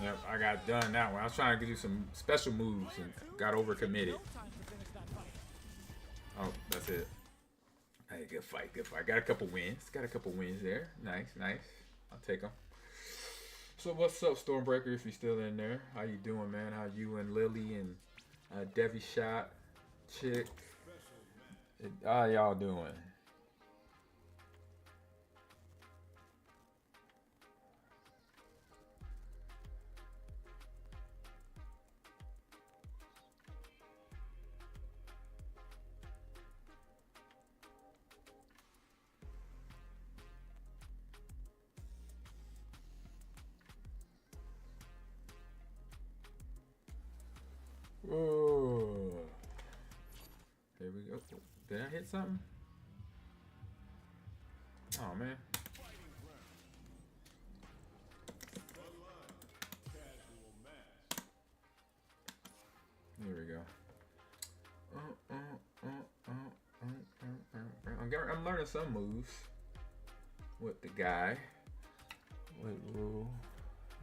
Yep, I got done that one. I was trying to do some special moves and got overcommitted. Oh, that's it. Hey, good fight, good fight. Got a couple wins. Got a couple wins there. Nice, nice. I'll take them. So what's up, Stormbreaker, if you're still in there? How you doing, man? How you and Lily and Devi Shot, Chick? How y'all doing? Oh, here we go. Did I hit something? Oh man. Here we go. I'm learning some moves with the guy.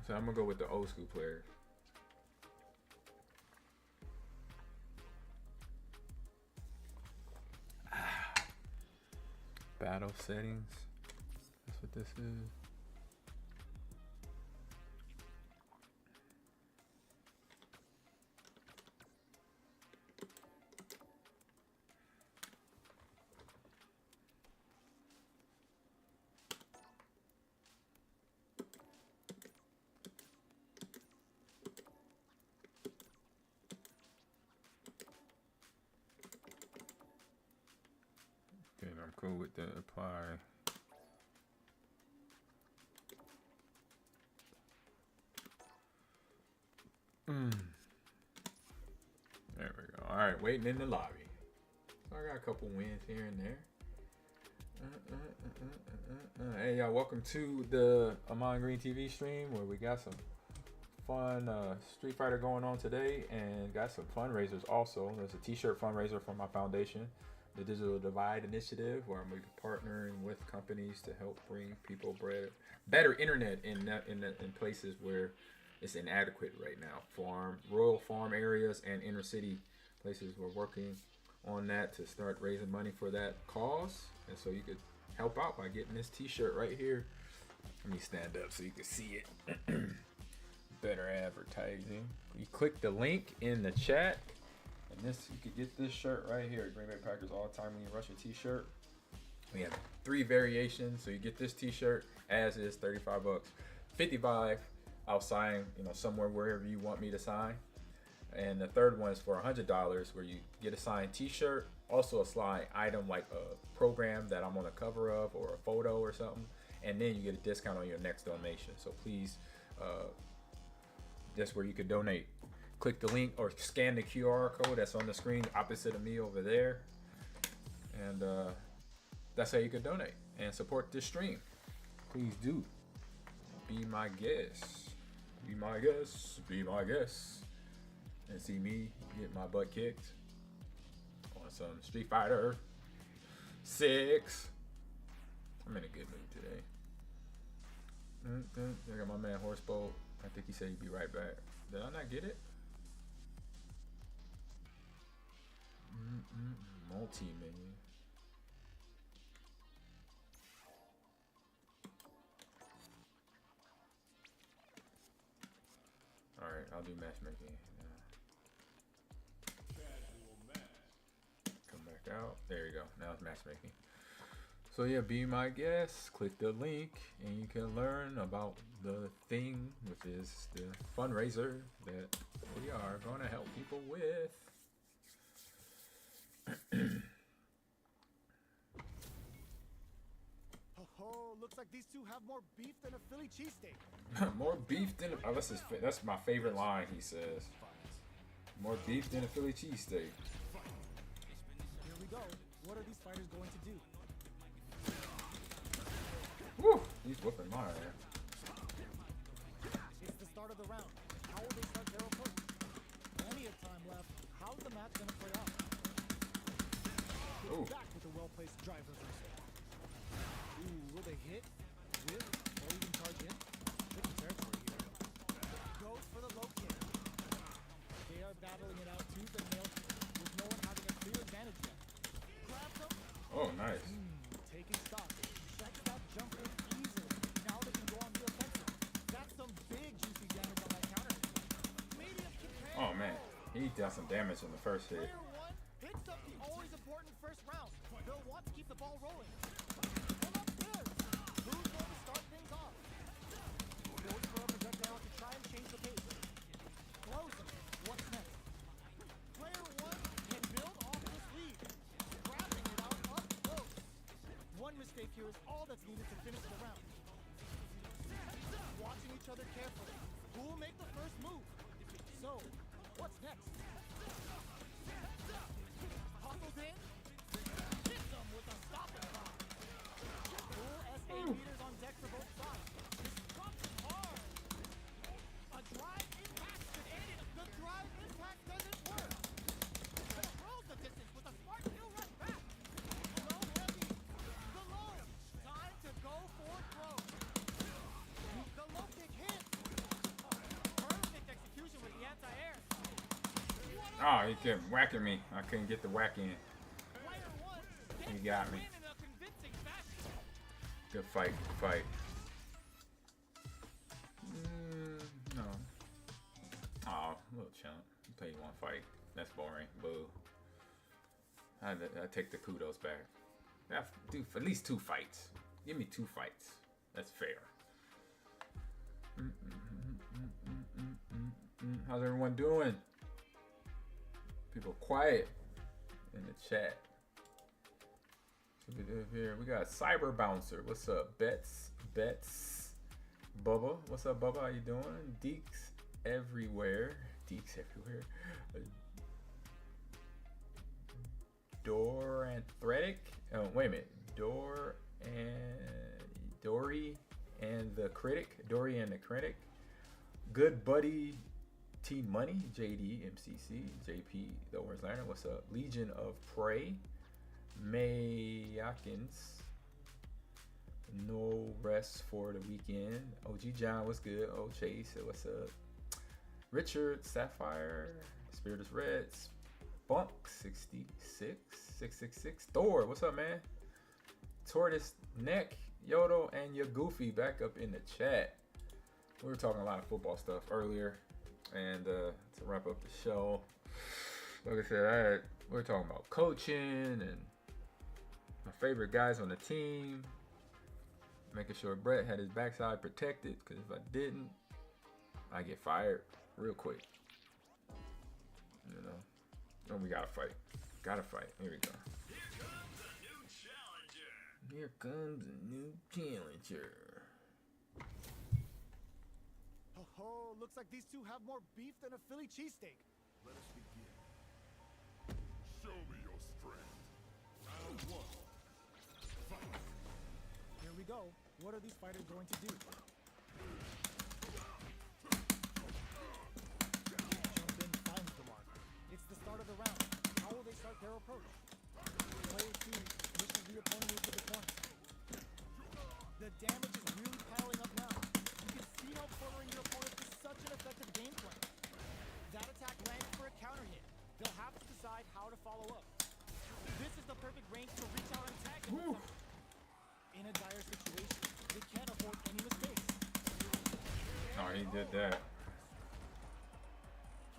So I'm gonna go with the old school players. Battle settings. That's what this is. I'm cool with the apply. There we go. All right, waiting in the lobby. So I got a couple wins here and there. Hey y'all, welcome to the Ahman Green TV stream where we got some fun Street Fighter going on today and got some fundraisers also. There's a t-shirt fundraiser for my foundation, the Digital Divide Initiative, where I'm partnering with companies to help bring people better internet in places where it's inadequate right now. Rural farm areas and inner city places. We're working on that to start raising money for that cause. And so you could help out by getting this t-shirt right here. Let me stand up so you can see it. Better advertising. You click the link in the chat. And this, you could get this shirt right here. Green Bay Packers all the time when you rush a t-shirt. We have 3 variations. So you get this t-shirt as is, 35 bucks. 55, I'll sign, somewhere wherever you want me to sign. And the third one is for $100 where you get a signed t-shirt, also a slide item like a program that I'm on the cover of or a photo or something. And then you get a discount on your next donation. So please, that's where you could donate. Click the link or scan the QR code that's on the screen opposite of me over there. And that's how you could donate and support this stream. Please do. Be my guest. Be my guest. Be my guest. And see me get my butt kicked on some Street Fighter 6. I'm in a good mood today. I got my man Horsebolt. I think he said he'd be right back. Did I not get it? Multi-menu. Alright, I'll do matchmaking. Come back out. There you go. Now it's matchmaking. So yeah, be my guest. Click the link and you can learn about the thing, which is the fundraiser that we are going to help people with. Oh, looks like these two have more beef than a Philly cheesesteak. More beef than that's my favorite line, he says. More beef than a Philly cheesesteak. Here we go. What are these fighters going to do? Woo! He's whooping my ass. It's the start of the round. How will they start their approach? Plenty of time left. How's the match going to play out? Ooh. Back with a well-placed drive reversal. Ooh, will they hit, whip, or even charge in? Tricky territory here. Goes dealt some damage in the first hit. Player one picks up the always important first round. They'll want to keep the ball rolling. Come upstairs. Who's going to start things off? Goes for a projectile to try and change the pace. Throws him. What's next? Player one can build off this lead. Grabbing it out up close. One mistake here is all that's needed to finish the round. Watching each other carefully. Who will make the first move? So, what's next? Hustles in. Hits him with a stopping block. Full SA meters on deck for both sides. Drops it hard. A drive impact should end it. The drive impact doesn't work. Controls the distance with a smart heel run back. Low heavy. The low. Time to go for throw. The low kick hits. Perfect execution with the anti-air. Oh, he kept whacking me. I couldn't get the whack in. He got me. Good fight, good fight. No. Oh, a little chump. You play one fight. That's boring. Boo. I take the kudos back. Do at least 2 fights. Give me 2 fights. That's fair. How's everyone doing? People quiet in the chat. Here we got Cyber Bouncer. What's up, Bets? Bubba. What's up, Bubba? How you doing? Deeks everywhere. Doranthretic. Oh, wait a minute. Dory and the Critic. Good buddy. T Money, JD, MCC, JP, the Orange Lantern. What's up? Legion of Prey, Mayakins, No Rest for the Weekend. OG John, what's good? Oh Chase, what's up? Richard Sapphire, Spiritus Red, Spunk 666. Thor, what's up, man? Tortoise Neck, Yodo, and your Goofy back up in the chat. We were talking a lot of football stuff earlier. And to wrap up the show, like I said, we were talking about coaching and my favorite guys on the team, making sure Brett had his backside protected, because if I didn't, I get fired real quick. You know, and we gotta fight. Here we go. Here comes a new challenger. Oh, looks like these two have more beef than a Philly cheesesteak. Let us begin. Show me your strength. Round 1. Fight. Here we go. What are these fighters going to do? Jump in, finds the mark. It's the start of the round. How will they start their approach? Player 2 pushes the opponent into the corner. The damage is really piling up now. You can see how cornering your opponent is such an effective game plan. That attack lands for a counter hit. They'll have to decide how to follow up. This is the perfect range to reach out and tag him. In a dire situation, they can't afford any mistakes. Oh, he did that.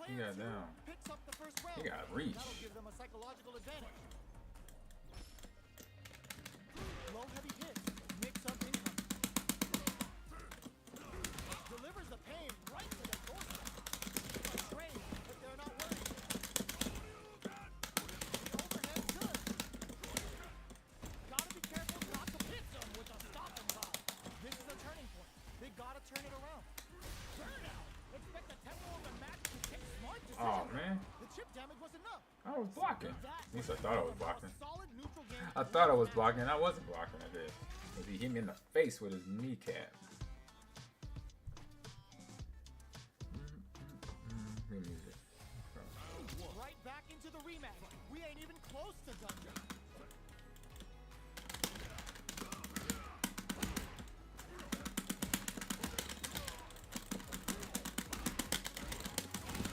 He Player got 2 down. picks up the first round. He got reach. That'll give them a psychological advantage. Low heavy hit. Mix up income. Delivers the pain right to the doorstep. A train, but they're not worried. The overhead's good. Gotta be careful not to hit them with a stop and drop. This is a turning point. They gotta turn it around. Turn out. Expect the tempo of the match to take smart decisions. Oh man, The chip damage was enough. I was blocking. At least I thought I was blocking. Solid neutral game. I thought I was blocking. I wasn't blocking. I did. Because he hit me in the face with his kneecap. Good music. Right back into the rematch. We ain't even close to done yet.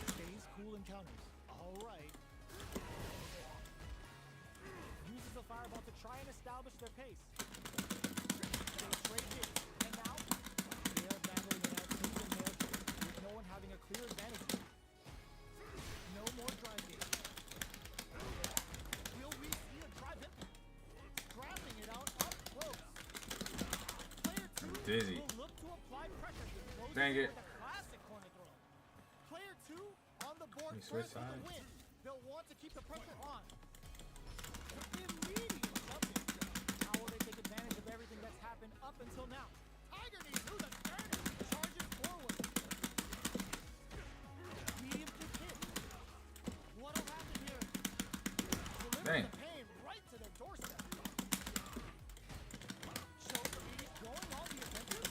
Stays cool and counters. All right. Uses the fireball to try and establish their pace. They trade hits. And now, they are battling it out tooth and nail with no one having a clear advantage. No more dizzy. will look to apply pressure to close Dang it. with a classic corner throw. Player 2 on the board You switch first with the sides. win. They'll want to keep the pressure on. Immediate jumping. How will they take advantage of everything that's happened up until now? Tiger knee through the sternum. Charges forward. Medium kick hit. What'll happen here? Delivers Dang. the pain right to their doorstep. Shows the medium going on the offensive.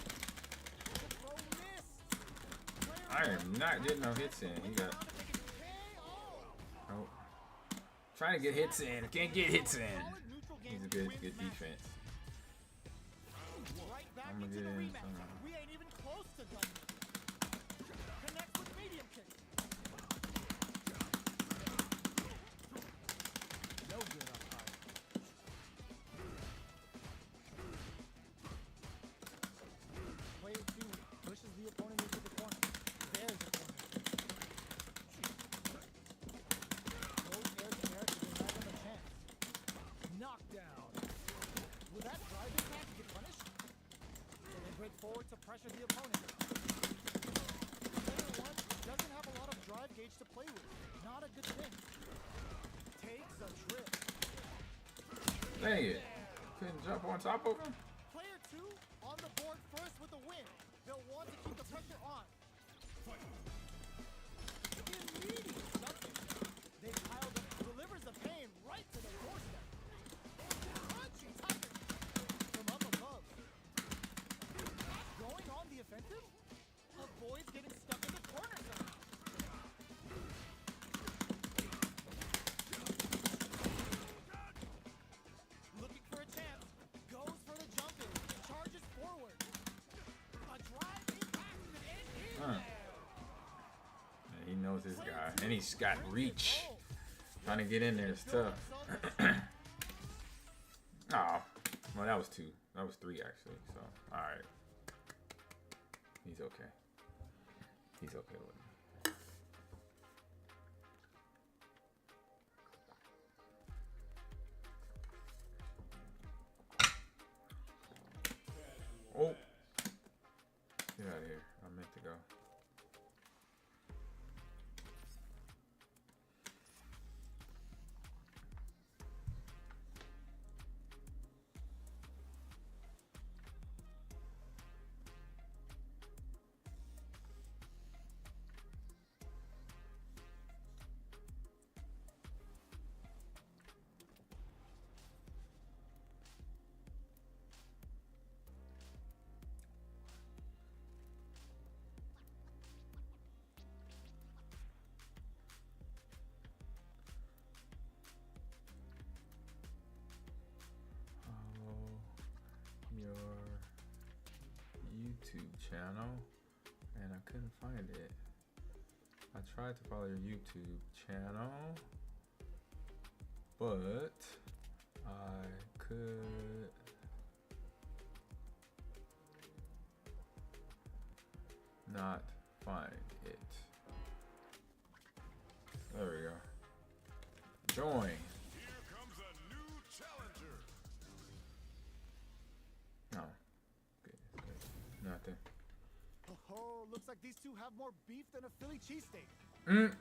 The throw missed. Player I am not getting no hits in. He got. Oh. Trying to get hits in. Can't get hits in. He's a good defense. Right back I'm gonna into get the in rematch. somehow. We ain't even close to done yet. Connects with medium kick. No good up high. Player 2 pushes the opponent into the corner. There's the corner. Goes air to air to deny them a chance. Knockdown. Will that drive impact get punished? So they break forward to pressure the opponent. Player 1 doesn't have a lot of drive gauge to play with. Not a good thing. Takes a trip. Dang it. Couldn't jump on top of him. Player 2 on the board first with the win. They'll want to keep the pressure on. Immediate jumping. They piled up, delivers the pain right to the doorstep. Crunchy tiger from up above. Going on the offensive? Avoids getting stuck in the corner zone. Looking for a chance. Goes for the jump in. Charges forward. A drive impact could end here. Yeah, he knows this guy. And he's got reach. Trying to get in there is tough. Oh, well, that was 2. That was 3, actually. So, alright. He's okay. He's okay with me. Oh. Get out of here. I meant to go. Your YouTube channel, and I couldn't find it. I tried to follow your YouTube channel, but I could not find it. There we go. Join. Here comes a new challenger. No. Good. Nothing. Oh, looks like these two have more beef than a Philly cheesesteak.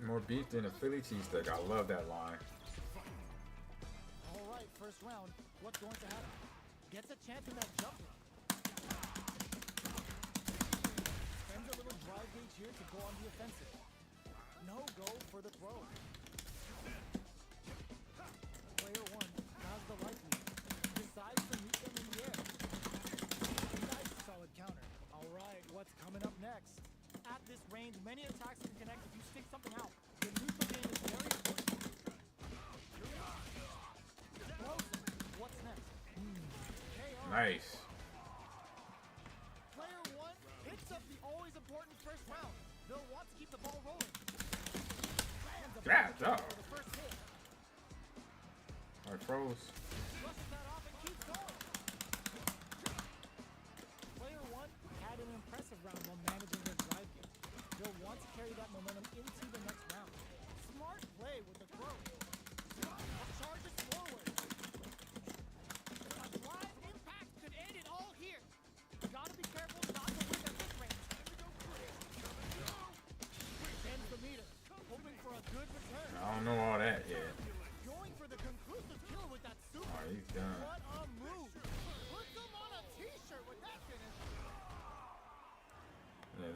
More beef than a Philly cheesesteak. I love that line. All right, first round. What's going to happen? Gets a chance in that jump run. Spends a little drive gauge here to go on the offensive. No go for the throw. Player 1 has the light lead. Decides to meet them in the air. Nice solid counter. All right, what's coming up next? At this range, many attacks can connect if you stick something out. The neutral game is very important. What's next? KO. Nice. Player 1 picks up the always important first round. They'll want to keep the ball rolling. Yeah, dog. For the first hit. I froze. Rushes that off and keeps going. Player 1 had an impressive round while managing their drive game. They'll want to carry that momentum into the next round. Smart play with the throw. Charges forward. A drive impact could end it all here. Gotta be careful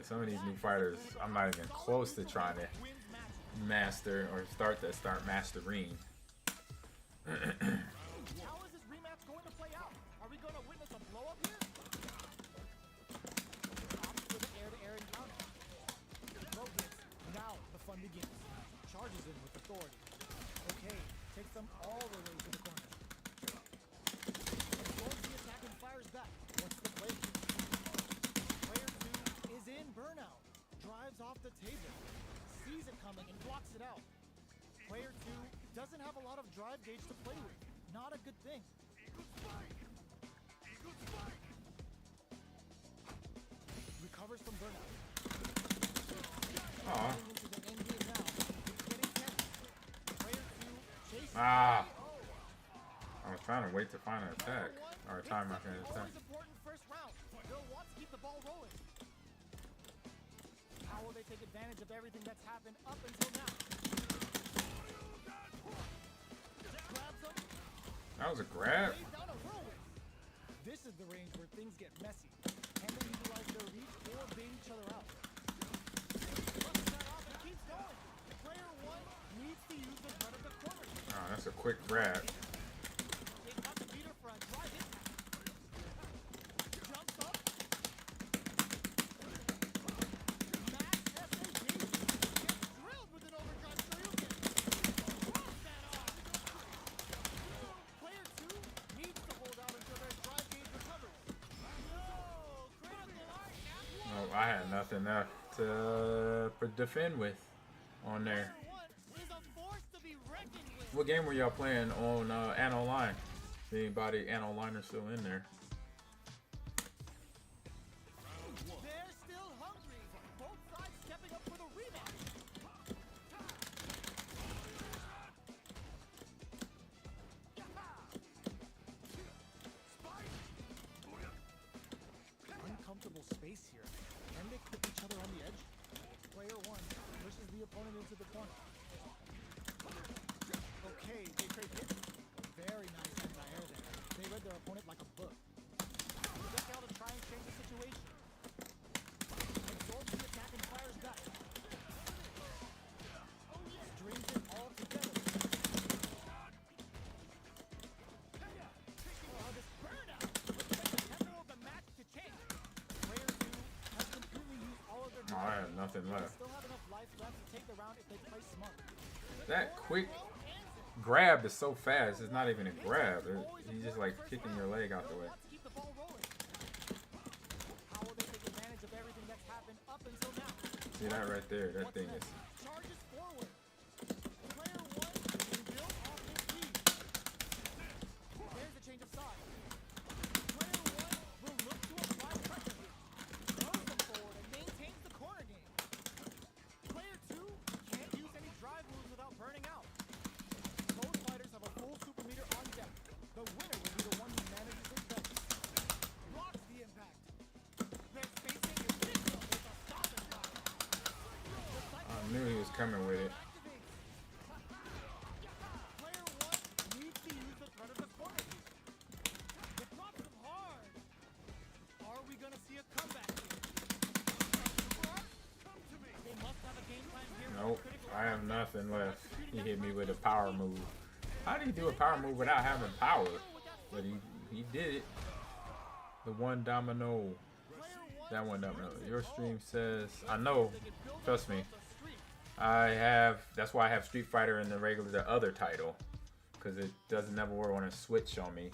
some of these new fighters, I'm not even close to trying to master or start mastering. How is this rematch going to play out? Are we going to witness a blow up here? Opts for the air-to-air encounter. Throw hits. Now the fun begins. Charges in with authority. Okay, takes them all the way to the corner. Absorbs the attack and fires back. What's the play? Player 2 is in burnout. Drives off the table. Sees it coming and blocks it out. Player 2 doesn't have a lot of drive gauge to play with. Not a good thing. Recovers from burnout. Aw. Into the end game now. It's getting tense. Player 2 chases. Ah. I was trying to wait to find an attack or a time I can attack. Always important first round. They'll want to keep the ball rolling. How will they take advantage of everything that's happened up until now? Grabs them. That was a grab. Lays down a whirlwind. This is the range where things get messy. Can they utilize their reach or bait each other out? Flushes that off and keeps going. Player 1 needs to use the front of the corner. Oh, that's a quick grab. They got the beater for a drive hit. Jumps up. Max SAG gets drilled with an overdrive Shoryuken. Throws that off. Player 2 needs to hold out until their drive gauge recovers. No! Critical art at one. Oh, I had nothing left to defend with on there. Player 1 is a force to be reckoned with. What game were y'all playing on Online? Is anybody Online still in there? They're still hungry. Both sides stepping up for the rematch. Uncomfortable space here. Can they clip each other on the edge? Player 1 pushes the opponent into the corner. Okay, they trade hits. Very nice anti-air there. They read their opponent like a book. Look out to try and change the situation. Absorbs the attack and fires back. Strings it all together. Oh, this burnout! Looks like the tempo of the match to change. Player 2 has completely used all of their Oh, I had nothing They left. still have enough life left to take the round if they play smart. That quick grab is so fast. It's not even a grab. He's just like kicking your leg out the way. Wants to keep the ball rolling. How will they take advantage of everything that's happened up until now? See that right there? That thing is. Charges forward. Player 1 can build off his lead. There's a change of side. Player 1 will look to apply pressure here. Throws them forward and maintains the corner game. Player 2 can't use any drive moves without burning out. Both fighters have a full super meter on deck. The winner will be the one who manages it best. Blocks the impact. Their spacing is signal with a stop and drop. I knew he was coming with it. Player 1 needs to use the threat of the corner here. It drops him hard. Are we gonna see a comeback here? Come to me. They must have a game plan here. Nope, I have nothing left. He hit me with a power move. How did he do a power move without having power? But he did it. The one domino. That one domino. Your stream says, I know, trust me. That's why I have Street Fighter in the other title. Because it doesn't never want to switch on me.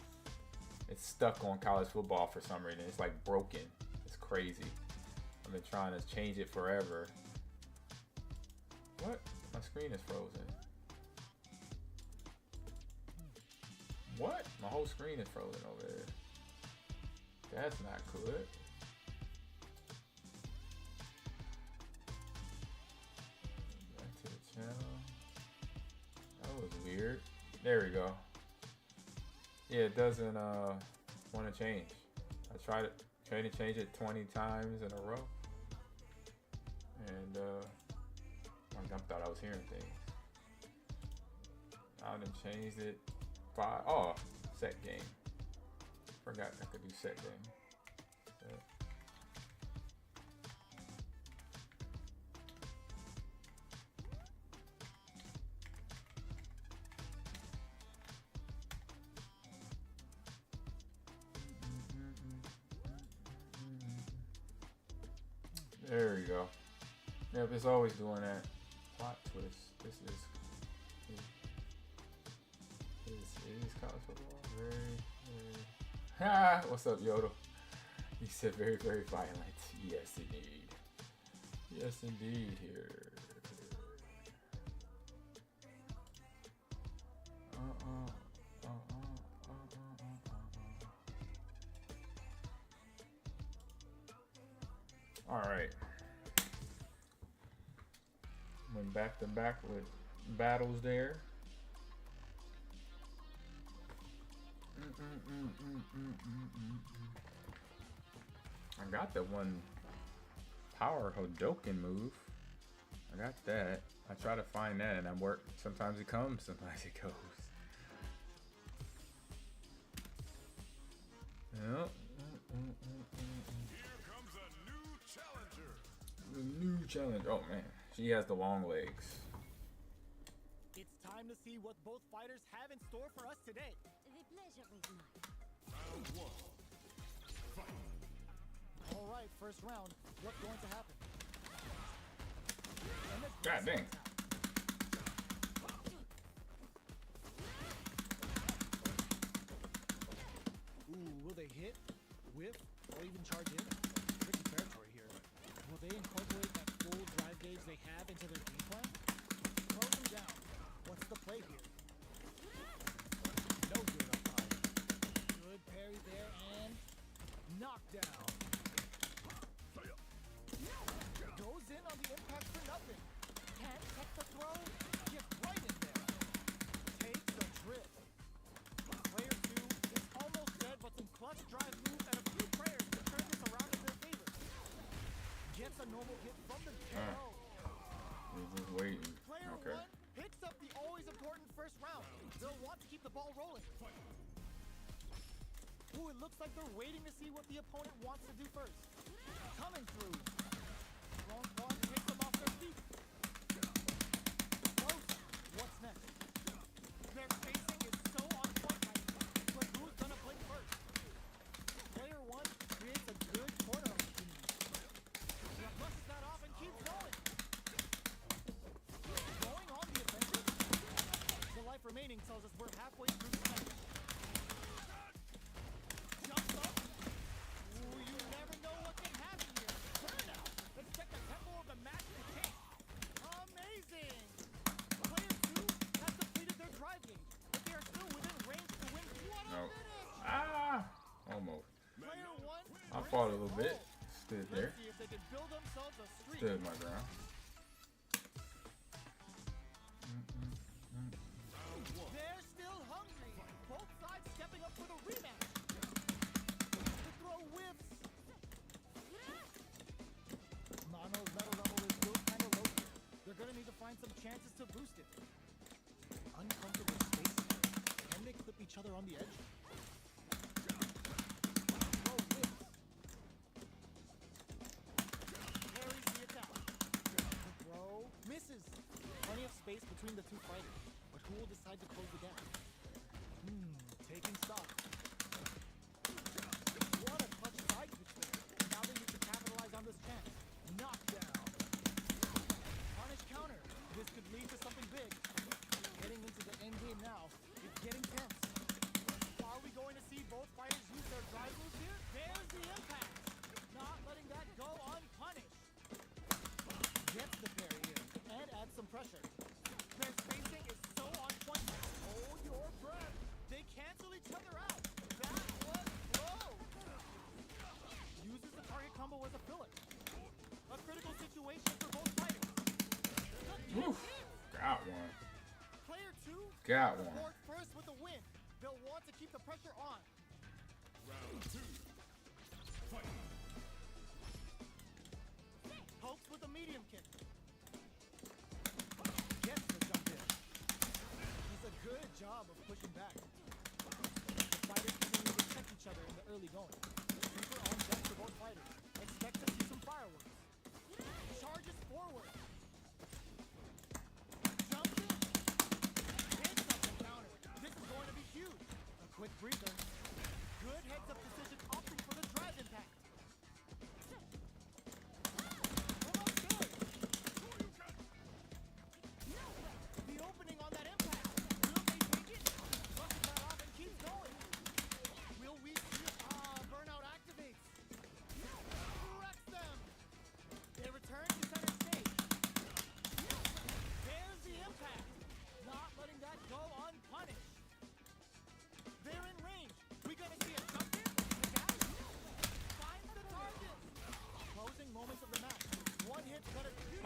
It's stuck on college football for some reason. It's like broken. It's crazy. I've been trying to change it forever. What? My screen is frozen. What? My whole screen is frozen over there. That's not good. Back to the channel. That was weird. There we go. Yeah, it doesn't want to change. I tried to change it 20 times in a row. And I thought I was hearing things. I done changed it. Oh, set game. Forgot I could do set game. There we go. Yep, it's always doing that. Plot twist. This is college football. Ha! What's up, Yoda? He said very, very violent. Yes, indeed. Yes, indeed. Here. All right. Went back to back with battles there. I got the one power Hodoken move. I got that. I try to find that and I work. Sometimes it comes, sometimes it goes. Yep. Here comes a new challenger. The new challenge. Oh man, she has the long legs. It's time to see what both fighters have in store for us today. The pleasure is mine. Round one. Fight. All right, first round. What's going to happen? God dang. Ooh, will they hit, whip, or even charge in? Tricky territory here. Will they incorporate that full drive gauge they have into their game plan? Throw them down. What's the play here? No good up high. Good parry there and knockdown. Goes in on the impact for nothing. Can't catch the throw. Gets right in there. Takes a trip. Player 2 is almost dead, but some clutch drive move and a few prayers to turn this around in their favor. Gets a normal hit from the KO. He's just waiting. Player Okay. 1 picks up the always important first round. They'll want to keep the ball rolling. Ooh, it looks like they're waiting to see what the opponent wants to do first. Coming through. Strong one takes them off their feet. Close. What's next? Their spacing is so on point right now. But who's gonna blink first? Player 1 creates a good corner opportunity. Flushes that off and keeps going. Going on the offensive. The life remaining tells us we're halfway through the match. Jumps up. Ooh, you never know what can happen here. Burnout. Let's check the tempo of the match to take. Amazing. Player 2 has completed their drive game, but they are still within range to win. What a No. finish. Ah! Almost. Player 1 I fought a little bit. Stood there. Let's see if they can build themselves a streak. Stood my ground. They're still hungry. Both sides stepping up for the rematch. The throw whiffs. Mano's metal level is still kind of low here. They're going to need to find some chances to boost it. Uncomfortable space. Can they clip each other on the edge? Throw whiffs. Parries the attack. The throw misses. Plenty of space between the two fighters. But who will decide to close the gap? Taking stock. What a clutch side pitch there. Now they need to capitalize on this chance. Knockdown. Punish counter. This could lead to something big. Getting into the end game now. It's getting tense. Are we going to see both fighters use their drive moves here? There's the impact. Not letting that go unpunished. Gets the parry in and adds some pressure. Their spacing is so on point. Hold your breath. They cancel each other out. That was low. Uses the target combo as a filler. A critical situation for both fighters. Oof. Got one. Player 2 Got one. scored first with a win. They'll want to keep the pressure on. Round 2. Fight. Pokes with a medium kick. Gets the jump in. Does a good job of pushing back. The fighters continue to check each other in the early going. Super on deck for both fighters. Expect to see some fireworks. Charges forward. Jumps in. Hits up the counter. This is going to be huge. A quick breather. Good heads-up decision opting for the drive impact.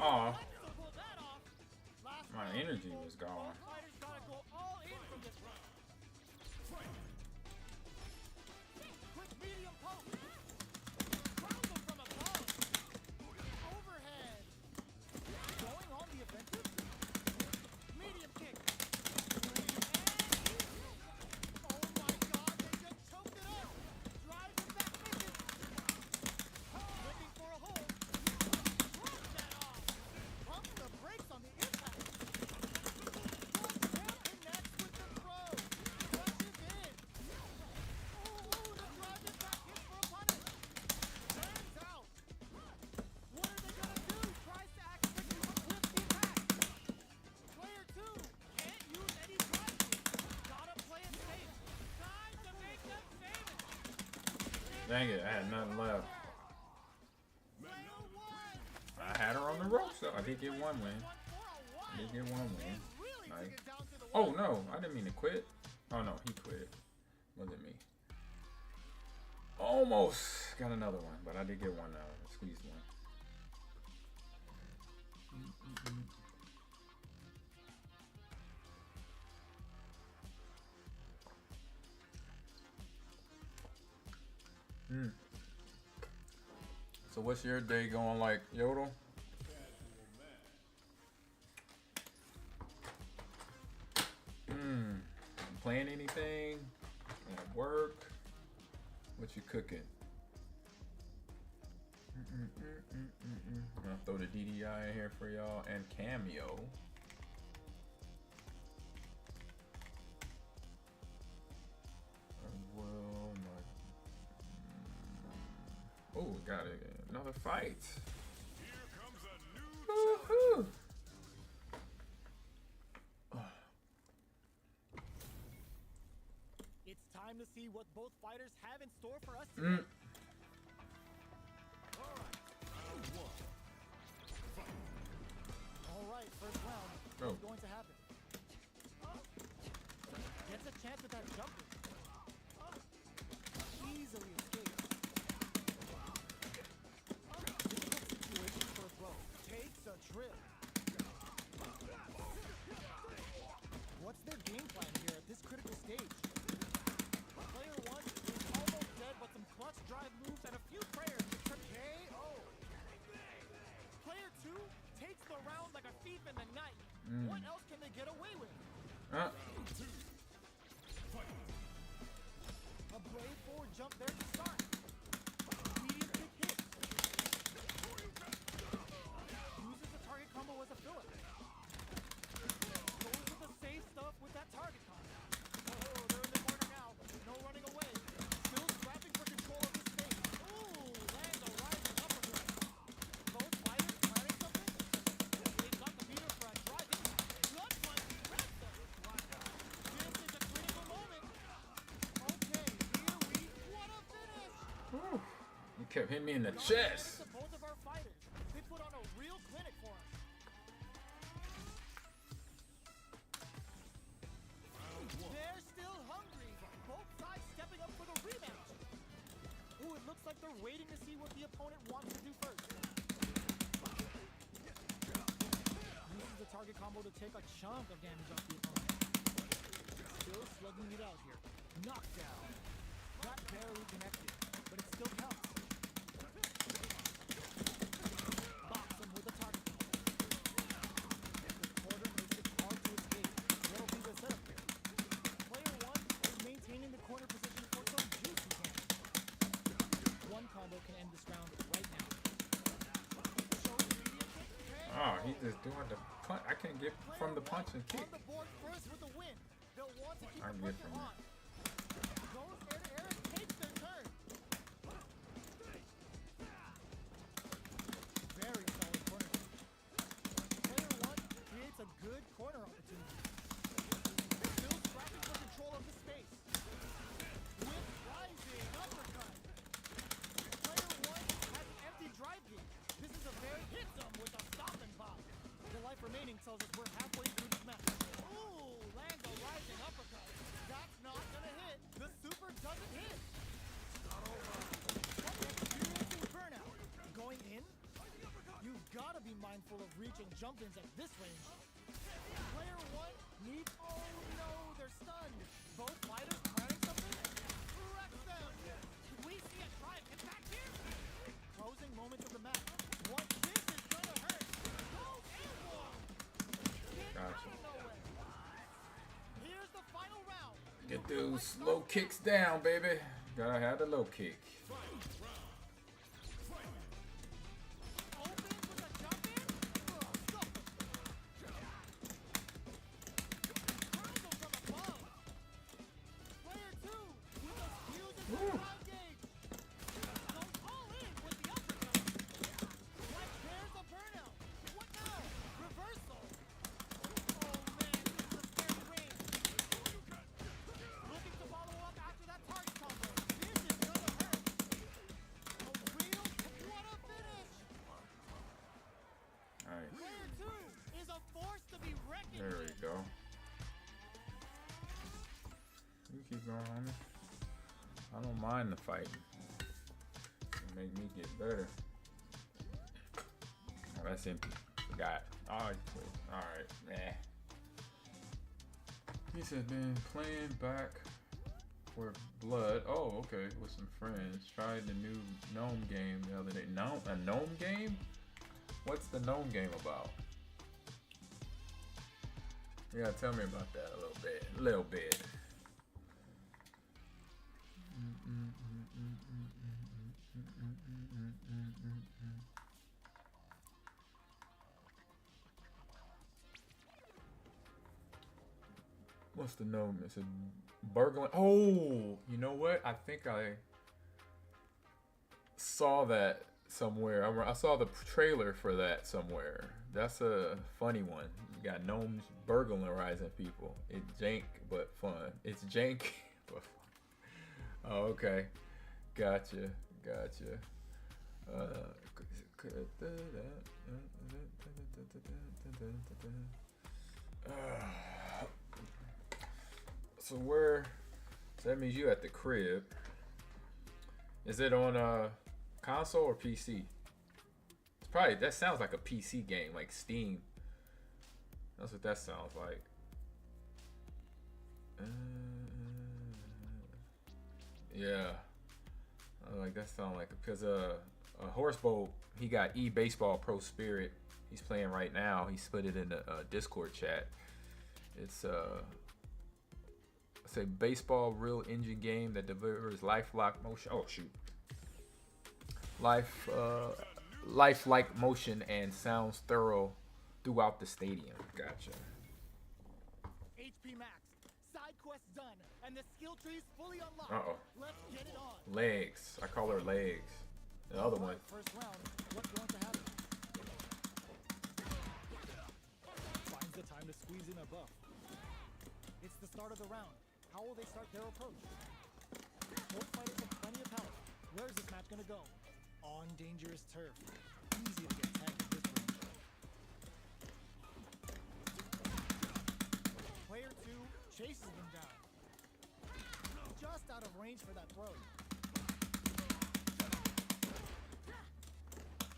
Oh, my energy was gone. Fighters gotta go all in from this round. Quick medium poke. Ground him from above. Overhead. Going on the offensive. Medium kick. Oh my God, they just choked it up. Drives him back, misses. Looking for a hold. Throws that off. Pumps the brakes on the impact. Connects with the throw. Rushes in. Oh, the drive it back in for a punish. Turns out. What are they gonna do? Tries to act quickly but whips the attack. Player 2 can't use any drive kick. Gotta play it safe. Time to make them famous. Dang it, I had nothing left. Player 1. I had her on the ropes though. I did get one win. I did get one win. Really Nice. took it down to the Oh no, I didn't mean to quit. Oh no, he quit. Wasn't me. Almost got another one, but I did get one now. I squeezed one. So what's your day going like, Yodel? Playing anything? At work? What you cooking? I'll throw the DDI in here for y'all and Cameo. Well, oh, we got it. Another fight. Here comes a new Woohoo! It's time to see what both fighters have in store for us today. All right, first round. What's going to happen? Gets a chance with that jumper. Easily escapes. Difficult situation for a throw. Takes a trip. What's their game plan here at this critical stage? Player 1 is almost dead, but some clutch drive moves and a few prayers to KO. Player 2 takes the round like a thief in the night. What else can they get away with? A brave forward jump there to start. Medium kick hit. Uses the target combo as a filler. Goes with the safe stuff with that target combo. Oh, they're in the corner now. No running away. Still scrapping for control of the space. Ooh, lands a rising uppercut. Both fighters planning something? They've got the meter for a drive impact. Blood punch grabs them. This is a critical moment. Okay, here we what a finish! You kept hitting me in the chest. To both of our fighters. They put on a real clinic for us. They're still hungry. Both sides stepping up for the rematch. Ooh, it looks like they're waiting to see what the opponent wants to do first. Uses the target combo to take a chunk of damage off the opponent. Still slugging it out here. Knockdown. Got barely connected, but it still counts. Box him with a target combo. The quarter makes it hard to escape. What'll be the setup here? Player 1 is maintaining the corner position for some juicy damage. One combo can end this round right now. Shows medium kick. Oh, he's just doing the punch. I can't get from the punch and kick. On the board first with the win. They'll want to keep I the can get pressure from on. Goes air to air and takes their turn. Very solid corner. Player 1 creates a good corner opportunity. Still scrapping for control of the space. With rising uppercut. Player 1 has an empty drive gate. This is a very hits him with a stop and pop. The life remaining tells us we're halfway through this match. Ooh, lands a rising uppercut. That's not reaching jump-ins at this range. Player one needs... Oh no, they're stunned. Both fighters planning something. Wreck them. We see a drive hit back here. Closing moments of the match. What this is gonna hurt. Go and walk. Gotcha. Here's the final round. Get those low kicks down, baby. Gotta have the low kick. There we go. You keep going, homie. I don't mind the fighting. It'll make me get better. Oh, that's empty. Forgot. Oh, alright, man. He said, been playing back for blood. Oh, okay, with some friends. Tried the new gnome game the other day. A gnome game? What's the gnome game about? You gotta tell me about that a little bit. A little bit. What's the gnome? It's a burglar. Oh, you know what? I think I saw that somewhere. I saw the trailer for that somewhere. That's a funny one. You got gnomes burglarizing people. It's jank but fun. It's jank but fun. Oh, okay. Gotcha. So that means you at the crib. Is it on console or PC? It's probably, that sounds like a PC game, like Steam. That's what that sounds like. Yeah, like that sound like, because Horsebowl, he got eBaseball Pro Spirit. He's playing right now. He put it in the Discord chat. It's a baseball real engine game that delivers lifelike motion. Oh shoot, lifelike motion and sounds thorough throughout the stadium. Gotcha. HP max, side quest done, and the skill tree is fully unlocked. Uh-oh. Let's get it on. Legs. I call her legs. The other one. First round, what's going to happen? Finds the time to squeeze in a buff. It's the start of the round. How will they start their approach? Both fighters have plenty of power. Where is this match gonna go? On dangerous turf. Easy to get tagged at this range. Player 2 chases them down. Just out of range for that throw.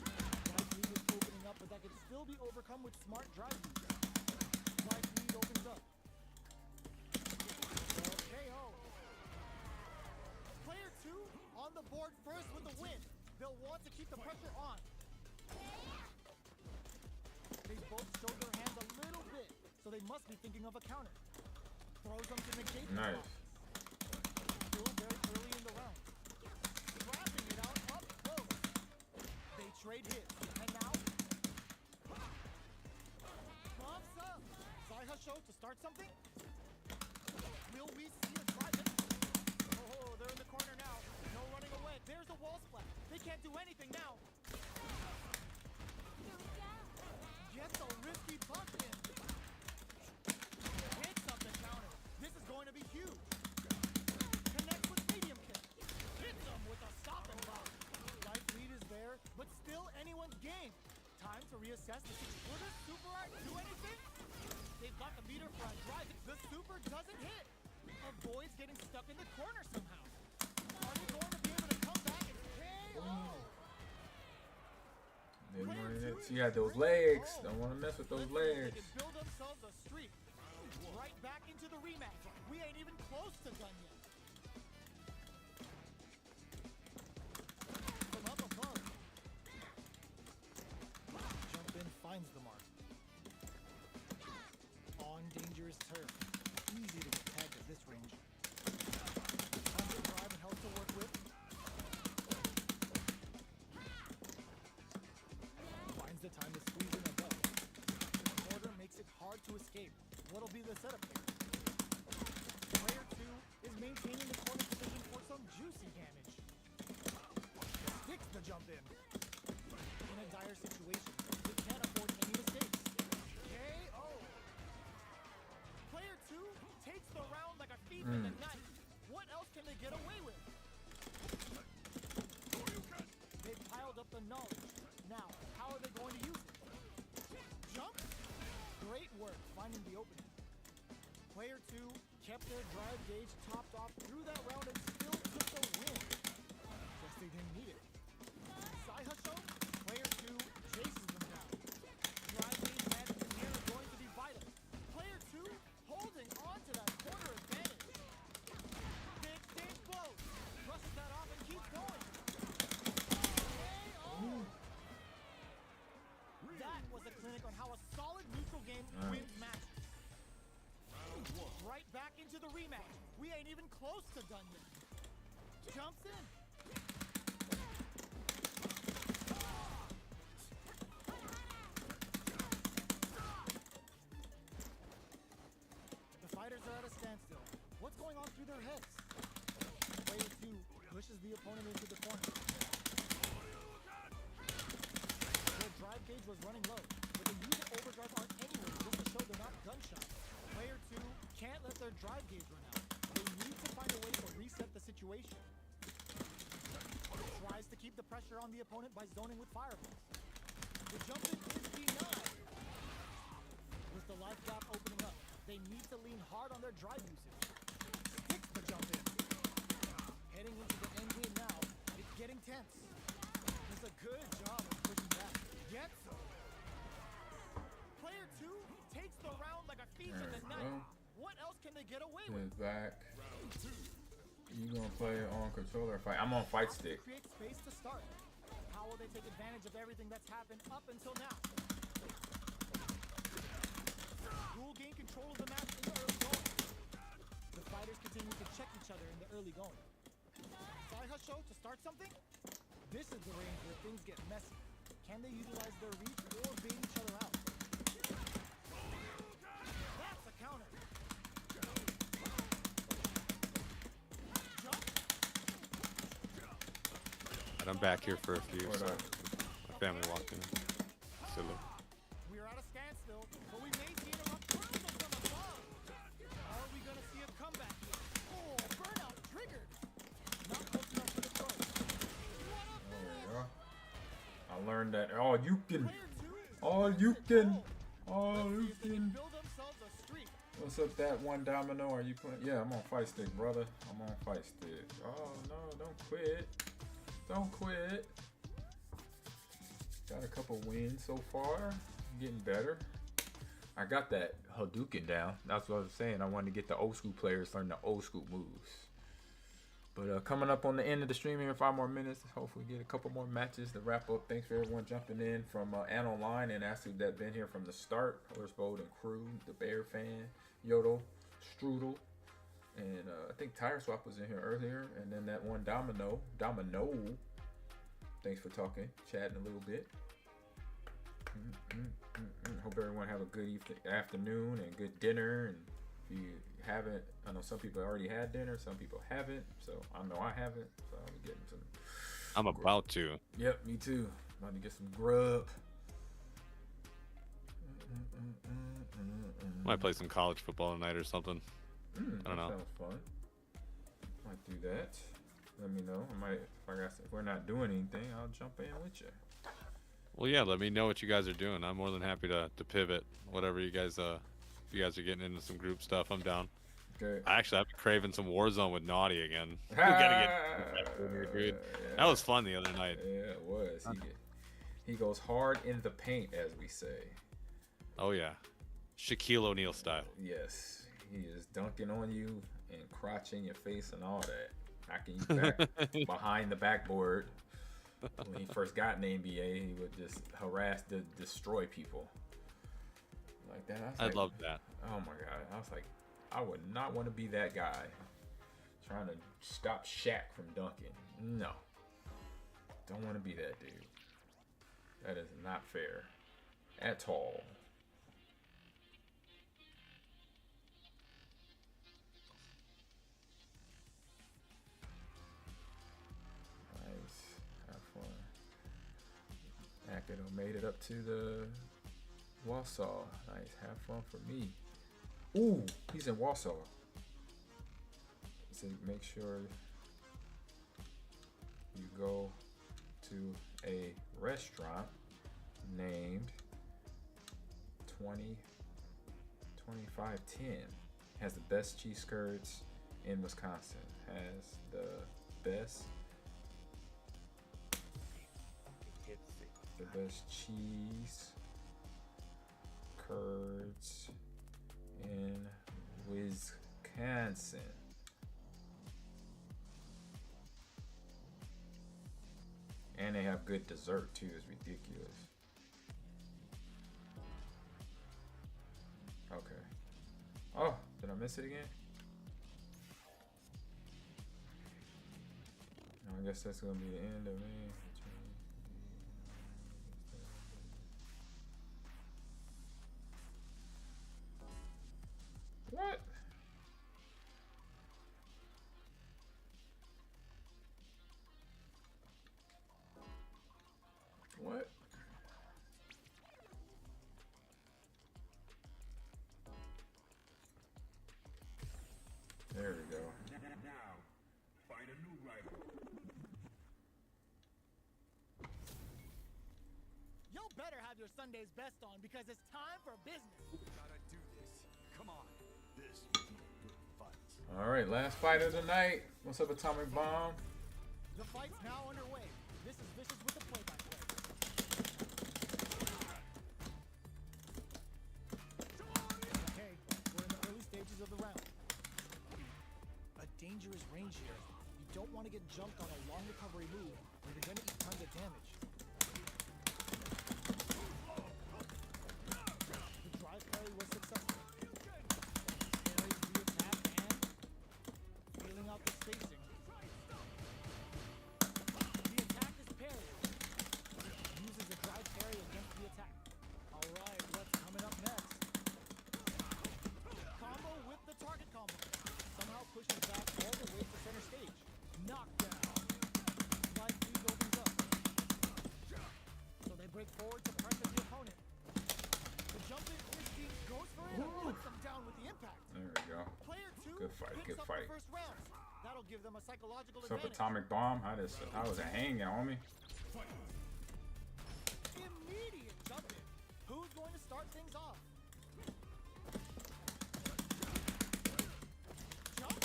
Drive lead is opening up, but that can still be overcome with smart drive lead. Drive lead opens up. KO. Player 2 on the board first with the win. They'll want to keep the pressure on. They both showed their hands a little bit, so they must be thinking of a counter. Throws them to negate the Nice. block. Still very early in the round. Trapping it out up close. They trade hits, and now buffs up. Saiha to start something. Will we see a drive hit? Oh, they're in the corner now. No running away. There's a wall splat. They can't do anything now. Gets a risky buck in. Hits up the counter. This is going to be huge. Connects with medium kick. Hits him with a stop and block. Life lead is there, but still anyone's game. Time to reassess the situation. Will this super art do anything? They've got the meter for a drive. The super doesn't hit. Avoids getting stuck in the corner somehow. Are they going to be able to come back and KO? They wanted it She had those legs. Don't want to mess with those legs. They can build themselves a streak. Right back into the rematch. We ain't even close to done yet. From up above. Jump in, finds the mark. On dangerous turf. Easy to get tagged at this range. Tons of drive and health to work with. Finds the time to squeeze in above. The corner makes it hard to escape. What'll be the setup here? Player 2 is maintaining the corner position for some juicy damage. Sticks the jump in. In a dire situation, it can't afford any mistakes. KO! Player 2 takes the round like a thief in the night. What else can they get away with? They've piled up the knowledge. Now, how are they going to use it? Jump? Great work finding the opening. Player 2 kept their drive gauge topped off through that round and still took the win. Guess they didn't need it. Saihasho, player 2 chases them down. Drive gauge management here is going to be vital. Player 2 holding on to that corner advantage. Big blow. Brushes that off and keeps going. KO! That was a clinic on how a solid neutral game wins matches. Right back into the rematch. We ain't even close to done yet. Jumps in. The fighters are at a standstill. What's going on through their heads? Player 2 pushes the opponent into the corner. Their drive gauge was running low, but they use overdrive on anyway just to show they're not gunshot. Player 2 can't let their drive gauge run out. They need to find a way to reset the situation. Tries to keep the pressure on the opponent by zoning with fireballs. The jump in is denied. With the life gap opening up, they need to lean hard on their drive usage. Sticks the jump in. Heading into the end game now, it's getting tense. Does a good job of pushing back. Gets some. Player 2 takes the round like a thief in the night. What else can they get away with? Back. You gonna play on controller or fight? I'm on fight stick. Create space to start. How will they take advantage of everything that's happened up until now? Who will gain control of the match in the early going? The fighters continue to check each other in the early going. Saihasho to start something? This is the range where things get messy. Can they utilize their reach or bait each other out? That's a counter. I'm back here for a few. So my family walked in. So look. We're at a standstill, but we may see an uprising from above. Are we gonna see a comeback here? Oh, burnout triggered. Not close enough for the throw. What a finish! I learned that all you can. Build themselves a streak. What's up, that one domino? Are you playing? Yeah, I'm on fight stick, brother. I'm on fight stick. Oh no, don't quit. Don't quit. Got a couple wins so far. Getting better. I got that Hadouken down. That's what I was saying. I wanted to get the old school players learn the old school moves. But coming up on the end of the stream here in 5 more minutes. Hopefully get a couple more matches to wrap up. Thanks for everyone jumping in from Ann Online and actually that been here from the start. Horsebold and Crew, the Bear Fan, Yodel, Strudel. And I think Tire Swap was in here earlier. And then that one Domino. Thanks for talking, chatting a little bit. Hope everyone have a good afternoon and good dinner. And if you haven't, I know some people already had dinner, some people haven't. So I know I haven't. So I'll be getting some. I'm about to. Yep, me too. About to get some grub. Might play some college football tonight or something. I don't know. Sounds fun. Might do that. Let me know. If we're not doing anything, I'll jump in with you. Well, yeah. Let me know what you guys are doing. I'm more than happy to pivot. Whatever you guys, if you guys are getting into some group stuff, I'm down. Okay. I've been craving some Warzone with Naughty again. We gotta get dude. That was fun the other night. Yeah, it was. He goes hard in the paint, as we say. Oh yeah, Shaquille O'Neal style. Yes, he is dunking on you and crotching your face and all that, knocking you back behind the backboard. When he first got in the NBA, he would just harass, destroy people like that. I love that. Oh my god! I was like, I would not want to be that guy trying to stop Shaq from dunking. No, don't want to be that dude. That is not fair at all. Nice. Have fun. Akito made it up to the Warsaw. Nice. Have fun for me. Ooh, he's in Warsaw. So make sure you go to a restaurant named 2510. Has the best cheese curds in Wisconsin. Has the best cheese curds in Wisconsin. And they have good dessert too. It's ridiculous. Okay. Oh, did I miss it again? No, I guess that's gonna be the end of me. What? What? There we go. Now, find a new rival. You better have your Sunday's best on because it's time for business. Gotta do this. Come on. This is a good fight. All right, last fight of the night. What's up, Atomic Bomb? The fight's now underway. This is Vicious with the play-by-play. Okay, we're in the early stages of the round. A dangerous range here. You don't want to get jumped on a long recovery move or you're going to eat tons of damage. The drive parry was successful. Parries the attack and feeling out the spacing. The attack is parried. Uses a drive parry against the attack. Alright, what's coming up next? Combo with the target combo. Somehow pushes back all the way to center stage. Knockdown. Slide feed opens up. So they break forward to pressure the opponent. The jumping instinct goes for it and puts them down with the impact. There we go. Player 2 Good fight, picks good up fight. the first round. That'll give them a psychological What's up, advantage. Atomic Bomb? How was it hanging on me? Immediate jumping. Who's going to start things off? Jump.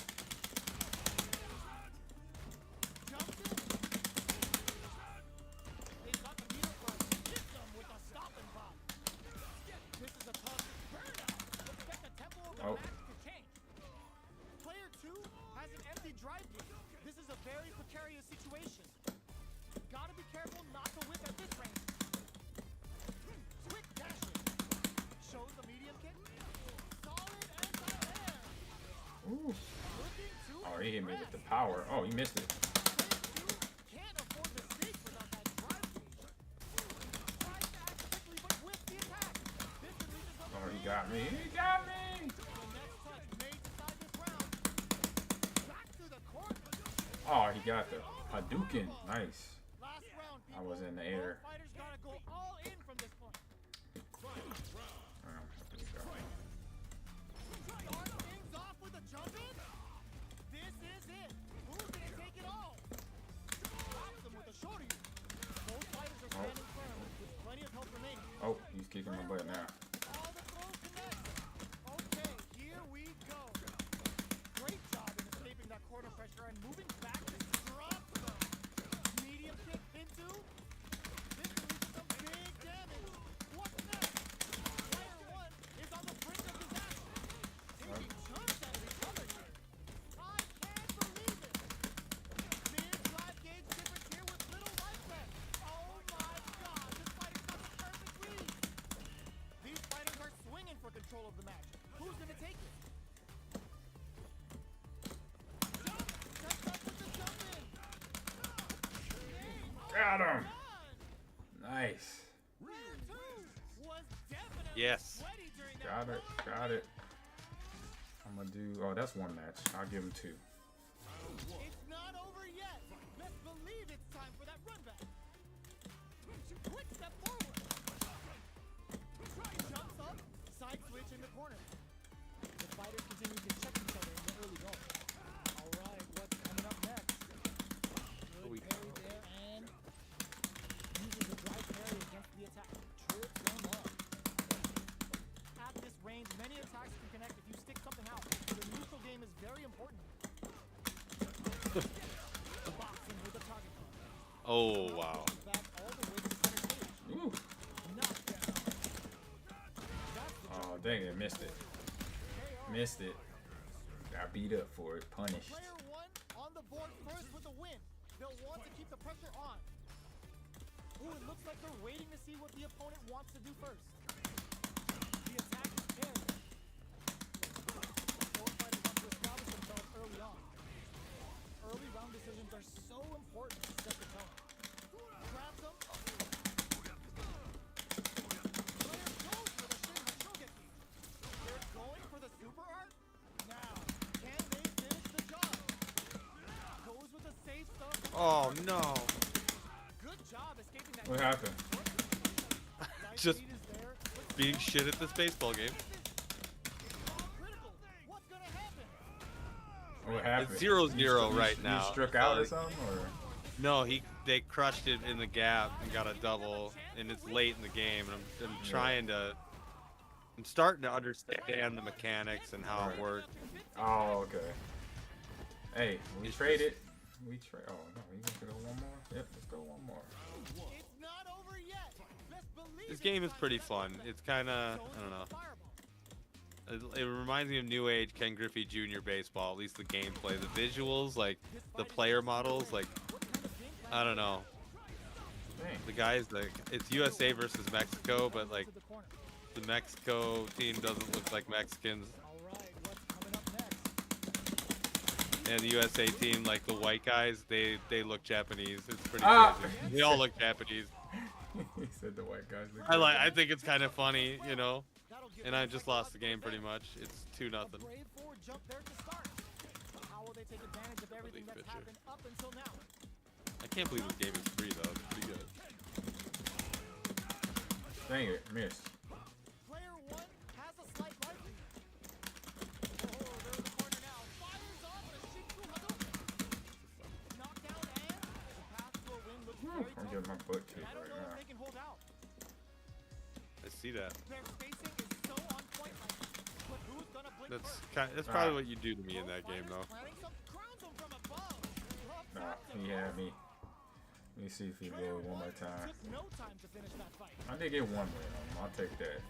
Jumps in. They've got the meter front. Hits them with a stopping bomb. This is a tough burnout. Expect the tempo of the match to change. Player 2 has an empty drive kick. This is a very precarious situation. Gotta be careful not to whip at this range. Quick dashing. Shows the medium kick. Solid anti-air. Ooh. Looking to Oh, he hit me with the power. Oh, he missed it. Player 2 can't afford mistakes without that drive gauge. Tries to act quickly, but with the attack. This releases up Oh, he got me. He got me. the next touch may decide this round. Back to the court. Oh, he got the Hadouken. Nice. Last round, I people. was in the air. Both fighters gotta go all in from this point. Here we go. Start things off with a jump in. This is it. Who's gonna take it all? Drops them with a shorty. Both fighters are standing firm with plenty of help remaining. Oh, he's kicking my butt now. All the throws connect. Okay, here we go. Great job in escaping that corner pressure and moving back to drop them. Medium kick into. This releases some Got him. Nice. Yes. Got it. Got it. I'm gonna do. Oh, that's one match. I'll give him 2. It's not over yet. Let's believe it's time for that run back. Quick step forward. Jumps up. Side switch in the corner. The fighters continue to check each other in the early going. All right, what's coming up next? Good parry there and uses the drive parry against the attack. Trips them up. At this range, many attacks can connect if you stick something out. The neutral game is very important. Boxing with a target. Oh, wow. Back all the way to center stage. Ooh. Knockdown. Oh, dang it. Missed it. Missed it. Got beat up for it. Punished. Player 1 on the board first with the win. They'll want to keep the pressure on. Ooh, it looks like they're waiting to see what the opponent wants to do first. The attack is paired. Both fighters want to establish themselves early on. Early round decisions are so important to set the tone. Grabs him. Player goes for the Shin Hashogeki. They're going for the super art. Now, can they finish the job? Goes with the safe stuff. Oh, no. Good job escaping that. What happened? Just being shit at this baseball game. Critical. What's gonna happen? What happened? It's 0-0 right now. You struck out or something? Or? No, they crushed it in the gap and got a double, and it's late in the game, and I'm trying to. I'm starting to understand the mechanics and how it works. Oh, okay. Hey, we traded. We trade. Oh no, you want to go one more? Yep, let's go one more. It's not over yet. Let's believe This game is pretty fun. It's kind of, I don't know. It reminds me of New Age Ken Griffey Jr. baseball, at least the gameplay. The visuals, like the player models, like, I don't know. The guys, like, it's USA versus Mexico, but like the Mexico team doesn't look like Mexicans. And the USA team, like the white guys, they look Japanese. It's pretty crazy. They all look Japanese. He said the white guys look I think it's kind of funny, you know. And I just lost the game pretty much. It's 2-0. Brave forward jump there to start. How will they take advantage of everything that's happened up until now? I can't believe this game is free though. It's pretty good. Dang it, missed. Player 1 has a slight life lead. Oh, they're in the corner now. Fires off and a Shinku Hadouken. Knockdown and the path to a win looks very I'm tough. getting my butt kicked I don't right know now. if they can hold out. I see that. Their spacing is so on point right now. But who's gonna blink That's probably what you do to me in that game though. planning some crowns them from above. Nah, he had me. Let me see if he will one more time. Took no time to finish that fight. I did get one win on him. I'll take that.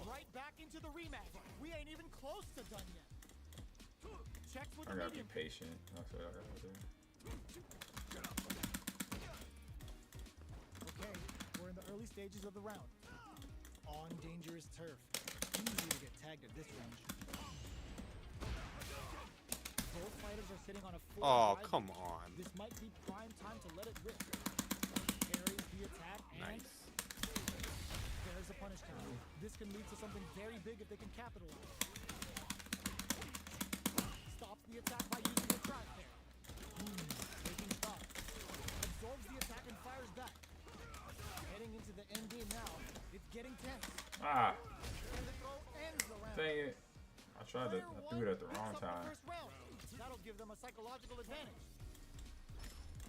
Right back into the rematch. We ain't even close to done yet. Checks with I the gotta be medium. patient. That's what I gotta do. Okay, we're in the early stages of the round. On dangerous turf. Easy to get tagged at this range. Both fighters are sitting on a full Oh, drive. come on. This might be prime time to let it rip. Carries the attack and Nice. there's a punish counter. This can lead to something very big if they can capitalize. Stops the attack by using the drive there. Taking stock. Absorbs the attack and fires back. Heading into the end game now. It's getting tense. Ah, And the throw ends the round. dang it. I threw it at the wrong time. First round. That'll give them a psychological advantage.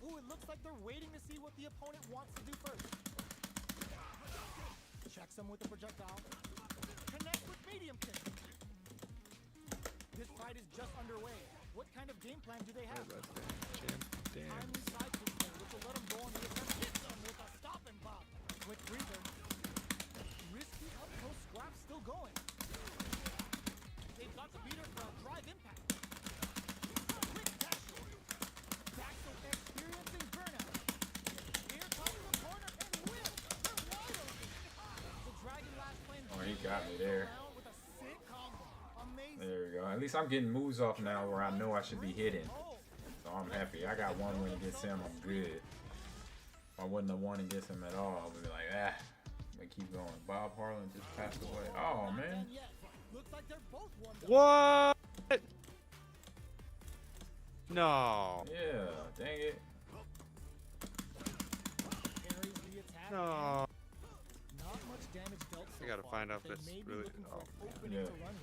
Ooh, it looks like they're waiting to see what the opponent wants to do first. Checks them with the projectile. Connects with medium kick. This fight is just underway. What kind of game plan do they have? Timely side kick there, which will let them go on the offense. Hits them with a stop and pop. Quick breather. Risky up close scrap still going. They've got the beater for a drive impact. Quick dash. Daxel experiencing burnout. Here comes the corner and whip. They're wide open. The Dragon last plane. Oh, he got me there. With a sick combo. Amazing. There we go. At least I'm getting moves off now where I know I should be hitting. Oh, I'm happy. I got one win against him. I'm good. If I wouldn't have won against him at all, I would be like, ah. They keep going. Bob Harlan just passed away. Oh man. What? No. Yeah. Dang it. No. Not much damage dealt so I gotta far, find out but if they this may be really. looking for Oh, an opening yeah. to run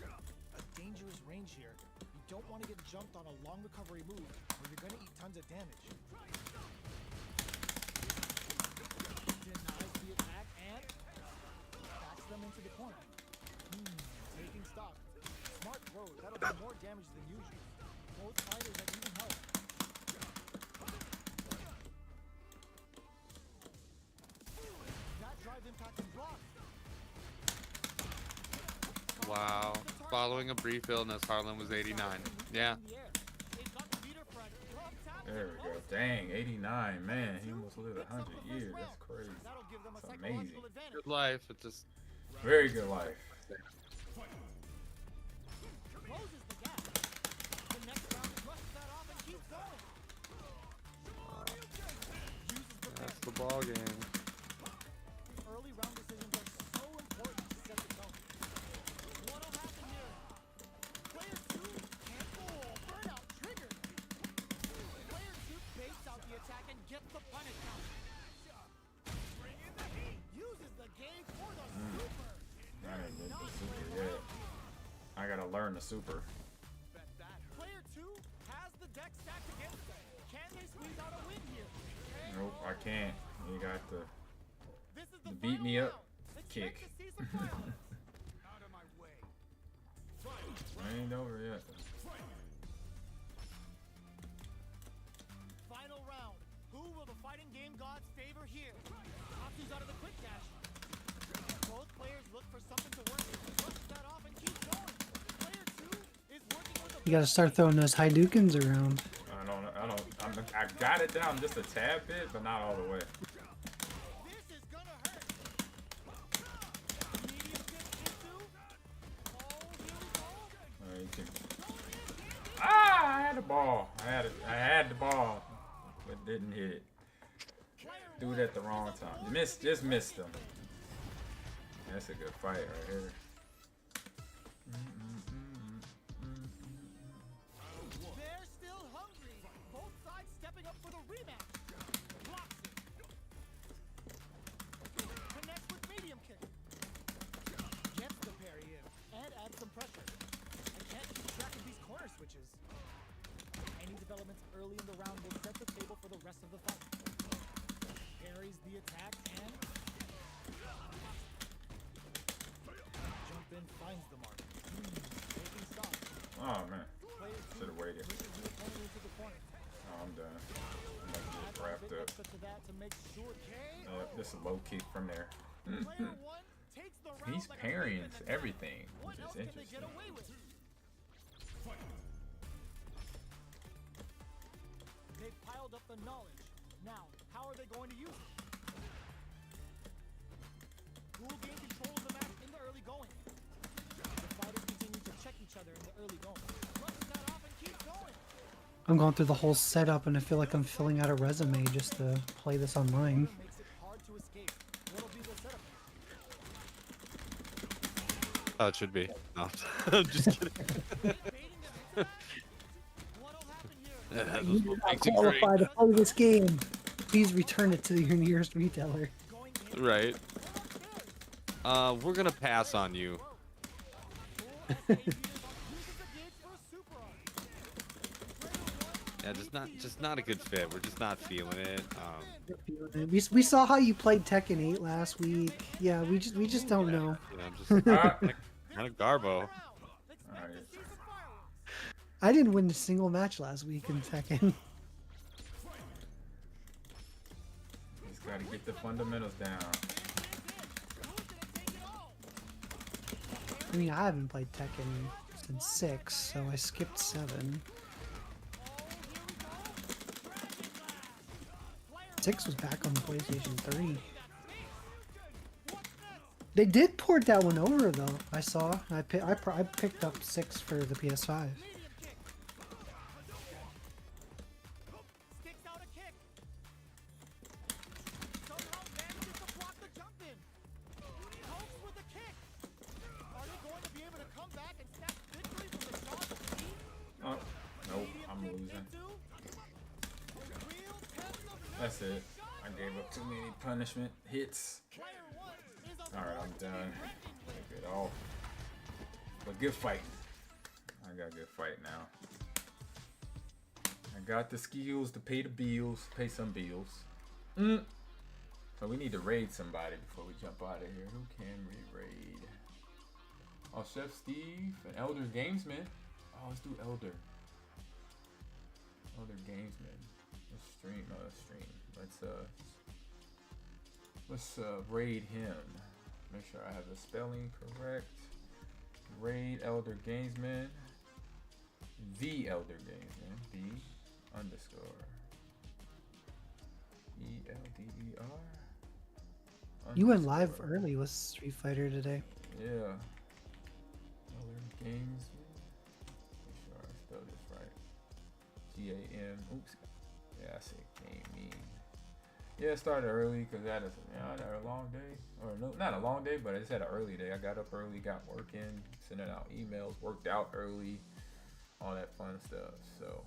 here. A dangerous range here. You don't want to get jumped on a long recovery move, or you're going to eat tons of damage. Denies the attack and backs them into the corner. Taking stock. Smart throws. That'll do more damage than usual. Both fighters have even help. That drive impact and block. wow. Following a brief illness, Harlan was 89. Yeah. There we go. Dang, 89. Man, he almost lived 100 years. That's crazy. That's amazing. Good life. It just. Very good life. That's the ball game. Early round decisions are so important to set the tone. What'll happen here? Player 2 can't burnout triggered. Player 2 baits out the attack and gets the punish count. Bring in the heat. Uses the game for the super. I didn't get the super yet. I gotta learn the super. Player 2 has the deck stacked against them. Can they squeeze out a win here? Nope, I can't. You got the beat me up kick. I ain't over yet. Final round. Who will the fighting game gods favor here? Options out of the quick dash. Both players look for something to work with. Brushes that off and keeps going. Player 2 is working with You gotta start throwing those Hadoukens around. I got it down just a tad bit, but not all the way. This is gonna hurt. Medium kick into. Oh, here we go. You can... Ah! I had the ball. I had the ball, but didn't hit it. Threw it at the wrong time. Just missed him. That's a good fight right here. They're still hungry. Both sides stepping up for the rematch. Blocks it. Connects with medium kick. Gets the parry in and adds some pressure. I can't keep track of these corner switches. Any developments early in the round will set the table for the rest of the fight. Parries the attack and jump in, finds the mark. Taking stock. Oh man, should have waited. Oh, I'm done. I'm about to get wrapped up. This is a low kick from there. He's parrying everything, which is interesting. They've piled up the knowledge. Now, how are they going to use it? Who will gain control of the match in the early going? The fighters continue to check each other in the early going. Brushes that off and keeps going. I'm going through the whole setup and I feel like I'm filling out a resume just to play this online. Makes it hard to escape. What'll be the setup? Oh, it should be. No, I'm just kidding. You do not qualify to play this game. Please return it to your nearest retailer. Right. We're gonna pass on you. Yeah, just not a good fit. We're just not feeling it. We saw how you played Tekken 8 last week. Yeah, we just don't know. Yeah, I'm just kind of garbo. I didn't win a single match last week in Tekken. Just gotta get the fundamentals down. I mean, I haven't played Tekken since 6, so I skipped 7. 6 was back on the PlayStation 3. They did port that one over though. I saw. I picked up 6 for the PS5. That's it. I gave up too many punishment hits. Alright, I'm done. Take it off. But good fight. I got a good fight now. I got the skills to pay the bills. Pay some bills. So we need to raid somebody before we jump out of here. Who can we raid? Oh, Chef Steve and Elder Gamesman. Oh, let's do Elder. Elder Gamesman. Let's stream. Let's stream. Let's raid him. Make sure I have the spelling correct. Raid Elder Gamesman. The Elder Gamesman. The underscore. ELDER. You went live early with Street Fighter today. Yeah. Elder Gamesman. Make sure I spell this right. GAM. Oops. Yeah, I say gaming. Yeah, it started early because I had a long day. Or no, not a long day, but I just had an early day. I got up early, got working, sending out emails, worked out early, all that fun stuff. So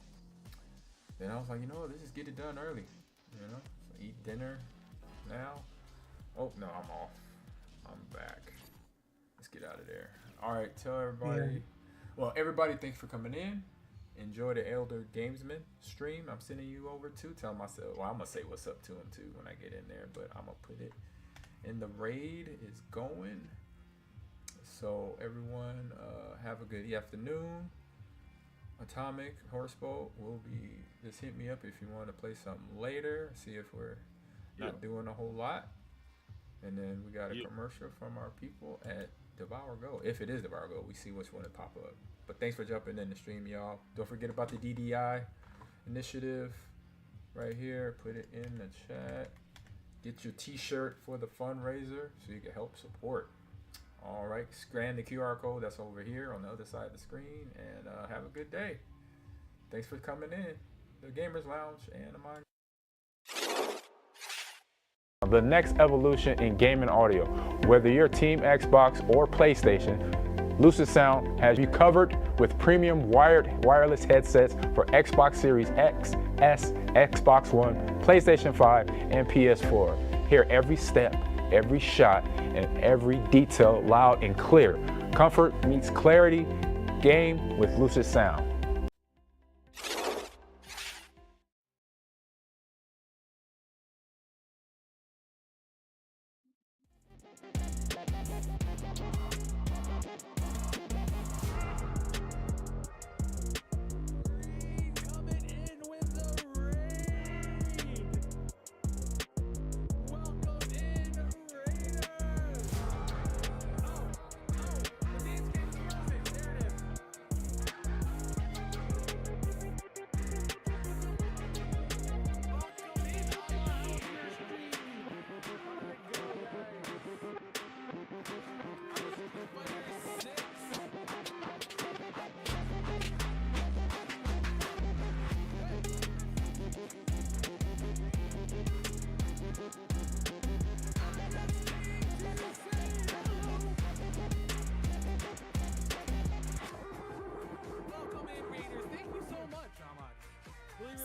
then I was like, you know what, let's just get it done early. You know, so eat dinner now. Oh no, I'm off. I'm back. Let's get out of there. All right, tell everybody. Yeah. Well, everybody, thanks for coming in. Enjoy the Elder Gamesman stream. I'm sending you over to. Tell myself. Well, I'm gonna say what's up to him too when I get in there, but I'm gonna put it in the raid is going. So everyone, have a good afternoon. Atomic Horseboat will be. Just hit me up if you want to play something later. See if we're not doing a whole lot. And then we got a commercial from our people at Devour Go. If it is Devour Go, we see which one to pop up. But thanks for jumping in the stream, y'all. Don't forget about the DDI initiative right here. Put it in the chat. Get your t-shirt for the fundraiser so you can help support. All right, scan the QR code that's over here on the other side of the screen, and have a good day. Thanks for coming in. The Gamers Lounge and Ahman. The next evolution in gaming audio. Whether you're Team Xbox or PlayStation, Lucid Sound has you covered with premium wireless headsets for Xbox Series X, S, Xbox One, PlayStation 5, and PS4. Hear every step, every shot, and every detail loud and clear. Comfort meets clarity. Game with Lucid Sound.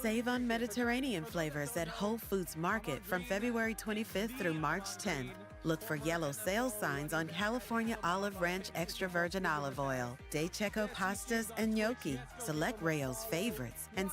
Save on Mediterranean flavors at Whole Foods Market from February 25th through March 10th. Look for yellow sales signs on California Olive Ranch Extra Virgin Olive Oil, De Checo pastas and gnocchi, select Rayo's favorites, and